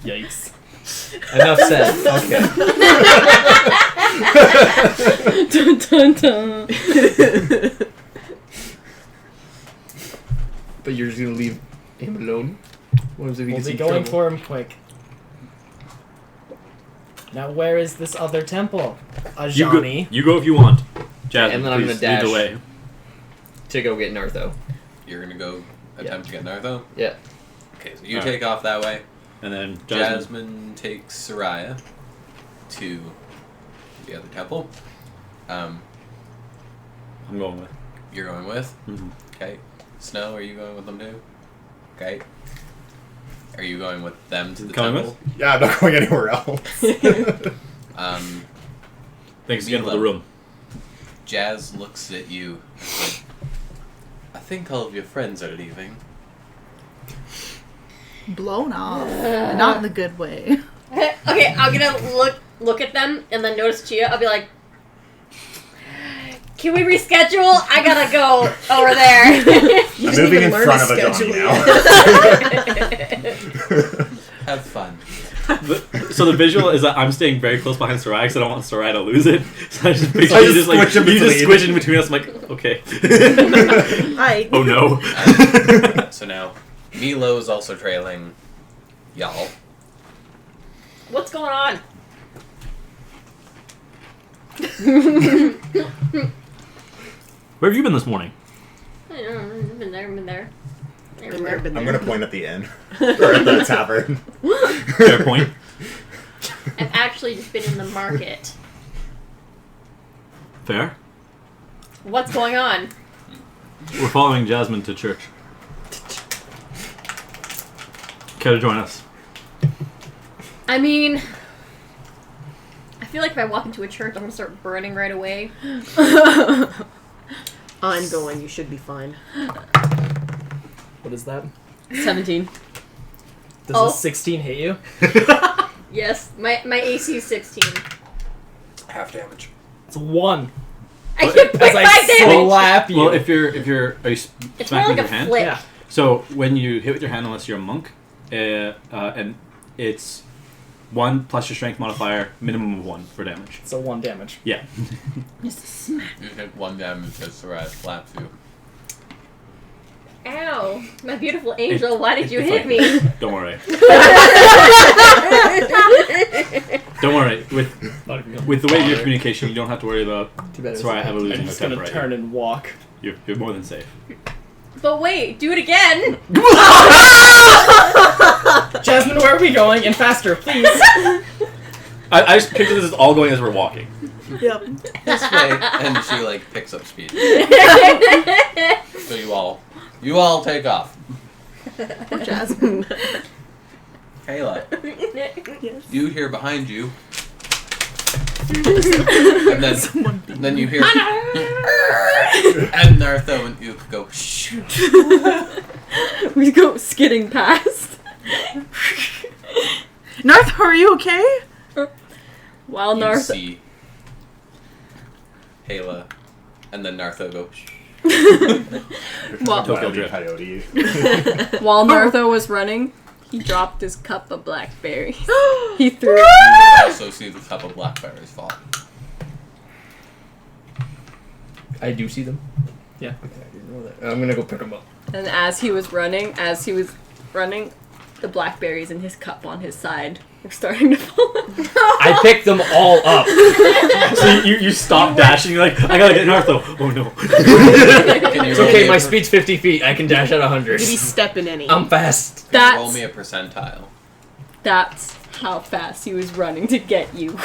Speaker 3: Yikes.
Speaker 7: Enough said. Okay.
Speaker 9: Dun, dun, dun.
Speaker 7: But you're just gonna leave him alone? What if he
Speaker 3: We'll
Speaker 7: gets
Speaker 3: be
Speaker 7: in
Speaker 3: going
Speaker 7: trouble?
Speaker 3: for him quick. Now where is this other temple? Ajani.
Speaker 5: You go if you want. Jasmine,
Speaker 7: And then I'm
Speaker 5: please
Speaker 7: gonna dash.
Speaker 5: lead the way.
Speaker 7: To go get Nartho.
Speaker 1: You're gonna go attempt to get Nartho?
Speaker 7: Yeah.
Speaker 1: Okay, so you
Speaker 5: Alright.
Speaker 1: take off that way.
Speaker 5: And then
Speaker 1: Jasmine takes Soraya to the other temple.
Speaker 5: I'm going with.
Speaker 1: You're going with?
Speaker 5: Mm-hmm.
Speaker 1: Okay. Snow, are you going with them too? Okay. Are you going with them to the
Speaker 5: Coming
Speaker 1: temple?
Speaker 12: Yeah, I'm not going anywhere else.
Speaker 1: Um,
Speaker 5: Thanks again for
Speaker 1: Milo.
Speaker 5: the room.
Speaker 1: Jazz looks at you. I think all of your friends are leaving.
Speaker 4: Blown off. Not in the good way.
Speaker 2: Okay, I'm gonna look at them and then notice Chia. I'll be like, "Can we reschedule? I gotta go over there."
Speaker 6: You
Speaker 12: I'm
Speaker 6: just
Speaker 12: moving
Speaker 6: need
Speaker 12: in
Speaker 6: to learn
Speaker 12: front
Speaker 6: to
Speaker 12: of a
Speaker 6: schedule
Speaker 12: dummy now.
Speaker 1: Have fun.
Speaker 5: So the visual is that I'm staying very close behind Sarai because I don't want Sarai to lose it. So I just picture
Speaker 12: I
Speaker 5: you
Speaker 12: just
Speaker 5: just like
Speaker 12: squish in
Speaker 5: you just
Speaker 12: between.
Speaker 5: squish in between us. I'm like, okay.
Speaker 4: I
Speaker 5: Oh no.
Speaker 1: So now, Milo's also trailing y'all.
Speaker 2: What's going on?
Speaker 5: Where have you been this morning?
Speaker 2: I don't know, I've been there.
Speaker 6: Been there,
Speaker 2: Everywhere.
Speaker 6: been
Speaker 12: I'm
Speaker 6: there.
Speaker 12: gonna point at the inn. Or at the tavern.
Speaker 5: Fair point.
Speaker 2: I've actually just been in the market.
Speaker 5: Fair.
Speaker 2: What's going on?
Speaker 5: We're following Jasmine to church. Care to join us?
Speaker 2: I mean, I feel like if I walk into a church, I'm gonna start burning right away.
Speaker 6: I'm going. You should be fine.
Speaker 3: What is that?
Speaker 9: 17.
Speaker 3: Does
Speaker 2: Oh.
Speaker 3: a 16 hit you?
Speaker 2: Yes, my AC is 16.
Speaker 1: Half damage.
Speaker 3: It's a 1.
Speaker 2: I
Speaker 5: But
Speaker 2: get
Speaker 3: As I
Speaker 2: 0.5 damage!
Speaker 3: slap you.
Speaker 5: Well, if you're, are you
Speaker 2: It's more
Speaker 5: smacking
Speaker 2: like
Speaker 5: with
Speaker 2: a
Speaker 5: your hand?
Speaker 2: flip.
Speaker 3: Yeah.
Speaker 5: So when you hit with your hand, unless you're a monk, and it's 1 plus your strength modifier, minimum of 1 for damage.
Speaker 3: So 1 damage.
Speaker 5: Yeah.
Speaker 1: You take 1 damage as Sarai slaps you.
Speaker 2: Ow, my beautiful angel, why did you
Speaker 5: It's
Speaker 2: hit
Speaker 5: like-
Speaker 2: me?
Speaker 5: Don't worry. Don't worry. With the way of your communication, you don't have to worry about
Speaker 7: Too bad.
Speaker 5: Sarai ever
Speaker 3: I'm
Speaker 5: losing her
Speaker 3: just gonna
Speaker 5: temper. Right
Speaker 3: turn
Speaker 5: here.
Speaker 3: and walk.
Speaker 5: You're more than safe.
Speaker 2: But wait, do it again!
Speaker 3: Jasmine, where are we going? And faster, please.
Speaker 5: I just picture this as all going as we're walking.
Speaker 4: Yep.
Speaker 1: This way, and she like picks up speed. So you all take off.
Speaker 4: Poor Jasmine.
Speaker 1: Kayla,
Speaker 4: Yes.
Speaker 1: you hear behind you, and then you hear, and Nartho and Uke go shh.
Speaker 9: We go skidding past.
Speaker 4: Narth, are you okay?
Speaker 9: While
Speaker 1: You
Speaker 9: Narth.
Speaker 1: see Kayla, and then Nartho go shh.
Speaker 9: Well,
Speaker 5: Tokyo
Speaker 12: Wily
Speaker 5: Drift.
Speaker 12: Coyote.
Speaker 9: While Nartho was running, he dropped his cup of blackberries. He threw it.
Speaker 1: You also see the cup of blackberries fall.
Speaker 7: I do see them.
Speaker 3: Yeah.
Speaker 7: Okay, I didn't know that. I'm gonna go pick them up.
Speaker 9: And as he was running, the blackberries in his cup on his side were starting to fall.
Speaker 7: I picked them all up.
Speaker 5: So you stop dashing. You're like, I gotta get Nartho. Oh no.
Speaker 1: Can you
Speaker 7: It's
Speaker 1: roll
Speaker 7: okay,
Speaker 1: me
Speaker 7: my
Speaker 1: a
Speaker 7: speed's 50 feet. I can dash at 100.
Speaker 6: Did he step in any?
Speaker 7: I'm fast.
Speaker 1: roll me
Speaker 9: That's
Speaker 1: a percentile?
Speaker 9: that's how fast he was running to get you.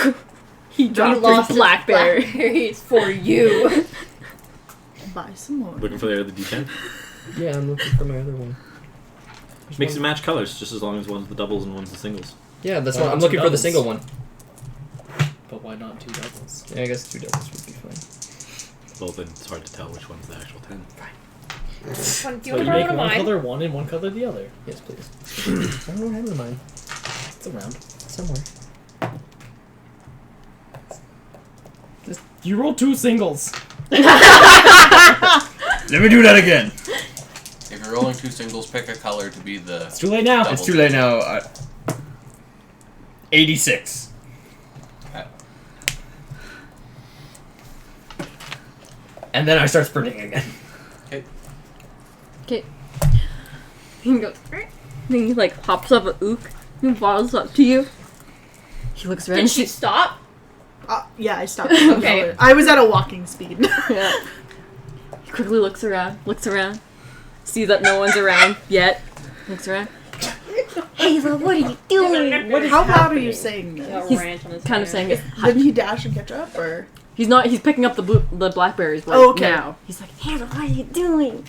Speaker 9: He
Speaker 2: He
Speaker 9: dropped
Speaker 2: lost
Speaker 9: his
Speaker 2: his
Speaker 9: blackberry.
Speaker 2: blackberries for you.
Speaker 4: Buy some more.
Speaker 5: Looking for the other D10.
Speaker 7: Yeah, I'm looking for my other one. There's
Speaker 5: Mix
Speaker 7: one-
Speaker 5: and match colors, just as long as one's the doubles and one's the singles.
Speaker 7: Yeah, that's
Speaker 3: Why
Speaker 7: what I'm
Speaker 3: not
Speaker 7: looking
Speaker 3: two
Speaker 7: for the
Speaker 3: doubles?
Speaker 7: single one.
Speaker 3: But why not 2 doubles?
Speaker 7: Yeah, I guess 2 doubles would be fine.
Speaker 5: Well, then it's hard to tell which one's the actual 10.
Speaker 2: Do you
Speaker 3: So
Speaker 2: want
Speaker 3: you
Speaker 2: to
Speaker 3: make
Speaker 2: borrow
Speaker 3: one
Speaker 2: mine?
Speaker 3: color one and one color the other.
Speaker 7: Yes, please. I don't know what happened to mine.
Speaker 3: It's around.
Speaker 7: Somewhere.
Speaker 3: Just you roll 2 singles.
Speaker 12: Let me do that again.
Speaker 1: If you're rolling 2 singles, pick a color to be the.
Speaker 3: It's too late now.
Speaker 1: Double.
Speaker 7: It's too late now. 86.
Speaker 1: Okay.
Speaker 7: And then I start sprinting again.
Speaker 9: Okay. He goes. Then he like hops up a ook and waddles up to you. He looks around.
Speaker 2: Did she stop?
Speaker 4: Yeah, I stopped.
Speaker 2: Okay.
Speaker 4: I was at a walking speed.
Speaker 9: Yeah. He quickly looks around, sees that no one's around yet. Looks around.
Speaker 10: Ayla, what are you doing?
Speaker 4: What? How loud are you saying this?
Speaker 2: A
Speaker 9: He's
Speaker 2: rant on his
Speaker 9: kind of
Speaker 2: hand.
Speaker 9: saying it.
Speaker 4: Didn't he dash and catch up, or?
Speaker 9: He's not. He's picking up the blackberries right
Speaker 4: Oh, okay.
Speaker 9: now. He's like,
Speaker 10: Ayla, what are you doing?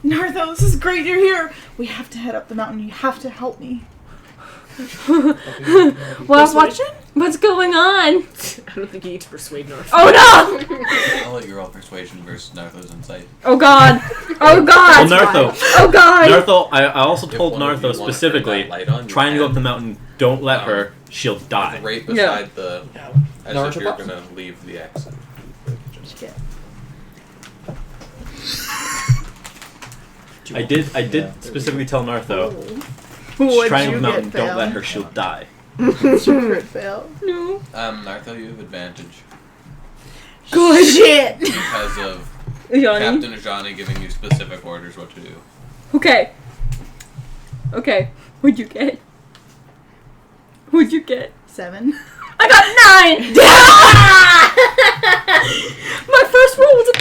Speaker 4: Nartho, this is great. You're here. We have to head up the mountain. You have to help me.
Speaker 10: What's going on?
Speaker 6: I don't think you need to persuade North.
Speaker 10: Oh no!
Speaker 1: I'll let you roll persuasion versus Nartho's insight.
Speaker 10: Oh god! Oh
Speaker 5: Well,
Speaker 10: god!
Speaker 5: Nartho.
Speaker 10: Oh god!
Speaker 5: Nartho, I also
Speaker 1: If
Speaker 5: told
Speaker 1: one of you
Speaker 5: Nartho
Speaker 1: wanna turn
Speaker 5: specifically,
Speaker 1: that light on, you
Speaker 5: trying to go
Speaker 1: can.
Speaker 5: up the mountain, don't let her, she'll die.
Speaker 1: Right beside the. As
Speaker 7: Nartho
Speaker 1: if you're
Speaker 7: box?
Speaker 1: gonna leave the exit.
Speaker 5: I did specifically tell Nartho,
Speaker 4: What'd
Speaker 5: trying
Speaker 4: you
Speaker 5: up the mountain,
Speaker 4: get,
Speaker 5: don't
Speaker 4: fail?
Speaker 5: let her, she'll die.
Speaker 4: What'd you crit fail?
Speaker 10: No.
Speaker 1: Nartho, you have advantage
Speaker 4: Good shit!
Speaker 1: because of
Speaker 10: Johnny.
Speaker 1: Captain Ajani giving you specific orders what to do.
Speaker 10: Okay. Okay. What'd you get? What'd you get?
Speaker 4: 7.
Speaker 10: I got 9! My first roll was a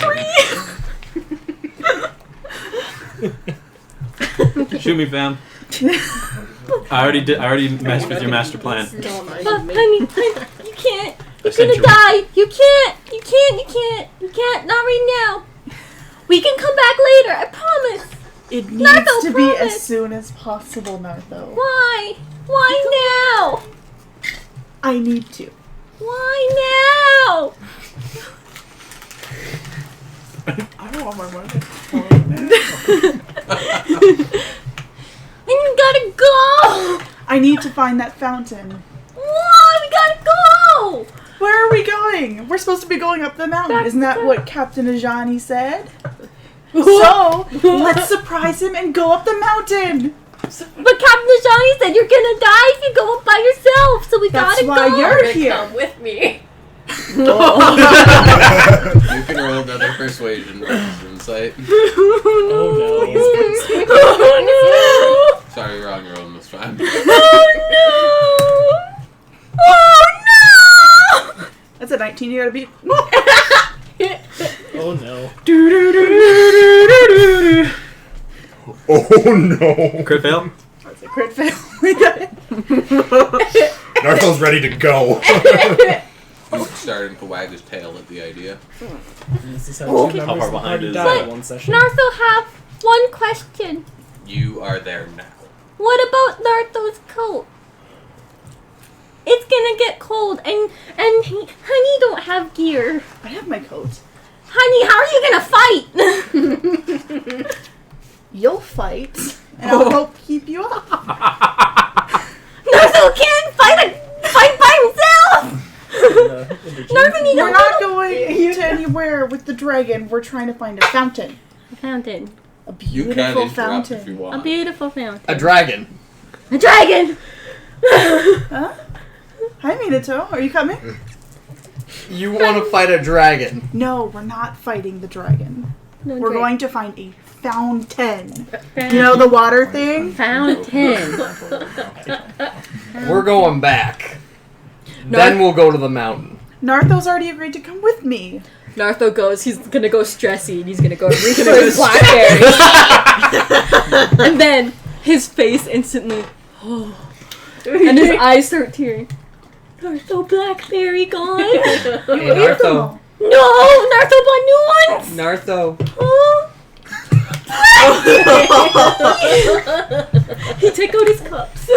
Speaker 10: 3!
Speaker 5: Shoot me, fam. I already messed with your master plan.
Speaker 10: Honey, you can't. You're
Speaker 5: sent
Speaker 10: gonna
Speaker 5: you-
Speaker 10: die. You can't. Not right now. We can come back later. I promise.
Speaker 4: It needs
Speaker 10: Nartho,
Speaker 4: to be
Speaker 10: promise.
Speaker 4: as soon as possible, Nartho.
Speaker 10: Why? Why now?
Speaker 4: I need to.
Speaker 10: Why now?
Speaker 4: I don't want my money.
Speaker 10: And you gotta go.
Speaker 4: I need to find that fountain.
Speaker 10: Why? We gotta go.
Speaker 4: Where are we going? We're supposed to be going up the mountain.
Speaker 10: Back
Speaker 4: Isn't that
Speaker 10: to-
Speaker 4: what Captain Ajani said? So, let's surprise him and go up the mountain.
Speaker 10: But Captain Ajani said you're gonna die if you go up by yourself. So we
Speaker 4: That's
Speaker 10: gotta
Speaker 4: why
Speaker 10: go.
Speaker 4: you're here.
Speaker 9: Come with me.
Speaker 1: You can roll another persuasion versus insight.
Speaker 3: Oh
Speaker 1: Sorry, wrong roll this time.
Speaker 10: Oh no! Oh no!
Speaker 4: That's a 19 you gotta beat.
Speaker 3: no. Oh no.
Speaker 12: Oh no!
Speaker 5: Crit fail?
Speaker 4: That's a crit fail. We got it.
Speaker 12: Nartho's ready to go.
Speaker 1: He's starting to wag his tail at the idea.
Speaker 3: This is how
Speaker 10: Oh.
Speaker 3: two
Speaker 5: How
Speaker 3: members
Speaker 5: far
Speaker 3: of the
Speaker 5: behind
Speaker 3: party
Speaker 5: is
Speaker 3: die
Speaker 5: that?
Speaker 3: in one session.
Speaker 10: Nartho have one question.
Speaker 1: You are there now.
Speaker 10: What about Nartho's coat? It's gonna get cold, and Honey don't have gear.
Speaker 4: I have my coat.
Speaker 10: Honey, how are you gonna fight?
Speaker 4: You'll fight, and I'll help keep you up.
Speaker 10: Nartho can't fight by himself. Nartho needs a
Speaker 4: We're not
Speaker 10: little
Speaker 4: going to anywhere with the dragon. We're trying to find a fountain.
Speaker 10: fountain.
Speaker 4: A
Speaker 1: You can
Speaker 4: beautiful
Speaker 1: interrupt if you
Speaker 4: fountain.
Speaker 10: A
Speaker 1: want.
Speaker 10: beautiful fountain.
Speaker 7: A dragon.
Speaker 10: A dragon.
Speaker 4: Huh? Hi, Minato. Are you coming?
Speaker 7: You want to fight a dragon?
Speaker 4: No, we're not fighting the dragon.
Speaker 10: No,
Speaker 4: We're
Speaker 10: dra-
Speaker 4: going to find a fountain.
Speaker 10: Fountain.
Speaker 4: You know the water thing?
Speaker 10: Fountain.
Speaker 7: We're going back.
Speaker 10: No,
Speaker 7: Then we'll go to the mountain.
Speaker 4: Nartho's already agreed to come with me.
Speaker 9: Nartho goes, he's gonna go stressy, and he's gonna go reach for his blackberry. And then his face instantly, and his eyes start tearing.
Speaker 10: Nartho Blackberry gone.
Speaker 4: You
Speaker 7: Hey,
Speaker 4: ate them
Speaker 7: Nartho.
Speaker 4: all.
Speaker 10: No, Nartho bought new ones.
Speaker 7: Nartho.
Speaker 10: He took out his cups.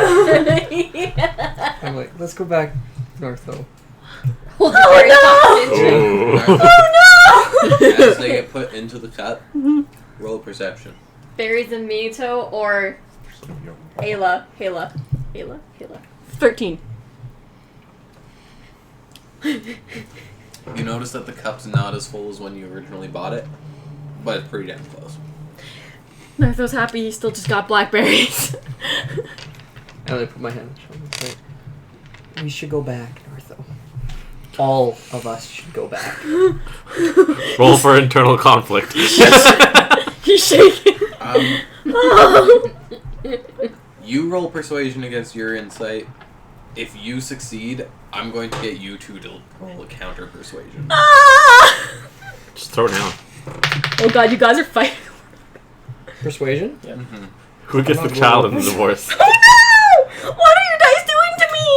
Speaker 7: I'm like, let's go back, Nartho.
Speaker 10: Oh
Speaker 1: As they get put into the cup, roll perception.
Speaker 2: Berries and Minato or Ayla.
Speaker 9: 13.
Speaker 1: You notice that the cup's not as full as when you originally bought it, but it's pretty damn close.
Speaker 9: Nartho's happy he still just got blackberries.
Speaker 7: And I put my hand on his shoulder. Like, we should go back, Nartho. All of us should go back.
Speaker 5: Roll for internal conflict.
Speaker 9: He's shaking.
Speaker 1: You roll persuasion against your insight. If you succeed, I'm going to get you two to roll a counter persuasion.
Speaker 5: Just throw it down.
Speaker 9: Oh god, you guys are fighting.
Speaker 7: Persuasion?
Speaker 1: Mm-hmm.
Speaker 5: Who gets the child in the divorce?
Speaker 10: Oh no! What are your dice doing to me?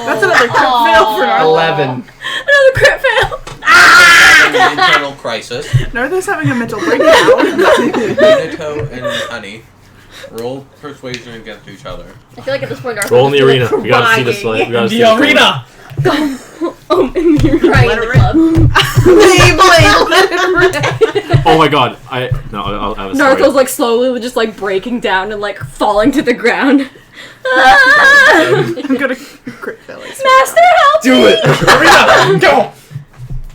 Speaker 4: That's another crit fail for Nartho.
Speaker 7: 11.
Speaker 10: Another crit fail.
Speaker 1: An internal crisis.
Speaker 4: Nartho's having a mental breakdown.
Speaker 1: Minato and Honey Roll persuasion against each other.
Speaker 2: I feel like at this point, our
Speaker 5: Roll in the arena. We gotta see this. We gotta see
Speaker 3: The
Speaker 5: this
Speaker 3: arena!
Speaker 2: In the crying in the club.
Speaker 5: Oh my god! I have a story.
Speaker 9: Nartho's like slowly just like breaking down and like falling to the ground.
Speaker 4: I'm gonna crit fail.
Speaker 9: Master, help
Speaker 7: Do
Speaker 9: me!
Speaker 7: it! Arena! Go!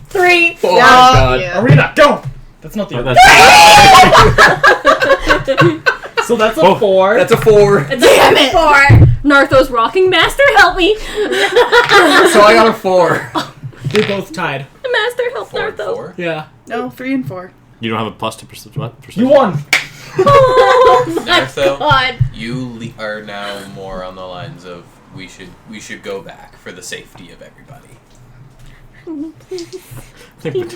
Speaker 2: 3.
Speaker 7: Oh my god.
Speaker 4: Yeah.
Speaker 3: Arena, go! That's not the
Speaker 5: Oh,
Speaker 3: arena.
Speaker 5: that's
Speaker 3: So that's a
Speaker 5: Oh.
Speaker 3: 4.
Speaker 7: That's a 4.
Speaker 2: Damn it! 4.
Speaker 9: Nartho's rocking. Master, help me!
Speaker 7: So I got a 4.
Speaker 3: They're both tied.
Speaker 9: Master, help
Speaker 1: 4 and
Speaker 9: Nartho.
Speaker 1: 4.
Speaker 3: Yeah.
Speaker 4: No, 3 and 4.
Speaker 5: You don't have a plus to what?
Speaker 3: You won!
Speaker 2: Oh my
Speaker 1: Nartho,
Speaker 2: god.
Speaker 1: you are now more on the lines of we should go back for the safety of everybody.
Speaker 5: I think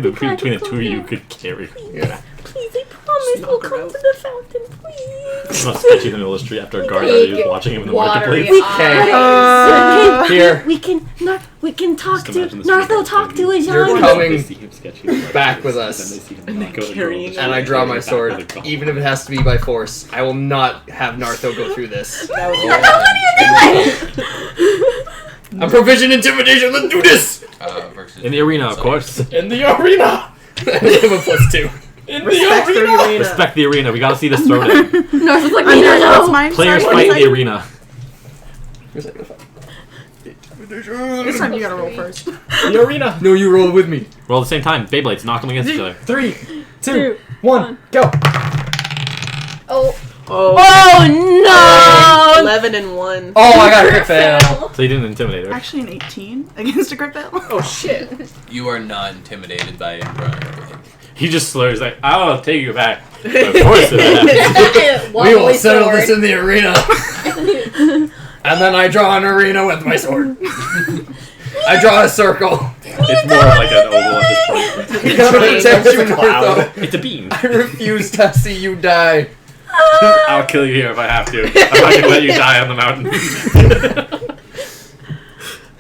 Speaker 5: between the two of you could carry.
Speaker 7: Yeah.
Speaker 9: Please, I promise we'll come to the fountain, please.
Speaker 5: It's not sketchy in the middle of the street after a guard that was watching him in the
Speaker 2: Watery
Speaker 5: marketplace.
Speaker 2: eyes.
Speaker 7: Here.
Speaker 9: We can talk
Speaker 5: Just
Speaker 9: to
Speaker 5: imagine the street
Speaker 9: Nartho.
Speaker 5: guards
Speaker 9: Talk to
Speaker 5: going,
Speaker 9: his
Speaker 7: You're
Speaker 9: young.
Speaker 7: coming
Speaker 5: They see him sketchy.
Speaker 7: back with us.
Speaker 5: Then they see him
Speaker 6: And
Speaker 5: not
Speaker 6: they're
Speaker 5: go
Speaker 6: carrying
Speaker 5: the
Speaker 7: And I draw my
Speaker 5: back
Speaker 7: sword,
Speaker 5: with the gun.
Speaker 7: even if it has to be by force. I will not have Nartho go through this. I'm proficient intimidation. Let's do this.
Speaker 1: Versus
Speaker 5: In the arena, of course.
Speaker 3: In the arena!
Speaker 7: I have a +2.
Speaker 3: In
Speaker 6: Respect
Speaker 3: the
Speaker 6: for
Speaker 3: arena!
Speaker 6: arena.
Speaker 5: Respect the arena. We gotta see this throwdown.
Speaker 9: Nartho's like,
Speaker 4: What's
Speaker 9: no.
Speaker 4: mine?
Speaker 5: Players
Speaker 4: Sorry,
Speaker 5: fight in
Speaker 4: what
Speaker 5: the
Speaker 4: is
Speaker 5: arena.
Speaker 4: mine? This time you gotta roll first.
Speaker 3: The arena!
Speaker 7: No, you roll with me.
Speaker 5: Roll at the same time. Beyblades. Knock them against each other.
Speaker 3: 3, 2, 1, go!
Speaker 2: Oh.
Speaker 9: Oh no!
Speaker 6: 11 and 1.
Speaker 7: Oh, I got a crit fail.
Speaker 5: So you didn't intimidate her.
Speaker 4: Actually, an 18 against a crit fail.
Speaker 6: Oh shit.
Speaker 1: You are not intimidated by him running away.
Speaker 5: He just slurs like, "I'll take you back." Of course it
Speaker 7: We will settle this in the arena. And then I draw an arena with my sword. I draw a circle.
Speaker 5: It's more like an oval at this point.
Speaker 7: I'm gonna protect you,
Speaker 12: It's a cloud.
Speaker 7: Nartho.
Speaker 5: It's a beam.
Speaker 7: I refuse to see you die.
Speaker 5: I'll kill you here if I have to. I'm not gonna let you die on the mountain.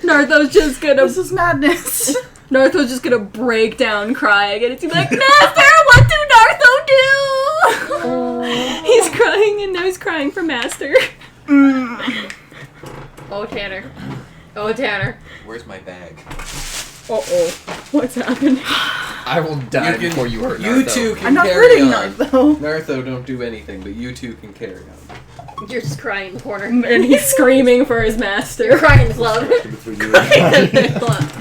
Speaker 9: Nartho's just gonna
Speaker 4: This is madness.
Speaker 9: Nartho's just gonna break down crying and it's gonna be like, Master, what do Nartho do? He's crying and now he's crying for Master.
Speaker 2: Oh, Tanner. Oh, Tanner.
Speaker 1: Where's my bag?
Speaker 9: Uh-oh. What's happening?
Speaker 7: I will die before you hurt
Speaker 1: You
Speaker 7: Nartho.
Speaker 1: two can
Speaker 4: I'm not
Speaker 1: carry
Speaker 4: hurting
Speaker 1: on.
Speaker 4: Nartho.
Speaker 1: Nartho don't do anything, but you two can carry on.
Speaker 2: You're just crying in the corner.
Speaker 9: And he's screaming for his master.
Speaker 2: You're crying in the club.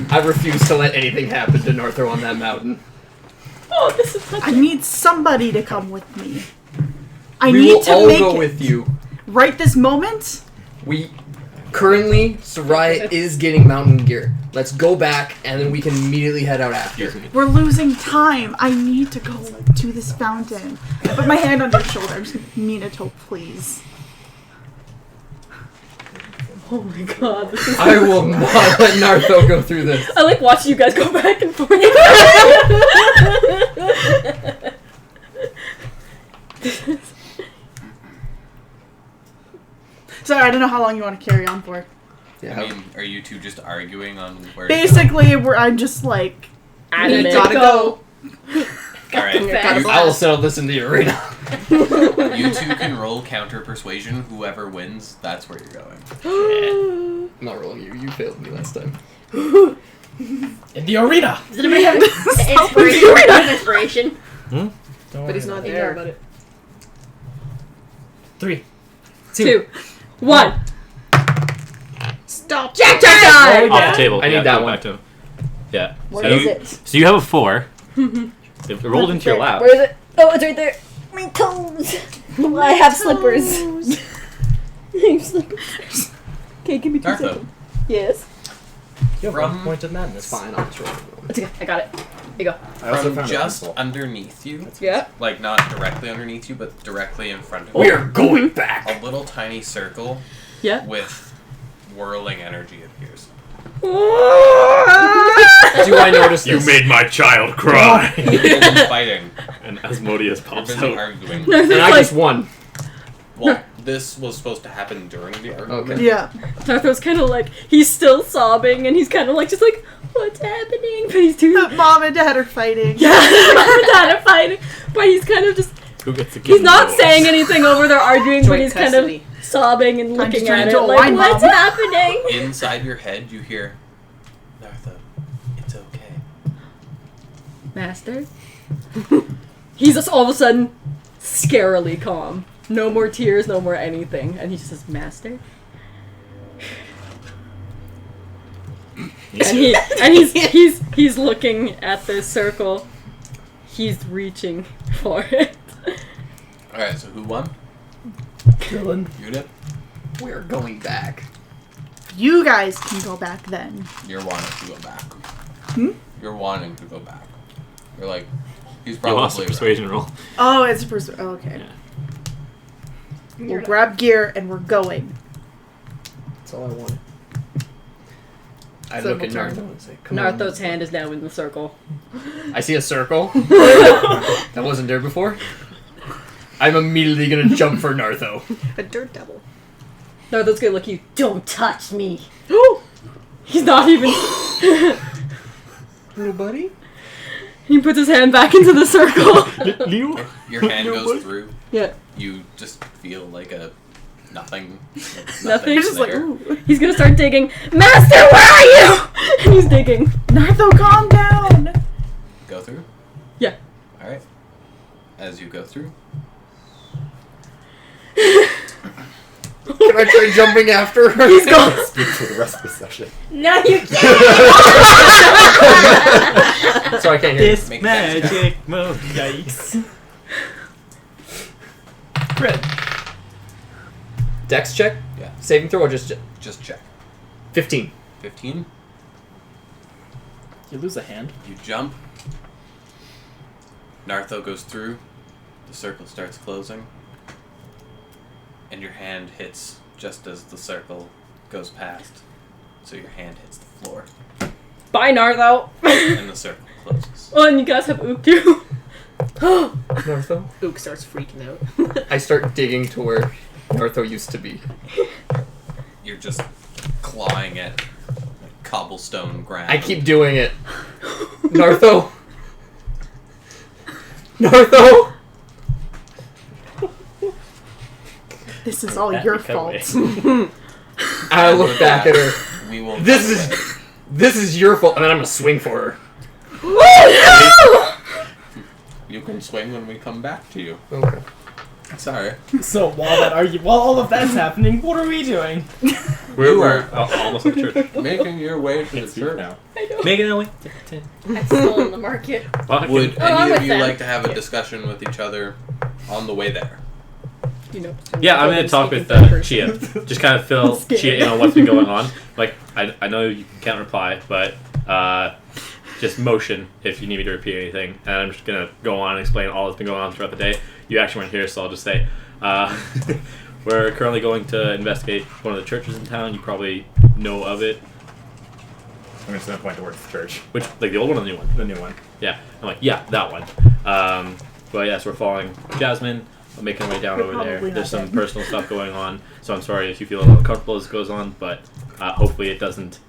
Speaker 7: I refuse to let anything happen to Nartho on that mountain.
Speaker 9: Oh, this is
Speaker 4: I need somebody to come with me. I
Speaker 7: We
Speaker 4: need
Speaker 7: will
Speaker 4: to
Speaker 7: all
Speaker 4: make
Speaker 7: go
Speaker 4: it.
Speaker 7: with you.
Speaker 4: Right this moment?
Speaker 7: We currently, Soraya is getting mountain gear. Let's go back, and then we can immediately head out after.
Speaker 4: We're losing time. I need to go to this fountain. I put my hand on your shoulder. I'm just like, Minato, please.
Speaker 9: Oh my god, this is
Speaker 7: I will not let Nartho go through this.
Speaker 9: I like watching you guys go back and forth.
Speaker 4: Sorry, I don't know how long you want to carry on for.
Speaker 7: Yeah.
Speaker 1: I mean, are you two just arguing on where?
Speaker 4: Basically, I'm just like,
Speaker 9: Anime.
Speaker 6: We gotta go.
Speaker 1: All right.
Speaker 7: I will settle this in the arena.
Speaker 1: You two can roll counter persuasion. Whoever wins, that's where you're going.
Speaker 7: I'm not rolling you. You failed me last time.
Speaker 3: In the arena!
Speaker 2: Inspiration.
Speaker 3: Don't
Speaker 6: But
Speaker 3: worry
Speaker 6: he's not
Speaker 3: about it.
Speaker 6: there.
Speaker 2: Ignore.
Speaker 3: 3,
Speaker 9: 2, 1.
Speaker 6: Stop.
Speaker 2: Jack
Speaker 3: Oh,
Speaker 2: time!
Speaker 5: Off
Speaker 3: yeah.
Speaker 5: the table.
Speaker 7: I need
Speaker 5: Yeah,
Speaker 7: that
Speaker 5: go
Speaker 7: one.
Speaker 5: back to him. Yeah.
Speaker 10: Where
Speaker 5: so
Speaker 10: is
Speaker 5: you,
Speaker 10: it?
Speaker 5: So you have a 4. It rolled into your lap.
Speaker 10: Where is it? Oh, it's right there. My toes. I have slippers. I have slippers. Okay, give me 2
Speaker 1: Nartho.
Speaker 10: seconds. Yes.
Speaker 3: You have
Speaker 1: From-
Speaker 3: 1 point of madness.
Speaker 7: Fine, I'll just roll.
Speaker 9: It's okay, I got it. Here you go.
Speaker 12: I also
Speaker 1: From
Speaker 12: found
Speaker 1: just
Speaker 12: a pencil.
Speaker 1: underneath you,
Speaker 9: Yeah.
Speaker 1: like not directly underneath you, but directly in front of
Speaker 7: We
Speaker 1: you,
Speaker 7: are going back.
Speaker 1: a little tiny circle
Speaker 9: Yeah.
Speaker 1: with whirling energy appears.
Speaker 7: Do I notice
Speaker 5: You
Speaker 7: this?
Speaker 5: made my child cry.
Speaker 1: You're busy fighting.
Speaker 5: And Asmodeus
Speaker 1: You're
Speaker 5: pops
Speaker 1: busy
Speaker 5: out.
Speaker 1: arguing.
Speaker 7: And I just won.
Speaker 1: Well, this was supposed to happen during the argument.
Speaker 7: Okay.
Speaker 4: yeah.
Speaker 9: Nartho's kind of like, he's still sobbing and he's kind of like, just like, what's happening? But he's too.
Speaker 4: Mom and Dad are fighting.
Speaker 9: Yeah, mom and dad are fighting. But he's kind of just
Speaker 5: Who gets a
Speaker 9: He's not saying anything over their arguing, but
Speaker 6: Joint
Speaker 9: he's kind
Speaker 6: custody.
Speaker 9: of sobbing and
Speaker 4: Time to
Speaker 9: looking
Speaker 4: turn
Speaker 9: at
Speaker 4: into
Speaker 9: it
Speaker 4: a
Speaker 9: like,
Speaker 4: wine
Speaker 9: what's
Speaker 4: bomb."
Speaker 9: happening?
Speaker 1: Inside your head, you hear, Nartha, it's okay.
Speaker 9: Master? He's just all of a sudden scarily calm. No more tears, no more anything. And he just says, Master? And he's looking at this circle. He's reaching for it.
Speaker 1: Alright, so who won?
Speaker 3: Dylan.
Speaker 1: You did?
Speaker 7: We're going back.
Speaker 4: You guys can go back then.
Speaker 1: You're wanting to go back.
Speaker 4: Hmm?
Speaker 1: You're wanting to go back. You're like, he's
Speaker 5: You lost the
Speaker 1: probably right.
Speaker 5: persuasion roll.
Speaker 4: Oh, it's a okay. We'll grab gear and we're going.
Speaker 7: That's all I wanted. I
Speaker 4: So
Speaker 7: look at
Speaker 4: we'll turn.
Speaker 7: Naruto and say, "Come on."
Speaker 9: Naruto's hand is now in the circle.
Speaker 7: I see a circle. That wasn't there before. I'm immediately gonna jump for Naruto.
Speaker 6: A dirt devil.
Speaker 9: Naruto's gonna look at you.
Speaker 10: Don't touch me.
Speaker 9: He's not even.
Speaker 7: Little buddy.
Speaker 9: He puts his hand back into the circle.
Speaker 5: Leo?
Speaker 1: Your hand goes through.
Speaker 9: Yeah.
Speaker 1: You just feel like a nothing.
Speaker 9: Nothing?
Speaker 4: You're just like,
Speaker 1: there.
Speaker 4: ooh.
Speaker 9: He's gonna start digging. Master, where are you? And he's digging.
Speaker 4: Naruto, calm down!
Speaker 1: Go through?
Speaker 9: Yeah.
Speaker 1: Alright. As you go through,
Speaker 7: Can I try jumping after her?
Speaker 9: He's gone.
Speaker 12: Speak for the rest of the session.
Speaker 10: No, you can't.
Speaker 7: So I can't hear.
Speaker 5: This
Speaker 1: Make that
Speaker 5: magic move.
Speaker 3: Yikes. Crit.
Speaker 7: Dex check?
Speaker 1: Yeah.
Speaker 7: Saving throw or just
Speaker 1: just check.
Speaker 7: 15.
Speaker 1: 15.
Speaker 3: You lose a hand.
Speaker 1: You jump. Naruto goes through. The circle starts closing. And your hand hits just as the circle goes past. So your hand hits the floor.
Speaker 9: Bye, Naruto.
Speaker 1: And the circle closes.
Speaker 9: Oh, and you guys have Ook too.
Speaker 7: Naruto?
Speaker 6: Ook starts freaking out.
Speaker 7: I start digging to where Naruto used to be.
Speaker 1: You're just clawing at cobblestone ground.
Speaker 7: I keep doing it. Naruto? Naruto?
Speaker 4: This is all
Speaker 3: That
Speaker 4: your
Speaker 3: recovery.
Speaker 4: fault.
Speaker 7: I look back at her.
Speaker 1: We will.
Speaker 7: This is your fault. And then I'm gonna swing for her.
Speaker 1: You can swing when we come back to you.
Speaker 7: Okay.
Speaker 1: Sorry.
Speaker 3: So while all of that's happening, what are we doing?
Speaker 5: We're almost at church.
Speaker 1: Making your way to the church
Speaker 5: now. Making our way.
Speaker 2: I'm still in the market.
Speaker 1: Would
Speaker 2: Oh, I'm
Speaker 1: any
Speaker 2: with
Speaker 1: of you
Speaker 2: them.
Speaker 1: like to have a discussion with each other on the way there?
Speaker 6: You know.
Speaker 5: Yeah, I'm gonna talk with
Speaker 6: Speaking third
Speaker 5: Chia.
Speaker 6: person.
Speaker 5: Just kind of fill Chia in on what's been going on. Like, I know you can't reply, but just motion if you need me to repeat anything. And I'm just gonna go on and explain all that's been going on throughout the day. You actually weren't here, so I'll just say we're currently going to investigate one of the churches in town. You probably know of it.
Speaker 12: I'm just gonna point towards the church.
Speaker 5: Which, like the old one or the new one?
Speaker 12: The new one.
Speaker 5: Yeah. I'm like, yeah, that one. But yes, we're following Jasmine. I'm making our way down
Speaker 4: We're
Speaker 5: over there.
Speaker 4: probably
Speaker 5: There's
Speaker 4: not
Speaker 5: some
Speaker 4: dead.
Speaker 5: personal stuff going on, so I'm sorry if you feel a little uncomfortable as it goes on, but hopefully it doesn't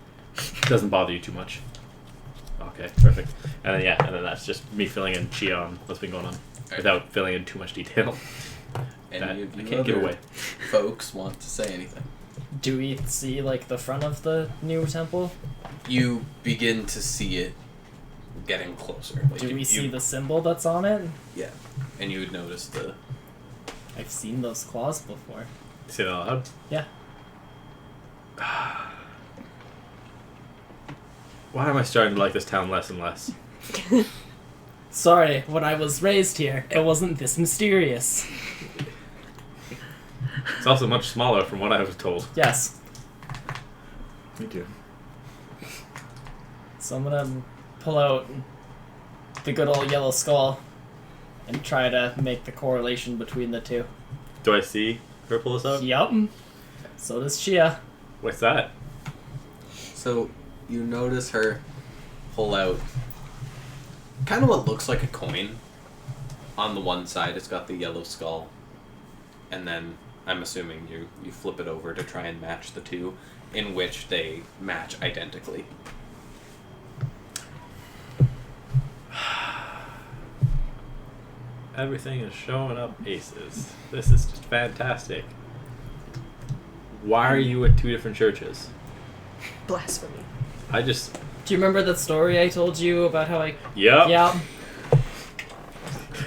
Speaker 5: bother you too much. Okay, perfect. And then that's just me filling in Chia on what's been going on, without filling in too much detail.
Speaker 1: Any
Speaker 5: That
Speaker 1: of
Speaker 5: I
Speaker 1: you
Speaker 5: can't give
Speaker 1: other
Speaker 5: away.
Speaker 1: folks want to say anything?
Speaker 3: Do we see like the front of the new temple?
Speaker 1: You begin to see it getting closer. Like
Speaker 3: Do we
Speaker 1: you-
Speaker 3: see the symbol that's on it?
Speaker 1: Yeah, and you would notice the.
Speaker 3: I've seen those claws before.
Speaker 5: Say that out loud.
Speaker 3: Yeah.
Speaker 5: Why am I starting to like this town less and less?
Speaker 3: Sorry, when I was raised here, it wasn't this mysterious.
Speaker 5: It's also much smaller from what I was told.
Speaker 3: Yes.
Speaker 12: Me too.
Speaker 3: So I'm gonna pull out the good old yellow skull and try to make the correlation between the two.
Speaker 5: Do I see her pull this out?
Speaker 3: Yup. So does Chia.
Speaker 5: What's that?
Speaker 1: So you notice her pull out kind of what looks like a coin. On the one side, it's got the yellow skull, and then I'm assuming you flip it over to try and match the two, in which they match identically.
Speaker 5: everything is showing up aces. This is just fantastic. Why are you at 2 different churches?
Speaker 6: Blasphemy.
Speaker 5: I just...
Speaker 3: Do you remember that story I told you about how I...
Speaker 5: Yep.
Speaker 3: Yep.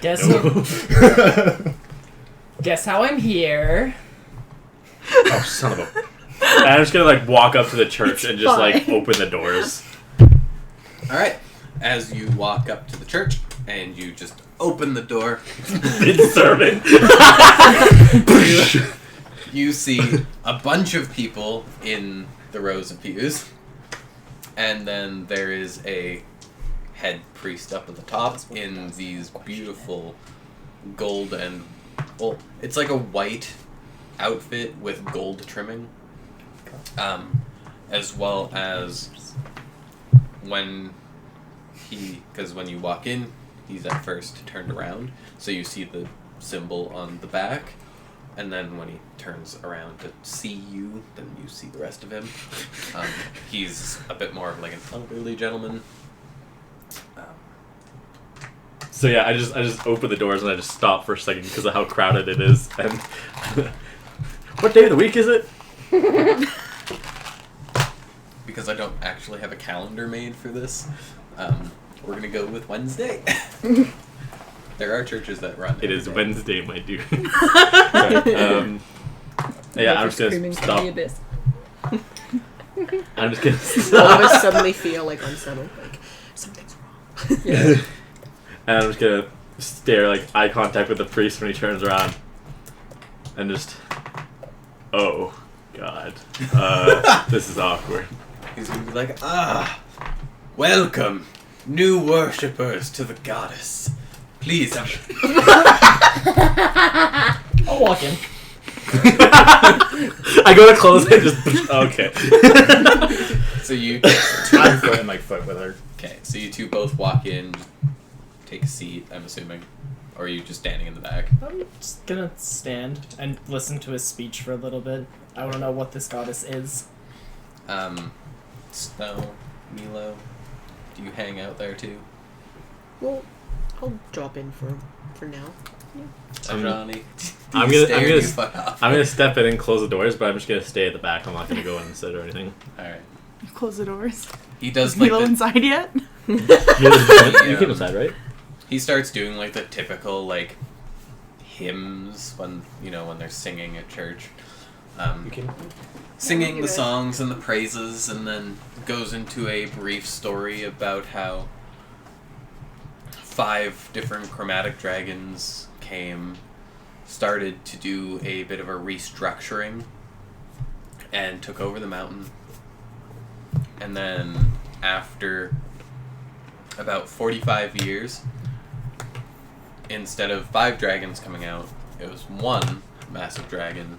Speaker 3: Guess guess how I'm here.
Speaker 5: Oh, son of a... And I'm just gonna, like, walk up to the church and just, like, open the doors.
Speaker 1: Alright. As you walk up to the church, and you just open the door,
Speaker 5: Mid-sermon.
Speaker 1: you see a bunch of people in the rows of pews. And then there is a head priest up at the top in these beautiful gold and... Well, it's like a white outfit with gold trimming. As well as when because when you walk in, he's at first turned around, so you see the symbol on the back, and then when he turns around to see you, then you see the rest of him. He's a bit more of like an elderly gentleman.
Speaker 5: So yeah, I just open the doors and I just stop for a second because of how crowded it is. And what day of the week is it?
Speaker 1: Because I don't actually have a calendar made for this, we're gonna go with Wednesday. There are churches that run.
Speaker 5: It is
Speaker 1: day.
Speaker 5: Wednesday, my dude. Right, yeah, I'm just gonna
Speaker 9: Screaming from
Speaker 5: stop.
Speaker 9: the abyss.
Speaker 5: I'm just gonna
Speaker 6: All of
Speaker 5: stop.
Speaker 6: us suddenly feel like unsettled, like something's wrong.
Speaker 9: Yeah.
Speaker 5: And I'm just gonna stare, like, eye contact with the priest when he turns around. And just... Oh, God. This is awkward.
Speaker 1: He's gonna be like, welcome, new worshippers to the goddess. Please have...
Speaker 3: I'll walk in.
Speaker 5: I go to close it, just... Okay.
Speaker 1: So you...
Speaker 12: I'm going like foot with her.
Speaker 1: Okay, so you two both walk in, take a seat, I'm assuming. Or are you just standing in the back?
Speaker 3: I'm just gonna stand and listen to his speech for a little bit. I want to know what this goddess is.
Speaker 1: Snow, Milo, do you hang out there too?
Speaker 6: Well, I'll drop in for now.
Speaker 1: Johnny,
Speaker 5: I'm
Speaker 1: you
Speaker 5: gonna-
Speaker 1: stare
Speaker 5: I'm
Speaker 1: or
Speaker 5: gonna
Speaker 1: do you fuck off?
Speaker 5: I'm gonna step in and close the doors, but I'm just gonna stay at the back. I'm not gonna go in and sit or anything.
Speaker 1: Alright.
Speaker 4: Close the doors.
Speaker 1: He does
Speaker 4: Is
Speaker 1: like
Speaker 4: Milo
Speaker 1: the,
Speaker 4: inside yet?
Speaker 5: You came inside, right?
Speaker 1: he starts doing like the typical like hymns when when they're singing at church. Singing the songs and the praises, and then goes into a brief story about how 5 different chromatic dragons started to do a bit of a restructuring and took over the mountain. And then after about 45 years, instead of 5 dragons coming out, it was 1 massive dragon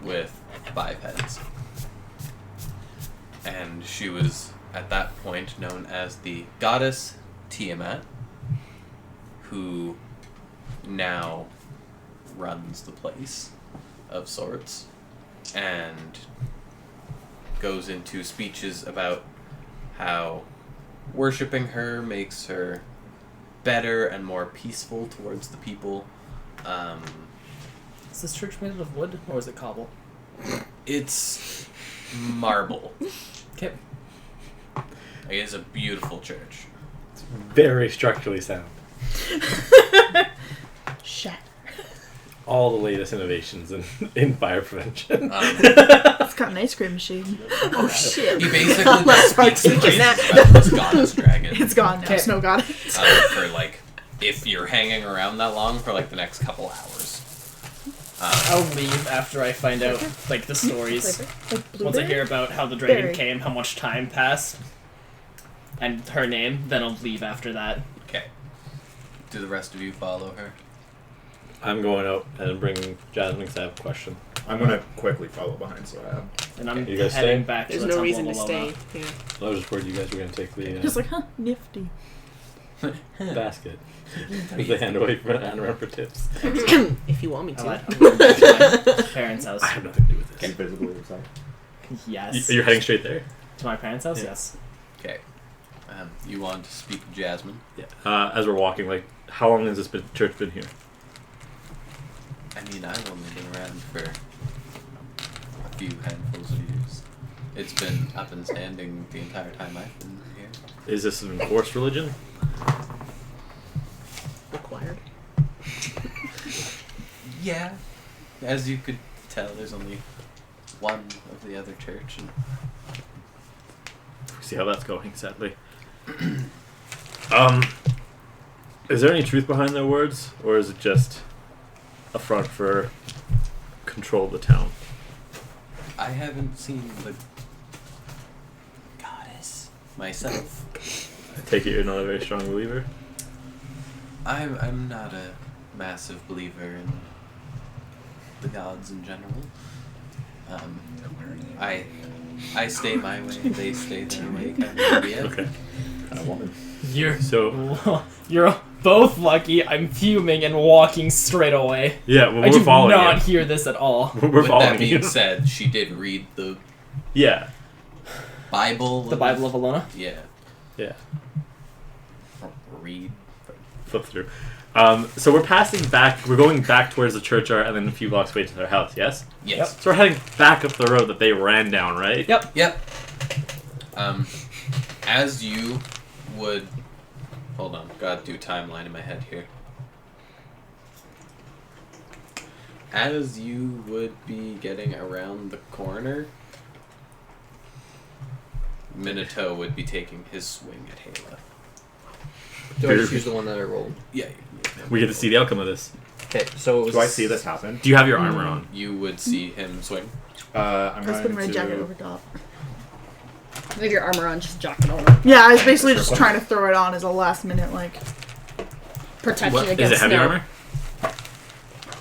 Speaker 1: with 5 heads. And she was, at that point, known as the goddess Tiamat, who now runs the place of sorts, and goes into speeches about how worshipping her makes her better and more peaceful towards the people.
Speaker 3: Is this church made out of wood or is it cobble?
Speaker 1: It's marble.
Speaker 3: Okay.
Speaker 1: It is a beautiful church.
Speaker 5: Very structurally sound.
Speaker 4: Shit.
Speaker 5: All the latest innovations in fire prevention.
Speaker 4: It's got an ice cream machine.
Speaker 6: Oh shit!
Speaker 1: He basically just speaks
Speaker 6: Speaking
Speaker 1: praises
Speaker 6: that.
Speaker 1: about this goddess dragon.
Speaker 4: It's gone now.
Speaker 3: Okay.
Speaker 4: Snow got it.
Speaker 1: For like, if you're hanging around that long, for like the next couple hours.
Speaker 3: I'll leave after I find out, like, the stories. Once I hear about how the dragon
Speaker 4: Berry.
Speaker 3: came, how much time passed, and her name, then I'll leave after that.
Speaker 1: Okay. Do the rest of you follow her?
Speaker 5: I'm going out and bringing Jasmine because I have a question.
Speaker 12: I'm gonna quickly follow behind, so I have.
Speaker 3: And I'm
Speaker 5: You guys
Speaker 3: heading
Speaker 5: stay?
Speaker 3: back to
Speaker 6: There's
Speaker 3: the
Speaker 6: no
Speaker 3: Temple
Speaker 6: reason to
Speaker 3: of
Speaker 6: stay.
Speaker 3: Aloma.
Speaker 6: Yeah.
Speaker 5: I was just worried you guys were going to take the
Speaker 4: Just like, huh, nifty.
Speaker 5: basket. They hand around for tips.
Speaker 6: If you want me
Speaker 3: I
Speaker 6: to.
Speaker 3: lied. I'm going back to my parents' house.
Speaker 5: I have nothing to do with
Speaker 12: Can
Speaker 5: this.
Speaker 12: physically inside.
Speaker 3: Yes.
Speaker 5: You're heading straight there?
Speaker 3: To my parents' house?
Speaker 5: Yeah.
Speaker 3: Yes.
Speaker 1: Okay. You want to speak to Jasmine?
Speaker 5: Yeah. As we're walking, like, how long has this church been here?
Speaker 1: I mean, I've only been around for a few handfuls of years. It's been up and standing the entire time I've been here.
Speaker 5: Is this an enforced religion?
Speaker 6: Required.
Speaker 1: Yeah. As you could tell, there's only one of the other church. And
Speaker 5: See how that's going, sadly. Is there any truth behind their words, or is it just a front for control of the town?
Speaker 1: I haven't seen the goddess myself.
Speaker 5: I take it you're not a very strong believer?
Speaker 1: I'm not a massive believer in the gods in general. I stay my way, they stay their way, kind of idea.
Speaker 5: Okay.
Speaker 12: Kind of woman.
Speaker 3: You're both lucky. I'm fuming and walking straight away.
Speaker 5: Yeah, well,
Speaker 3: I
Speaker 5: we're
Speaker 3: do
Speaker 5: following
Speaker 3: not
Speaker 5: you.
Speaker 3: hear this at all.
Speaker 5: We're
Speaker 1: With
Speaker 5: following
Speaker 1: that being
Speaker 5: you.
Speaker 1: said, she did read the
Speaker 5: Yeah.
Speaker 1: Bible.
Speaker 3: The Bible of Alona?
Speaker 1: Yeah.
Speaker 5: Yeah.
Speaker 1: Read.
Speaker 5: Flip through. So we're passing back. We're going back towards the churchyard and then a few blocks away to their house. Yes.
Speaker 1: Yes.
Speaker 5: So we're heading back up the road that they ran down, right?
Speaker 3: Yep.
Speaker 1: Yep. As you would... Hold on. Gotta do timeline in my head here. As you would be getting around the corner, Minato would be taking his swing at Hela.
Speaker 7: Do I just use the one that I rolled?
Speaker 1: Yeah.
Speaker 5: We get to see the outcome of this.
Speaker 7: Okay, so it was...
Speaker 12: Do I see this happen?
Speaker 5: Do you have your armor on?
Speaker 1: You would see him swing.
Speaker 12: I'm
Speaker 4: Let's put
Speaker 12: going
Speaker 4: my
Speaker 12: to...
Speaker 4: jacket over top.
Speaker 9: Leave your armor on, just jacket on.
Speaker 4: Yeah, I was basically just trying to throw it on as a last minute, like...
Speaker 9: Protection
Speaker 1: What?
Speaker 5: Is
Speaker 9: against
Speaker 5: it heavy
Speaker 9: snow.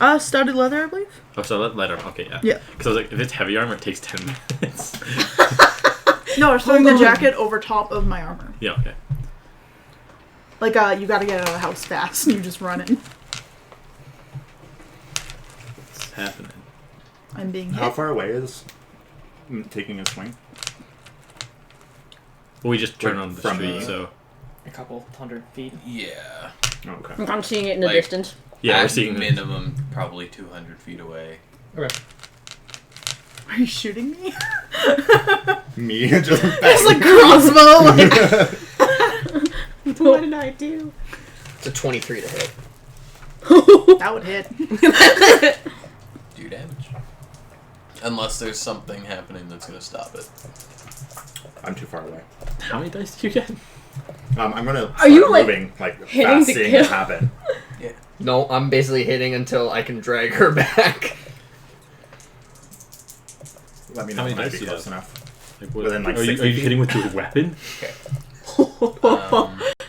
Speaker 5: armor?
Speaker 4: Studded leather, I believe?
Speaker 5: Oh, so let armor. Okay, yeah.
Speaker 4: Yeah.
Speaker 5: Because I was like, if it's heavy armor, it takes 10 minutes.
Speaker 4: No, I was throwing the jacket over top of my armor.
Speaker 5: Yeah, okay.
Speaker 4: Like, you gotta get out of the house fast, and you just run in.
Speaker 5: It's happening.
Speaker 4: I'm being
Speaker 12: How
Speaker 4: hit.
Speaker 12: far away is taking a swing?
Speaker 5: Well, we just turn
Speaker 12: Like,
Speaker 5: on the
Speaker 12: from
Speaker 5: street,
Speaker 12: the-
Speaker 5: so...
Speaker 3: A couple 100 feet.
Speaker 1: Yeah.
Speaker 12: Oh, okay.
Speaker 9: I'm seeing it in the
Speaker 1: Like-
Speaker 9: distance.
Speaker 5: Yeah,
Speaker 1: At
Speaker 5: we're seeing
Speaker 1: minimum, probably 200 feet away.
Speaker 3: Okay.
Speaker 4: Are you shooting me?
Speaker 12: Me just
Speaker 4: It's like crossbow, like...
Speaker 6: What did I do?
Speaker 7: It's a 23 to hit.
Speaker 4: That would hit.
Speaker 1: Do damage. Unless there's something happening that's gonna stop it.
Speaker 12: I'm too far away.
Speaker 5: How many dice do you get?
Speaker 12: I'm gonna
Speaker 9: Are you,
Speaker 12: start
Speaker 9: like,
Speaker 12: moving, like
Speaker 9: hitting
Speaker 12: fast,
Speaker 9: to
Speaker 12: seeing
Speaker 9: kill?
Speaker 12: it happen.
Speaker 7: No, I'm basically hitting until I can drag her back.
Speaker 12: Let me
Speaker 5: How
Speaker 12: know
Speaker 5: many
Speaker 12: when I
Speaker 5: dice
Speaker 12: be
Speaker 5: do you
Speaker 12: close
Speaker 5: have?
Speaker 12: enough.
Speaker 5: Like, what,
Speaker 12: Within, like,
Speaker 5: are you
Speaker 12: 60 feet?
Speaker 5: hitting with your weapon?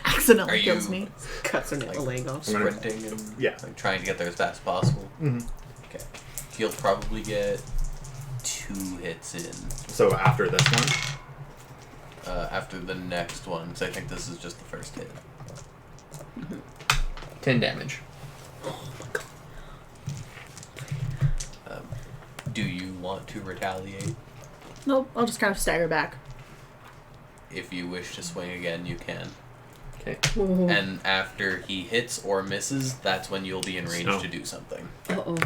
Speaker 4: Accidentally
Speaker 1: Are
Speaker 4: kills
Speaker 1: you-
Speaker 4: me.
Speaker 6: Cuts a leg off.
Speaker 12: I'm gonna-
Speaker 1: Sprinting and
Speaker 12: Yeah.
Speaker 1: like trying to get there as fast as possible.
Speaker 12: Mhm.
Speaker 1: Okay. He'll probably get 2 hits in
Speaker 12: So after this one,
Speaker 1: after the next one, because I think this is just the first hit.
Speaker 7: 10 damage.
Speaker 1: Do you want to retaliate?
Speaker 4: Nope, I'll just kind of stagger back.
Speaker 1: If you wish to swing again, you can.
Speaker 7: Okay.
Speaker 1: And after he hits or misses, that's when you'll be in range
Speaker 5: Snow.
Speaker 1: to do something.
Speaker 9: Uh-oh.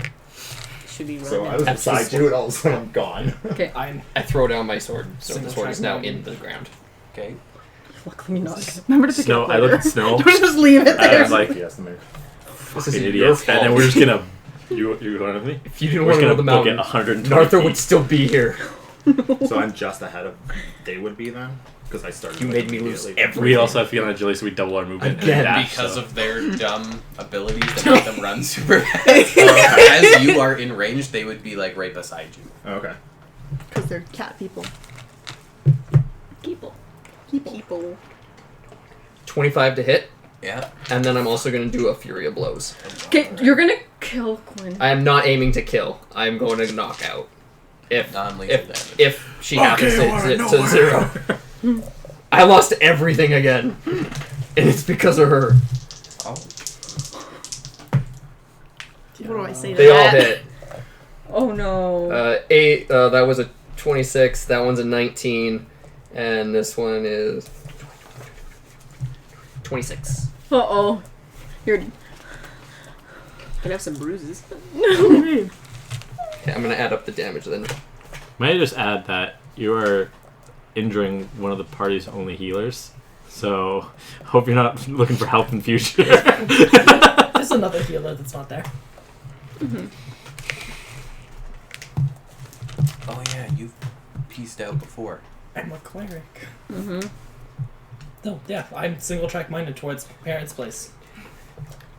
Speaker 6: Should be running.
Speaker 12: so I was
Speaker 7: That's
Speaker 12: beside
Speaker 7: just-
Speaker 12: you, and all of a sudden I'm gone.
Speaker 9: Okay.
Speaker 7: I throw down my sword, so
Speaker 3: Single
Speaker 7: the sword is
Speaker 3: track
Speaker 7: now
Speaker 3: movement.
Speaker 7: in the ground.
Speaker 1: Okay.
Speaker 9: Luckily not.
Speaker 4: Remember to pick
Speaker 5: Snow,
Speaker 4: it up
Speaker 5: I
Speaker 4: later.
Speaker 5: look at Snow.
Speaker 4: Don't just leave it
Speaker 5: And
Speaker 4: there.
Speaker 5: I'm like,
Speaker 12: Yes, the
Speaker 7: This is
Speaker 5: fucking
Speaker 7: your
Speaker 5: idiots.
Speaker 7: fault.
Speaker 5: And then we're just gonna... You're going with me?
Speaker 7: If you didn't
Speaker 5: We're
Speaker 7: want
Speaker 5: just
Speaker 7: to go
Speaker 5: gonna
Speaker 7: the
Speaker 5: book it
Speaker 7: mountain,
Speaker 5: 120
Speaker 7: Nartha
Speaker 5: feet.
Speaker 7: would still be here.
Speaker 12: So I'm just ahead of they would be then, because I started.
Speaker 7: You
Speaker 12: like,
Speaker 7: made me lose
Speaker 12: immediately.
Speaker 7: everything.
Speaker 5: We also have feel agility, so we double our movement.
Speaker 7: Again.
Speaker 5: And dash,
Speaker 1: Because
Speaker 5: so.
Speaker 1: of their dumb abilities that make them run super fast. As you are in range, they would be like right beside you.
Speaker 12: Okay.
Speaker 4: Because they're cat people.
Speaker 9: People.
Speaker 6: People.
Speaker 7: 25 to hit,
Speaker 1: Yeah.
Speaker 7: and then I'm also going to do a Fury of Blows.
Speaker 9: Okay, you're gonna kill Quinn.
Speaker 7: I am not aiming to kill. I'm going to knock out. If
Speaker 1: Non-lethal damage.
Speaker 7: if she happens to 0. I lost everything again. And it's because of her.
Speaker 1: Oh.
Speaker 4: What do I say to
Speaker 7: They all
Speaker 4: that?
Speaker 7: hit.
Speaker 9: Oh no.
Speaker 7: 8, that was a 26, that one's a 19, and this one is 26.
Speaker 9: Uh-oh. You're...
Speaker 6: Could have some bruises.
Speaker 7: Okay, I'm gonna add up the damage then.
Speaker 5: May I just add that you are injuring one of the party's only healers, so hope you're not looking for help in future.
Speaker 3: There's another healer that's not there.
Speaker 1: Oh yeah, you've pieced out before.
Speaker 3: I'm a cleric.
Speaker 9: Mm-hmm.
Speaker 3: No, yeah, I'm single track minded towards parents' place.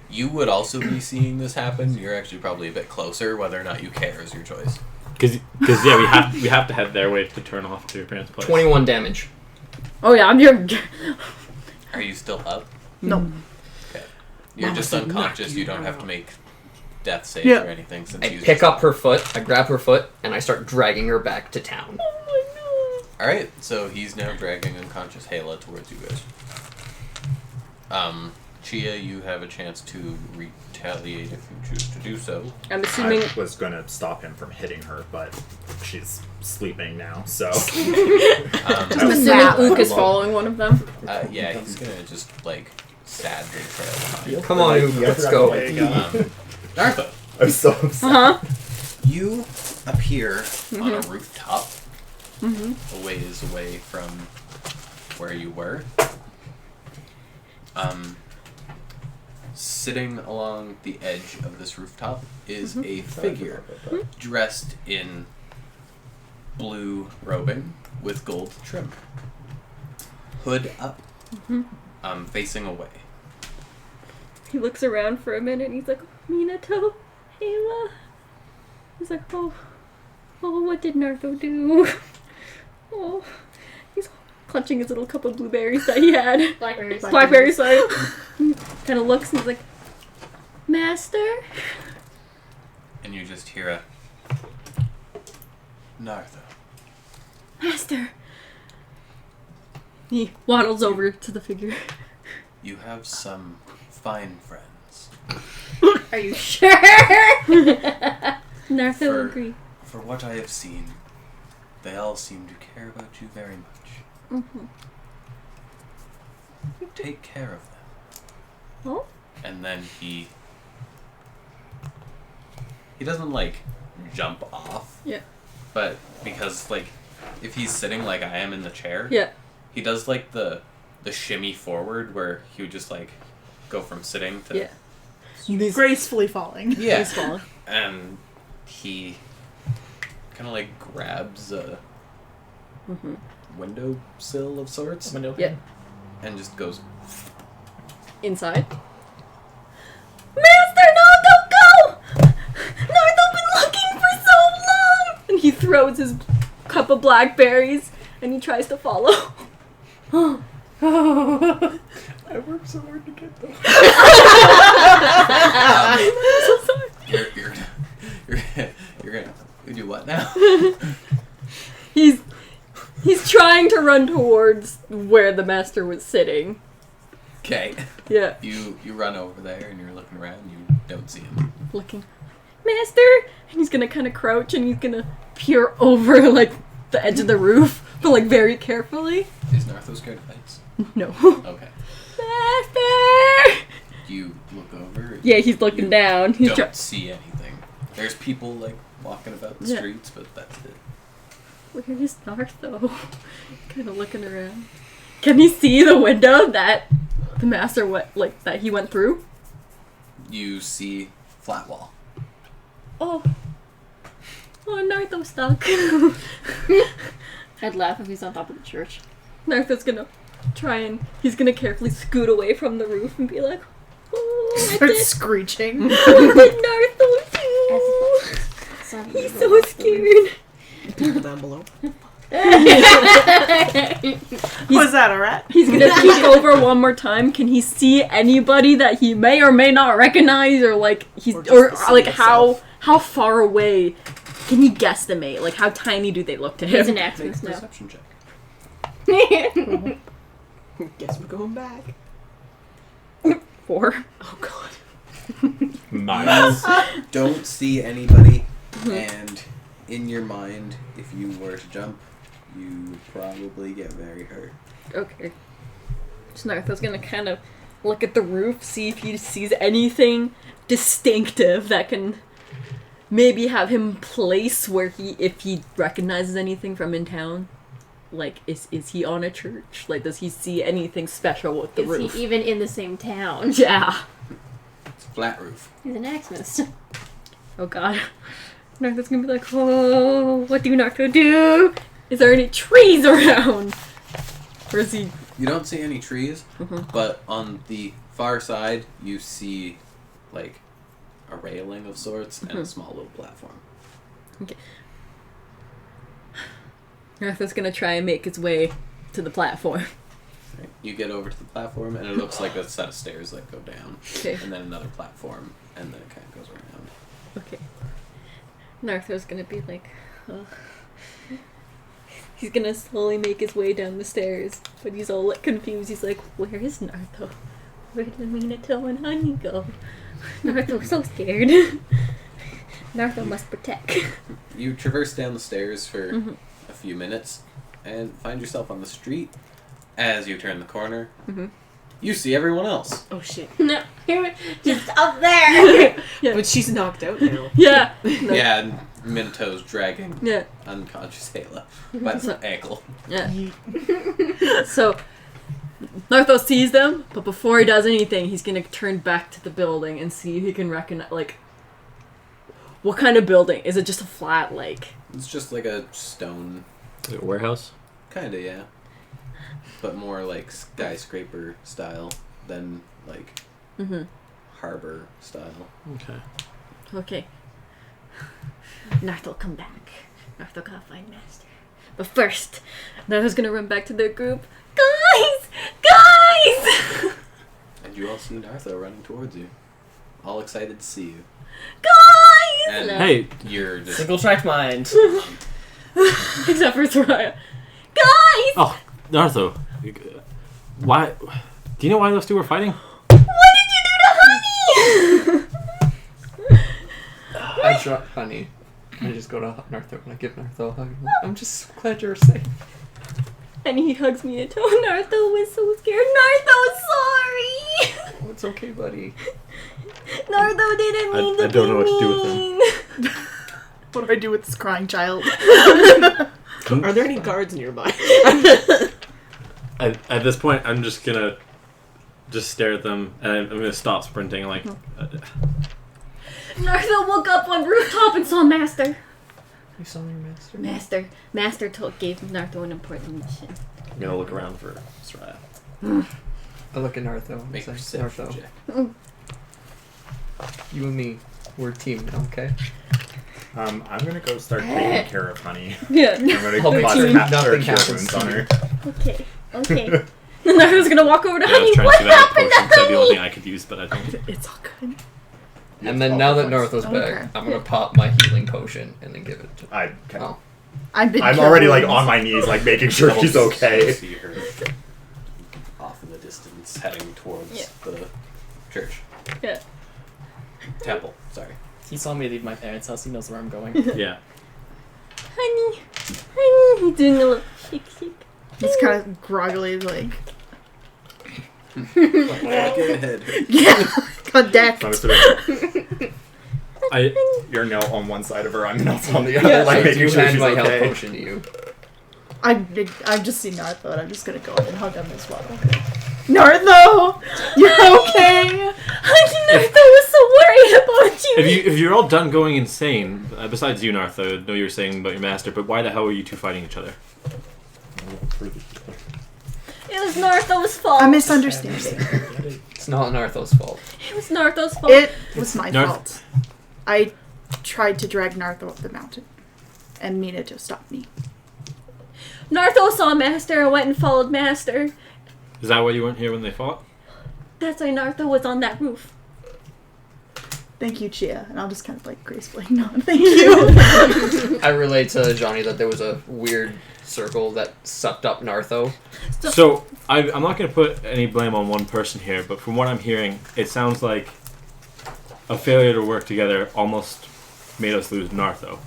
Speaker 1: You would also be seeing this happen. You're actually probably a bit closer. Whether or not you care is your choice.
Speaker 5: Because yeah, we have to head their way to turn off to your parents' place.
Speaker 7: 21 damage.
Speaker 9: Oh yeah, I'm your...
Speaker 1: Are you still up?
Speaker 4: No.
Speaker 1: Okay. You're
Speaker 6: Mama
Speaker 1: just
Speaker 6: said
Speaker 1: unconscious.
Speaker 6: knock
Speaker 1: You
Speaker 6: you
Speaker 1: don't have
Speaker 6: out.
Speaker 1: to make death saves
Speaker 4: Yeah.
Speaker 1: or anything. Since
Speaker 7: I
Speaker 1: you
Speaker 7: pick up her foot, I grab her foot, and I start dragging her back to town.
Speaker 1: All right. So he's now dragging unconscious Hala towards you guys. Chia, you have a chance to retaliate if you choose to do so.
Speaker 9: I'm assuming...
Speaker 12: I was gonna stop him from hitting her, but she's sleeping now, so.
Speaker 9: I'm
Speaker 12: I was
Speaker 9: assuming
Speaker 12: mad.
Speaker 9: Luke is following one of them.
Speaker 1: Yeah, he's gonna just like sadly trail behind.
Speaker 7: Come on, Oog, let's go.
Speaker 1: Nartha,
Speaker 12: I'm so upset.
Speaker 9: Uh-huh.
Speaker 1: you appear on a
Speaker 9: Mm-hmm.
Speaker 1: rooftop, a ways away from where you were. Sitting along the edge of this rooftop is a figure dressed in blue robing with gold trim. Hood up, facing away.
Speaker 10: He looks around for a minute and he's like, Minato, Hala. He's like, oh, what did Naruto do? Oh, he's clutching his little cup of blueberries that he had.
Speaker 2: Blackberries.
Speaker 10: Blackberries, sorry. Kind of looks and he's like, Master?
Speaker 1: And you just hear a Nartha.
Speaker 10: Master.
Speaker 9: He waddles over to the figure.
Speaker 1: You have some fine friends.
Speaker 2: Are you sure?
Speaker 10: Naruto
Speaker 1: For-
Speaker 10: agree.
Speaker 1: For what I have seen, they all seem to care about you very much.
Speaker 10: Mm-hmm.
Speaker 1: Take care of them.
Speaker 10: Oh?
Speaker 1: And then he doesn't like jump off.
Speaker 9: Yeah.
Speaker 1: But because like if he's sitting like I am in the chair,
Speaker 9: Yeah.
Speaker 1: he does like the shimmy forward where he would just like go from sitting to
Speaker 9: Yeah.
Speaker 4: Gracefully falling.
Speaker 1: yeah.
Speaker 9: He's falling.
Speaker 1: And he kind of like grabs a windowsill of sorts
Speaker 9: Yeah.
Speaker 1: and just goes.
Speaker 9: Inside.
Speaker 10: Master, no, don't go! Naruto's been looking for so long!
Speaker 9: And he throws his cup of blackberries and he tries to follow.
Speaker 12: I worked so hard to get them.
Speaker 1: You're gonna do what now?
Speaker 9: He's trying to run towards where the master was sitting.
Speaker 1: Okay.
Speaker 9: Yeah.
Speaker 1: You run over there and you're looking around and you don't see him.
Speaker 9: Looking. Master! And he's gonna kind of crouch and he's gonna peer over, like, the edge of the roof, but, like, very carefully.
Speaker 1: Is Nartho scared of heights?
Speaker 9: No.
Speaker 1: Okay.
Speaker 9: Master!
Speaker 1: You look over.
Speaker 9: Yeah, he's looking down. He's
Speaker 1: Don't see anything. There's people like walking about the
Speaker 9: Yeah.
Speaker 1: streets, but that's it.
Speaker 9: Where is Nartho? Kind of looking around. Can he see the window that the master that he went through?
Speaker 1: You see flat wall.
Speaker 10: Oh, Naruto's stuck.
Speaker 2: I'd laugh if he's on top of the church.
Speaker 9: Nartho's gonna try and he's gonna carefully scoot away from the roof and be like,
Speaker 10: Oh,
Speaker 4: Start screeching.
Speaker 10: what did Naruto do? He's so scared.
Speaker 6: People down below.
Speaker 4: Was that a rat?
Speaker 9: he's gonna peek over one more time. Can he see anybody that he may or may not recognize, or like
Speaker 6: Or just the city
Speaker 9: like
Speaker 6: itself.
Speaker 9: how far away can he guesstimate? Like how tiny do they look to
Speaker 2: He's
Speaker 9: him?
Speaker 2: an accident now.
Speaker 1: Perception check.
Speaker 6: Guess we're going back.
Speaker 9: 4.
Speaker 6: Oh god.
Speaker 12: Miles.
Speaker 1: Don't see anybody, and in your mind, if you were to jump, you would probably get very hurt.
Speaker 2: Okay. So Nartho's gonna kind of
Speaker 9: look at the roof, see if he sees anything distinctive that can maybe have him place where if he recognizes anything from in town. Like, is he on a church? Like, does he see anything special with the
Speaker 2: Is
Speaker 9: roof?
Speaker 2: he even in the same town?
Speaker 9: Yeah.
Speaker 1: It's a flat roof.
Speaker 2: He's an Axeman's.
Speaker 9: Oh god. Nartho's gonna be like, oh, what do Nartho do? Is there any trees around? Or is he...
Speaker 1: You don't see any trees, but on the far side, you see, like, a railing of sorts and a small little platform.
Speaker 9: Okay. Nartho's gonna try and make his way to the platform.
Speaker 1: Right. You get over to the platform, and it looks like a set of stairs that go down.
Speaker 9: Okay.
Speaker 1: And then another platform, and then it kind of goes around.
Speaker 9: Okay. Nartho's gonna be like, oh. He's gonna slowly make his way down the stairs, but he's all like confused. He's like, where is Nartho? Where did Minato and Honey go? Nartho's so scared. Nartho must protect.
Speaker 1: You traverse down the stairs for a few minutes, and find yourself on the street. As you turn the corner, you see everyone else.
Speaker 6: Oh shit.
Speaker 2: No, you're just up there.
Speaker 6: But she's knocked out now.
Speaker 9: Yeah. No.
Speaker 1: Yeah, and Minato's dragging
Speaker 9: Yeah.
Speaker 1: unconscious Ayla by the ankle.
Speaker 9: Yeah. So, Nartho sees them, but before he does anything, he's gonna turn back to the building and see if he can recognize, like, what kind of building? Is it just a flat, like...
Speaker 1: It's just like a stone...
Speaker 5: Is it a warehouse?
Speaker 1: Kinda, yeah. But more like skyscraper style than like harbor style.
Speaker 5: Okay.
Speaker 9: Okay. Nartho'll come back. Nartho gotta find Master. But first, Nartho's gonna run back to their group. Guys! Guys!
Speaker 1: And you all see Nartho running towards you. All excited to see you.
Speaker 9: Guys!
Speaker 1: And
Speaker 5: Hey!
Speaker 1: you're just...
Speaker 3: Single track mind.
Speaker 9: Except for Soraya. Guys!
Speaker 5: Oh, Nartho. Why? Do you know why those two were fighting?
Speaker 9: What did you do to Honey?
Speaker 7: I drop Honey. I just go to Nartho and I give Nartho a hug. I'm just so glad you're safe.
Speaker 9: And he hugs me and tells Nartho was so scared. Nartho's sorry!
Speaker 7: Oh, it's okay, buddy.
Speaker 9: Nartho didn't mean to
Speaker 5: I don't know what to do with
Speaker 9: him.
Speaker 4: What do I do with this crying child?
Speaker 6: Are there any guards nearby?
Speaker 5: At this point, I'm just gonna stare at them, and I'm gonna stop sprinting. Like,
Speaker 9: Nartho woke up on rooftop and saw Master.
Speaker 7: You saw your master?
Speaker 9: Master gave Nartho an important mission.
Speaker 5: I'm gonna look around for Soraya.
Speaker 7: I look at Nartho and
Speaker 1: Make
Speaker 7: say,
Speaker 1: a perception
Speaker 7: Nartho,
Speaker 1: check.
Speaker 7: you and me, we're a team now, okay?
Speaker 12: I'm gonna go start taking care of Honey.
Speaker 9: Yeah.
Speaker 12: I'm gonna
Speaker 7: I'll
Speaker 12: cause
Speaker 7: team.
Speaker 12: half
Speaker 7: Nothing
Speaker 12: her
Speaker 7: happens
Speaker 12: wounds
Speaker 7: to
Speaker 12: on
Speaker 7: me.
Speaker 12: her.
Speaker 9: Okay. Nartho's gonna walk over to
Speaker 5: Yeah, I was
Speaker 9: Honey.
Speaker 5: trying
Speaker 9: What
Speaker 5: to see that
Speaker 9: happened to
Speaker 5: potion. That'd be the only thing
Speaker 9: Honey?
Speaker 5: I could use, but I don't.
Speaker 4: It's all good.
Speaker 7: And then now that Nartho's
Speaker 4: Okay.
Speaker 7: back, I'm gonna pop my healing potion and then give it to Oh.
Speaker 4: I'm
Speaker 12: already like on my knees, like making sure
Speaker 1: You'll
Speaker 12: she's okay.
Speaker 1: see her off in the distance, heading towards the church.
Speaker 9: Yeah.
Speaker 1: Temple, sorry.
Speaker 3: He saw me leave my parents' house. He knows where I'm going.
Speaker 5: Yeah.
Speaker 9: Honey. He's doing a little shake.
Speaker 4: He's kind of groggily like,
Speaker 1: Back in the head.
Speaker 4: yeah, God damn.
Speaker 12: So I'm just gonna your nail on one side of her, I'm nails on the other,
Speaker 7: I
Speaker 12: like making
Speaker 7: do
Speaker 12: sure
Speaker 7: hand
Speaker 12: she's
Speaker 7: my health
Speaker 12: okay.
Speaker 7: potion to you.
Speaker 4: I've just seen Nartho and I'm just gonna go up and hug him as well. Nartho! You're okay?
Speaker 9: Honey, Nartho was so worried about you.
Speaker 5: If you're all done going insane, besides you, Nartho, I know you were saying about your master, but why the hell are you two fighting each other?
Speaker 9: It was Nartho's fault.
Speaker 4: A misunderstanding.
Speaker 7: It's not Nartho's fault.
Speaker 9: It was Nartho's fault.
Speaker 4: It was my
Speaker 5: Narth-
Speaker 4: fault. I tried to drag Nartho up the mountain, and Minato stopped me.
Speaker 9: Nartho saw Master and went and followed Master.
Speaker 5: Is that why you weren't here when they fought?
Speaker 9: That's why Nartho was on that roof.
Speaker 4: Thank you, Chia. And I'll just kind of like gracefully nod. Thank you.
Speaker 7: I relate to Johnny that there was a weird circle that sucked up Nartho.
Speaker 5: So, I'm not going to put any blame on one person here, but from what I'm hearing, it sounds like a failure to work together almost made us lose Nartho.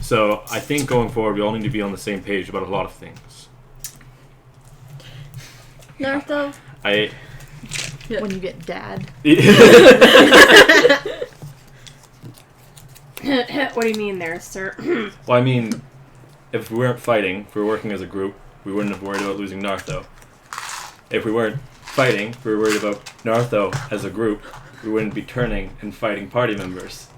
Speaker 5: So, I think going forward, we all need to be on the same page about a lot of things.
Speaker 9: Nartho,
Speaker 5: I
Speaker 4: when you get dad.
Speaker 2: What do you mean there, sir?
Speaker 5: Well, I mean, if we weren't fighting, if we were working as a group, we wouldn't have worried about losing Nartho. If we weren't fighting, if we were worried about Nartho as a group, we wouldn't be turning and fighting party members.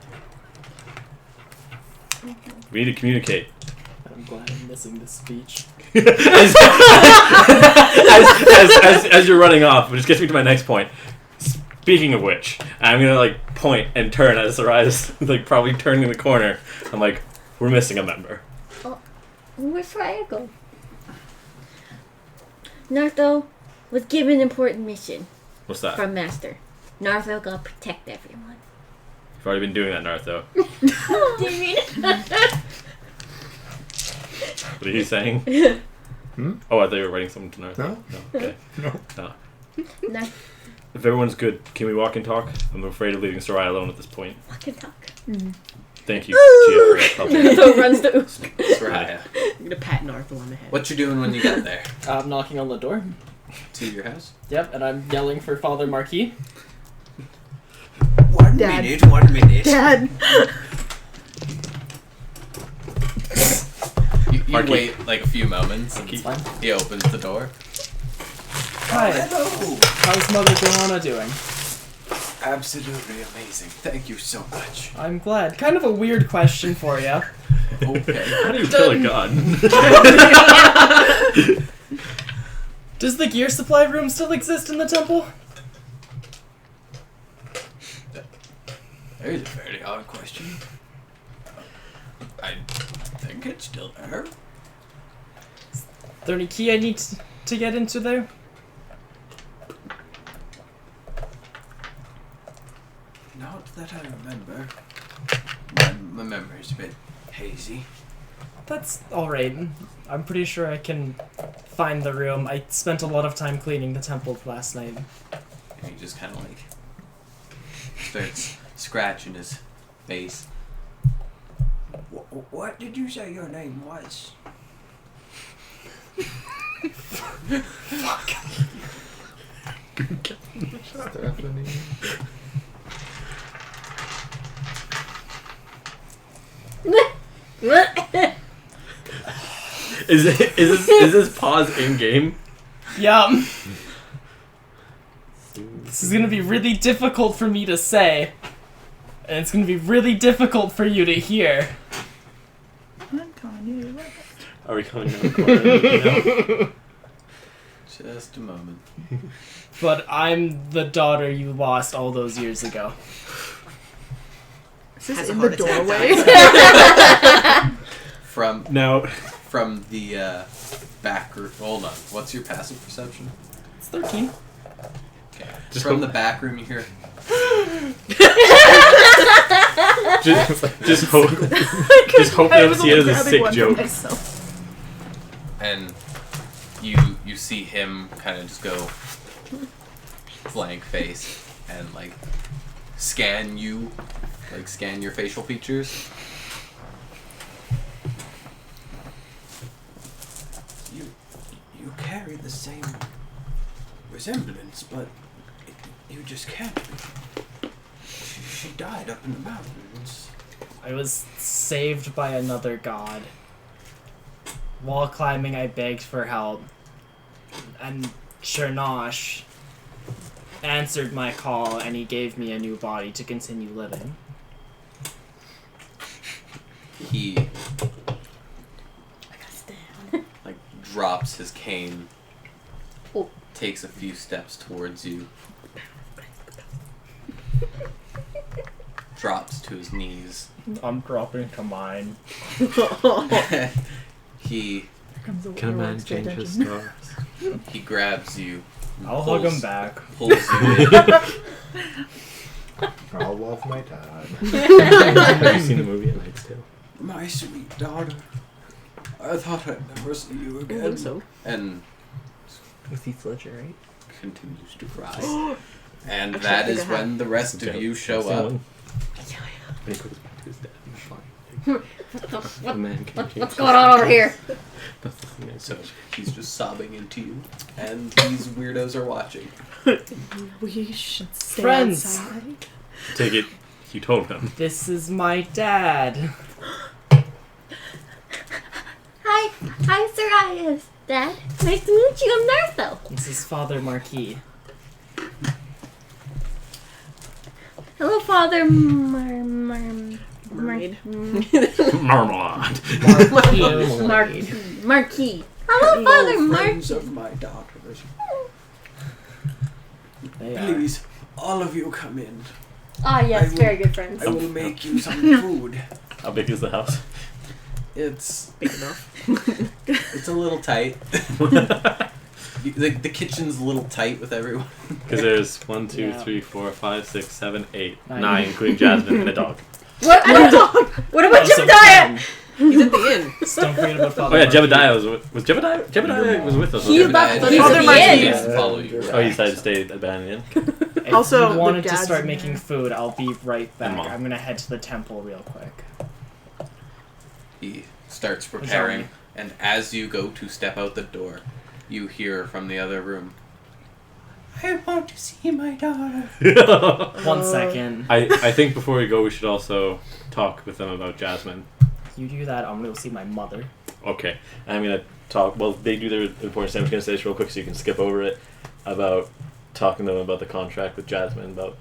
Speaker 5: We need to communicate.
Speaker 3: I'm glad I'm missing this speech.
Speaker 5: as you're running off, which gets me to my next point. Speaking of which, I'm gonna like point and turn as Sarai's like probably turning the corner. I'm like, we're missing a member.
Speaker 10: Where's Triangle? Nartho was given an important mission
Speaker 5: What's that?
Speaker 10: from Master. Nartho gonna protect everyone.
Speaker 5: You've already been doing that, Nartho.
Speaker 10: Do you mean?
Speaker 5: What are you saying?
Speaker 12: Hmm?
Speaker 5: Oh, I thought you were writing something to Nartho.
Speaker 12: No.
Speaker 5: Okay.
Speaker 12: No.
Speaker 10: No,
Speaker 5: If everyone's good, can we walk and talk? I'm afraid of leaving Sarai alone at this point.
Speaker 10: walk and talk.
Speaker 5: Thank you, Gia, for helping.
Speaker 9: Nartho runs to
Speaker 1: Soraya,
Speaker 6: I'm gonna pat Nartho on the head.
Speaker 1: what you doing when you get there?
Speaker 3: I'm knocking on the door.
Speaker 1: To your house?
Speaker 3: Yep, and I'm yelling for Father Marquis.
Speaker 1: 1
Speaker 4: Dad.
Speaker 1: minute, 1 minute.
Speaker 4: Dad.
Speaker 1: You
Speaker 5: Marky.
Speaker 1: wait like a few moments and
Speaker 3: It's fine.
Speaker 1: he opens the door.
Speaker 3: Hi.
Speaker 1: Hello!
Speaker 3: How's Mother Johanna doing?
Speaker 1: Absolutely amazing. Thank you so much.
Speaker 3: I'm glad. Kind of a weird question for you.
Speaker 1: Okay.
Speaker 5: How do you kill a god?
Speaker 3: Does the gear supply room still exist in the temple?
Speaker 1: That is a fairly odd question. I think it's still there.
Speaker 3: Is there any key I need to get into there?
Speaker 1: Not that I remember. My memory's a bit hazy.
Speaker 3: That's alright. I'm pretty sure I can find the room. I spent a lot of time cleaning the temple last night.
Speaker 1: And he just kind of like starts scratching his face. What did you say your name was?
Speaker 12: Stephanie.
Speaker 5: Is this pause in game?
Speaker 3: Yum. This is gonna be really difficult for me to say. And it's gonna be really difficult for you to hear.
Speaker 5: Are we coming down the corner? Now?
Speaker 1: Just a moment.
Speaker 3: But I'm the daughter you lost all those years ago.
Speaker 4: Is this
Speaker 6: Has a
Speaker 4: in the
Speaker 6: heart attack,
Speaker 4: doorway?
Speaker 1: From the back room. Hold on. What's your passive perception?
Speaker 3: It's 13.
Speaker 1: Okay.
Speaker 5: Just
Speaker 1: From
Speaker 5: go-
Speaker 1: the back room, you hear.
Speaker 5: just hope they don't see it as a sick joke.
Speaker 1: And you see him kind of just go blank face and like scan you, like scan your facial features. You carry the same resemblance, but you just can't be. She died up in the mountains.
Speaker 3: I was saved by another god. While climbing, I begged for help. And Chernosh answered my call, and he gave me a new body to continue living.
Speaker 1: He like drops his cane, takes a few steps towards you, drops to his knees.
Speaker 3: I'm dropping to mine.
Speaker 1: He
Speaker 5: Can a man change his stars?
Speaker 1: he grabs you. and
Speaker 3: I'll hug him
Speaker 1: pulls-
Speaker 3: back.
Speaker 1: Pulls you in.
Speaker 12: I love my dad.
Speaker 5: Have you seen the movie A Knight's Tale?
Speaker 1: My sweet daughter. I thought I'd never see you again.
Speaker 6: So
Speaker 1: And
Speaker 3: With Heath Ledger, right?
Speaker 1: continues to cry. And that is when the rest of you show up.
Speaker 5: When he goes back to his dad, he's fine.
Speaker 2: What,
Speaker 5: Man, can you
Speaker 2: what's going on over here?
Speaker 1: So he's just sobbing into you, and these weirdos are watching.
Speaker 4: We should stay
Speaker 3: Friends.
Speaker 4: outside.
Speaker 5: Take it. You told him.
Speaker 3: This is my dad.
Speaker 10: Hi, Sirius. Dad, nice to meet you. I'm Nartho.
Speaker 3: This is Father Marquis.
Speaker 10: Hello, Father
Speaker 6: Mermaid.
Speaker 5: Marmalade.
Speaker 10: Marquis. Hello, Father
Speaker 1: friends
Speaker 10: Marquis.
Speaker 1: of my daughters.
Speaker 3: They are.
Speaker 1: Please, all of you come in.
Speaker 2: Ah, yes,
Speaker 1: I will-
Speaker 2: very good friends.
Speaker 1: I will make you some food.
Speaker 5: How big is the house?
Speaker 1: It's
Speaker 6: Big enough.
Speaker 1: it's a little tight. The kitchen's a little tight with everyone.
Speaker 5: Because there's 1, 2,
Speaker 3: Yeah.
Speaker 5: 3, 4, 5, 6, 7, 8,
Speaker 3: 9.
Speaker 5: 9, including Jasmine and a dog.
Speaker 2: What? What about Jebediah?
Speaker 6: He's at the inn.
Speaker 3: Just don't forget about Father
Speaker 5: Oh yeah,
Speaker 3: Marquis.
Speaker 5: Jebediah was Jebediah? Jebediah was with us.
Speaker 2: He
Speaker 5: wasn't
Speaker 2: left
Speaker 1: Jebediah
Speaker 2: the
Speaker 1: didn't
Speaker 4: Father Marquis.
Speaker 1: follow you.
Speaker 5: Oh, he decided to stay at Banyan.
Speaker 3: If
Speaker 4: Also,
Speaker 3: you
Speaker 4: the
Speaker 3: wanted to
Speaker 4: dad's
Speaker 3: start
Speaker 4: in
Speaker 3: making
Speaker 4: there.
Speaker 3: food, I'll be right back.
Speaker 5: Mom.
Speaker 3: I'm gonna head to the temple real quick.
Speaker 1: He starts preparing, and as you go to step out the door, you hear from the other room, I want to see my daughter.
Speaker 3: 1 second.
Speaker 5: I think before we go, we should also talk with them about Jasmine.
Speaker 3: You do that, I'm gonna go see my mother.
Speaker 5: Okay, I'm gonna talk. Well, they do their important stuff. I'm just gonna say this real quick so you can skip over it. About talking to them about the contract with Jasmine, about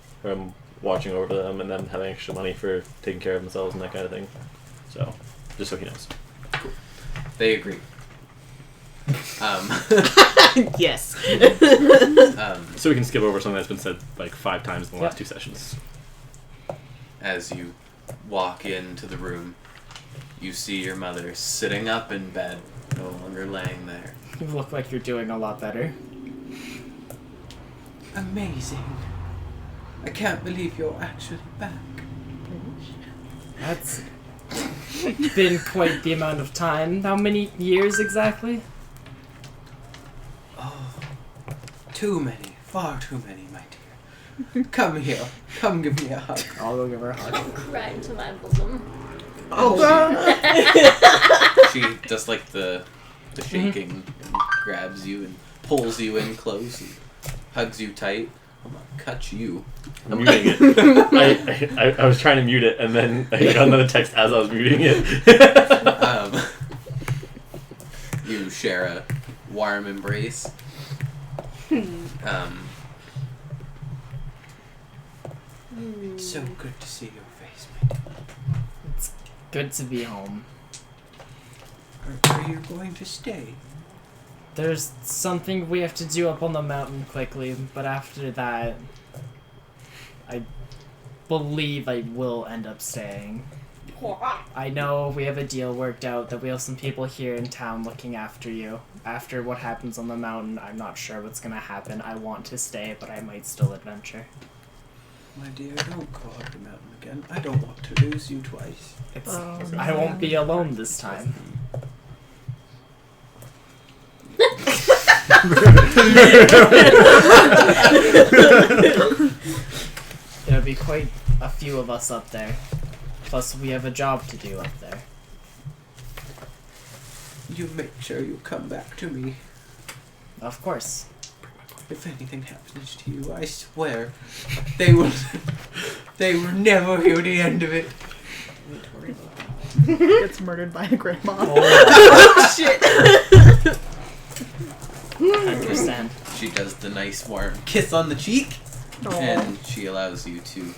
Speaker 5: watching over them and them having extra money for taking care of themselves and that kind of thing. So, just so he knows.
Speaker 1: They agree.
Speaker 6: Yes.
Speaker 5: So we can skip over something that's been said like 5 times in the last
Speaker 3: Yep.
Speaker 5: 2 sessions.
Speaker 1: As you walk into the room, you see your mother sitting up in bed, no longer laying there.
Speaker 3: You look like you're doing a lot better.
Speaker 1: Amazing. I can't believe you're actually back.
Speaker 3: That's been quite the amount of time. How many years exactly?
Speaker 1: Oh, too many. Far too many, my dear. Come here. Come give me a hug.
Speaker 3: I'll go give her a hug.
Speaker 2: Right into my bosom.
Speaker 1: She does like the shaking and grabs you and pulls you in close and hugs you tight. I'm gonna cut you.
Speaker 5: I'm muting it. I was trying to mute it, and then I got another text as I was muting it.
Speaker 1: You share a warm embrace. It's so good to see your face, my dear.
Speaker 3: It's good to be home.
Speaker 1: Are you going to stay?
Speaker 3: There's something we have to do up on the mountain quickly, but after that, I believe I will end up staying. I know we have a deal worked out that we have some people here in town looking after you. After what happens on the mountain, I'm not sure what's gonna happen. I want to stay, but I might still adventure.
Speaker 1: My dear, don't go up the mountain again. I don't want to lose you twice.
Speaker 3: It's
Speaker 4: Oh,
Speaker 3: I won't be alone this time. There'll be quite a few of us up there. Plus, we have a job to do up there.
Speaker 1: You make sure you come back to me.
Speaker 3: Of course.
Speaker 1: If anything happens to you, I swear they will never hear the end of it.
Speaker 4: Gets murdered by a grandma.
Speaker 3: Oh,
Speaker 6: Shit.
Speaker 3: I understand.
Speaker 1: She does the nice warm kiss on the cheek,
Speaker 4: Aw.
Speaker 1: and she allows you to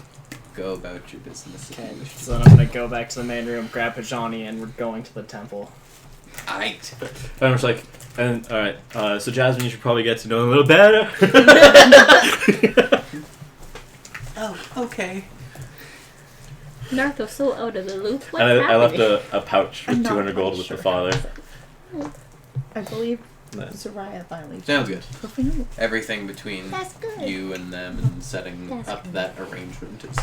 Speaker 1: go about your business.
Speaker 3: Okay, so then I'm gonna go back to the main room, grab Pajani, and we're going to the temple.
Speaker 1: Aight.
Speaker 5: And I'm just like, and alright, so Jasmine, you should probably get to know him a little better.
Speaker 1: Oh, okay.
Speaker 10: Nartho's so out of the loop. What's
Speaker 5: And I left
Speaker 10: happening?
Speaker 5: a pouch
Speaker 4: I'm
Speaker 5: with
Speaker 4: not
Speaker 5: 200 gold
Speaker 4: quite
Speaker 5: with
Speaker 4: sure.
Speaker 5: the father.
Speaker 4: I believe
Speaker 5: Then-
Speaker 4: Soraya finally.
Speaker 1: Sounds good.
Speaker 4: Fulfilled.
Speaker 1: Everything between
Speaker 10: That's good.
Speaker 1: you and them and setting
Speaker 10: That's
Speaker 1: up
Speaker 10: good.
Speaker 1: that arrangement is,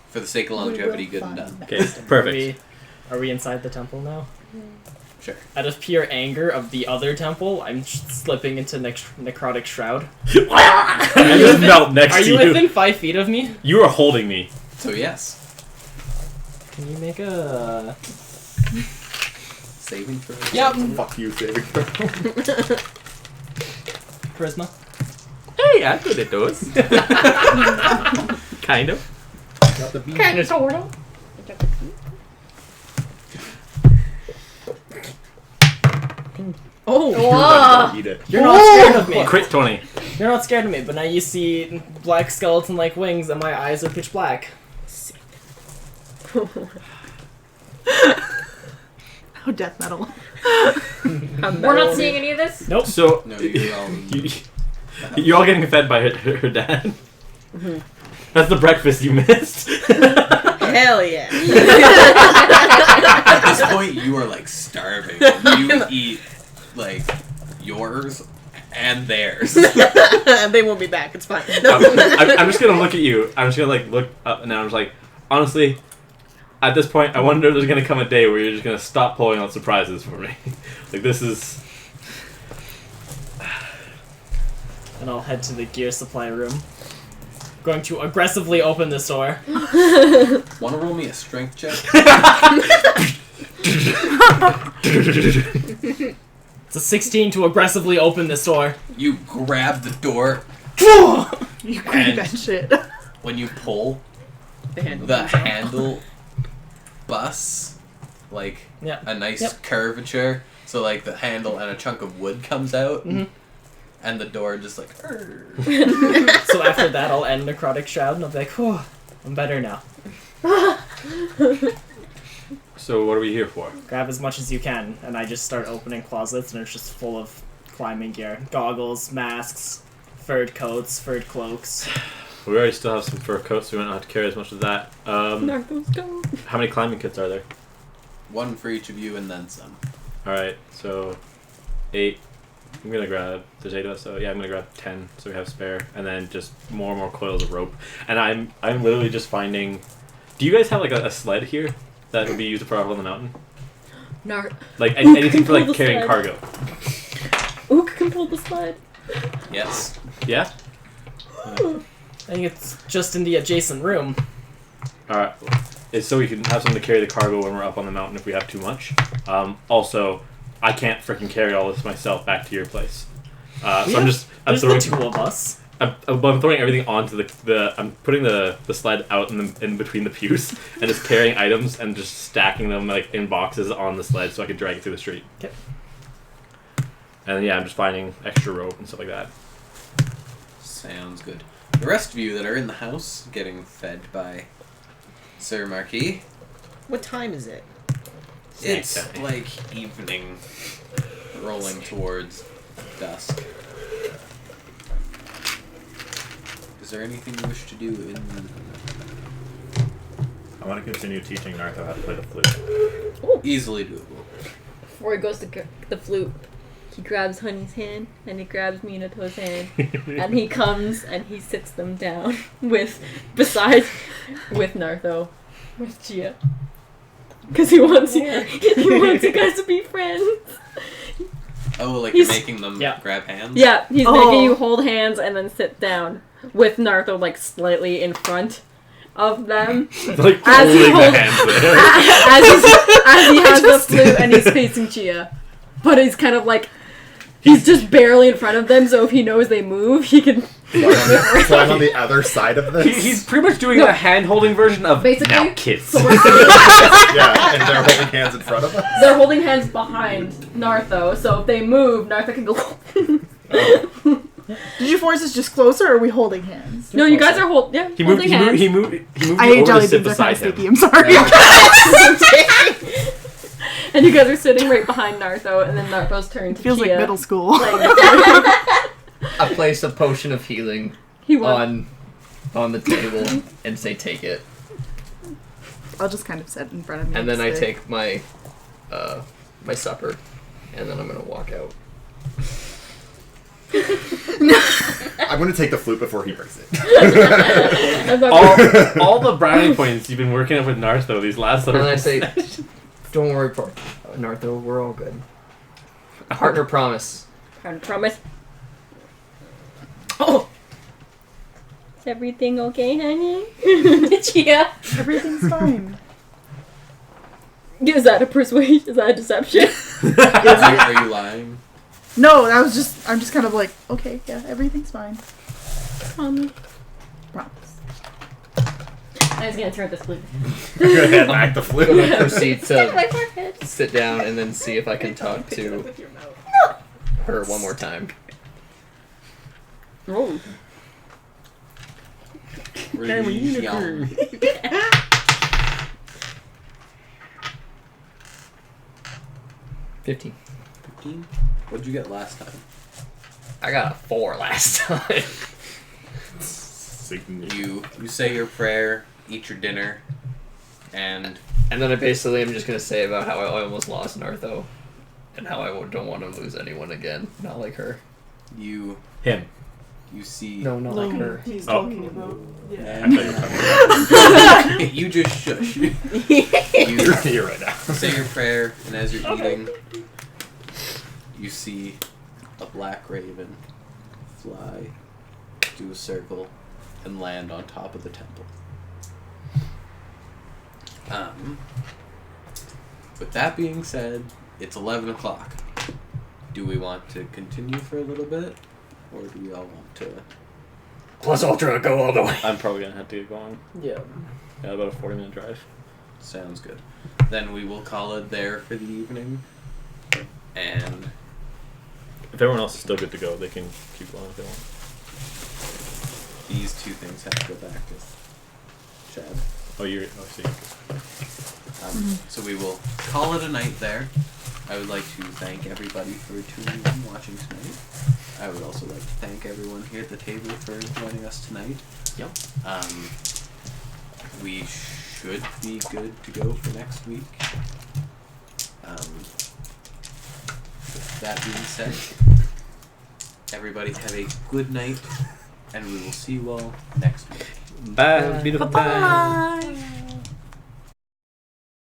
Speaker 1: for the sake of longevity, good and done.
Speaker 5: Okay, perfect.
Speaker 3: Are we inside the temple now?
Speaker 1: Sure.
Speaker 3: Out of pure anger of the other temple, I'm slipping into necrotic shroud.
Speaker 5: I just melt next
Speaker 3: Are
Speaker 5: to
Speaker 3: you
Speaker 5: you.
Speaker 3: within 5 feet of me?
Speaker 5: You are holding me.
Speaker 1: So yes.
Speaker 3: Can you make a...
Speaker 1: Saving throw?
Speaker 3: Yep.
Speaker 12: Fuck you, saving throw.
Speaker 3: Charisma?
Speaker 5: Hey, I'm good at those. Kind of.
Speaker 12: Got the beat.
Speaker 2: Kind of, sort of.
Speaker 6: Oh,
Speaker 2: Whoa.
Speaker 12: Eat it.
Speaker 3: You're not scared of me.
Speaker 5: Crit 20.
Speaker 3: You're not scared of me, but now you see black skeleton-like wings and my eyes are pitch black.
Speaker 4: Oh, death metal.
Speaker 2: We're not seeing any of this?
Speaker 3: Nope.
Speaker 5: So,
Speaker 1: No, you're all...
Speaker 5: you're all getting fed by her dad.
Speaker 6: Mhm.
Speaker 5: That's the breakfast you missed.
Speaker 6: hell yeah.
Speaker 1: At this point, you are like starving. You eat like yours and theirs.
Speaker 6: They won't be back. It's fine.
Speaker 5: I'm just gonna look at you. I'm just gonna like look up and I'm just like, honestly, at this point, I wonder if there's gonna come a day where you're just gonna stop pulling out surprises for me. Like this is.
Speaker 3: And I'll head to the gear supply room. Going to aggressively open this door.
Speaker 1: Want to roll me a strength check?
Speaker 3: It's a 16 to aggressively open this door.
Speaker 1: You grab the door.
Speaker 4: You grab
Speaker 1: And-
Speaker 4: that shit.
Speaker 1: When you pull,
Speaker 6: The handle.
Speaker 1: the handle busts like
Speaker 3: Yeah.
Speaker 1: a nice
Speaker 3: Yep.
Speaker 1: curvature. So like the handle and a chunk of wood comes out,
Speaker 3: Mhm.
Speaker 1: and the door just like.
Speaker 3: So after that, I'll end Necrotic Shroud and I'll be like, whew, I'm better now.
Speaker 5: So what are we here for?
Speaker 3: Grab as much as you can, and I just start opening closets, and it's just full of climbing gear. Goggles, masks, furred coats, furred cloaks.
Speaker 5: We already still have some fur coats, so we don't have to carry as much of that.
Speaker 10: Narcos go.
Speaker 5: How many climbing kits are there?
Speaker 1: One for each of you, and then some.
Speaker 5: Alright, so 8. I'm gonna grab, there's 8 of us, so yeah, I'm gonna grab 10 so we have spare, and then just more and more coils of rope. And I'm literally just finding. Do you guys have like a sled here that would be used to travel on the mountain? Like
Speaker 10: Ooh,
Speaker 5: anything for
Speaker 10: pull
Speaker 5: like
Speaker 10: the
Speaker 5: carrying
Speaker 10: sled.
Speaker 5: cargo?
Speaker 10: Ook can pull the sled.
Speaker 1: Yes.
Speaker 5: Yeah?
Speaker 3: I think it's just in the adjacent room.
Speaker 5: Alright. It's so we can have something to carry the cargo when we're up on the mountain if we have too much. Also, I can't freaking carry all this myself back to your place. So I'm
Speaker 3: There's
Speaker 5: throwing
Speaker 3: the two of us.
Speaker 5: I'm throwing everything onto the I'm putting the sled out in between the pews and just carrying items and just stacking them like in boxes on the sled so I can drag it through the street.
Speaker 3: Okay.
Speaker 5: And yeah, I'm just finding extra rope and stuff like that.
Speaker 1: Sounds good. The rest of you that are in the house getting fed by Sir Marquis.
Speaker 6: What time is it?
Speaker 1: It's
Speaker 5: Snack time.
Speaker 1: like evening, rolling towards dusk. Is there anything you wish to do in...
Speaker 12: I want to continue teaching Nartho how to play the flute.
Speaker 1: Easily doable.
Speaker 10: Before he goes to the flute, he grabs Honey's hand and he grabs Minato's hand and he comes and he sits them down with Nartho, with Gia, because he wants you guys to be friends.
Speaker 1: Oh, like
Speaker 10: He's-
Speaker 1: you're making them
Speaker 3: Yeah.
Speaker 1: grab hands?
Speaker 10: Yeah, he's
Speaker 4: Oh.
Speaker 10: making you hold hands and then sit down with Nartho like slightly in front of them
Speaker 5: Like
Speaker 10: As he
Speaker 5: holding the
Speaker 10: holds-
Speaker 5: hands there.
Speaker 10: as he has the flute and he's facing Chia, but he's kind of like he's just barely in front of them, so if he knows they move, he can.
Speaker 12: So I'm on the other side of this.
Speaker 5: He's pretty much doing a hand-holding version of
Speaker 10: Basically,
Speaker 5: now kids.
Speaker 12: Yeah, and they're holding hands in front of us.
Speaker 10: They're holding hands behind Nartho, so if they move, Nartho can go.
Speaker 4: Did you force us just closer, or are we holding hands?
Speaker 10: No, you guys are holding
Speaker 5: He
Speaker 10: hands.
Speaker 5: moved
Speaker 4: I
Speaker 5: you
Speaker 4: hate
Speaker 5: over
Speaker 4: jelly
Speaker 5: to sit
Speaker 4: beans. They're kind
Speaker 5: beside
Speaker 4: of
Speaker 5: him.
Speaker 4: sticky. I'm sorry.
Speaker 10: And you guys are sitting right behind Nartho, and then Nartho's turned to
Speaker 4: Feels like
Speaker 10: Chia.
Speaker 4: middle school.
Speaker 7: I place a potion of healing
Speaker 10: He won.
Speaker 7: on the table and say take it.
Speaker 4: I'll just kind of sit in front of me.
Speaker 7: And then I
Speaker 4: say,
Speaker 7: take my my supper and then I'm gonna walk out.
Speaker 12: I'm going to take the flute before he breaks it.
Speaker 5: all the brownie points you've been working up with Nartho these last
Speaker 7: And
Speaker 5: little
Speaker 7: then I say, don't worry, Nartho, we're all good. Partner promise.
Speaker 10: Promise. Oh. Is everything okay, honey? Chia.
Speaker 4: everything's fine.
Speaker 10: Is that a persuasion? Is that a deception?
Speaker 1: Are you lying?
Speaker 4: No, I'm just kind of like, okay, yeah, everything's fine. Promise.
Speaker 2: I was gonna throw this flute.
Speaker 12: I'm gonna hand back the
Speaker 7: I'm gonna
Speaker 12: flute.
Speaker 7: proceed
Speaker 2: Stuck
Speaker 7: to
Speaker 2: my forehead.
Speaker 7: sit down and then see if I can talk
Speaker 6: Pick it up
Speaker 7: to
Speaker 6: with your mouth.
Speaker 7: her one more time.
Speaker 10: Oh.
Speaker 1: Young.
Speaker 7: 15.
Speaker 1: 15? What'd you get last time?
Speaker 7: I got a 4 last time.
Speaker 1: You say your prayer, eat your dinner, and
Speaker 7: And then I basically am just gonna say about how I almost lost Nartho, and how I don't want to lose anyone again. Not like her.
Speaker 1: you
Speaker 5: Him.
Speaker 1: see.
Speaker 7: No, not like her.
Speaker 4: He's
Speaker 5: Oh.
Speaker 4: talking about. Yeah.
Speaker 1: You just shush. You
Speaker 12: You're here right now.
Speaker 1: say your prayer, and as you're eating, you see a black raven fly, do a circle, and land on top of the temple. With that being said, it's 11 o'clock. Do we want to continue for a little bit? Or do we all want to...
Speaker 7: Plus Ultra, go all the way.
Speaker 5: I'm probably gonna have to get going.
Speaker 3: Yeah.
Speaker 5: Yeah, about a 40-minute drive.
Speaker 1: Sounds good. Then we will call it there for the evening. And
Speaker 5: If everyone else is still good to go, they can keep going if they want.
Speaker 1: these two things have to go back to Chad.
Speaker 5: Oh, I see.
Speaker 1: So we will call it a night there. I would like to thank everybody for tuning in and watching tonight. I would also like to thank everyone here at the table for joining us tonight.
Speaker 3: Yep.
Speaker 1: We should be good to go for next week. With that being said, everybody have a good night, and we will see you all next week.
Speaker 5: Bye. Beautiful. Bye.
Speaker 10: Bye.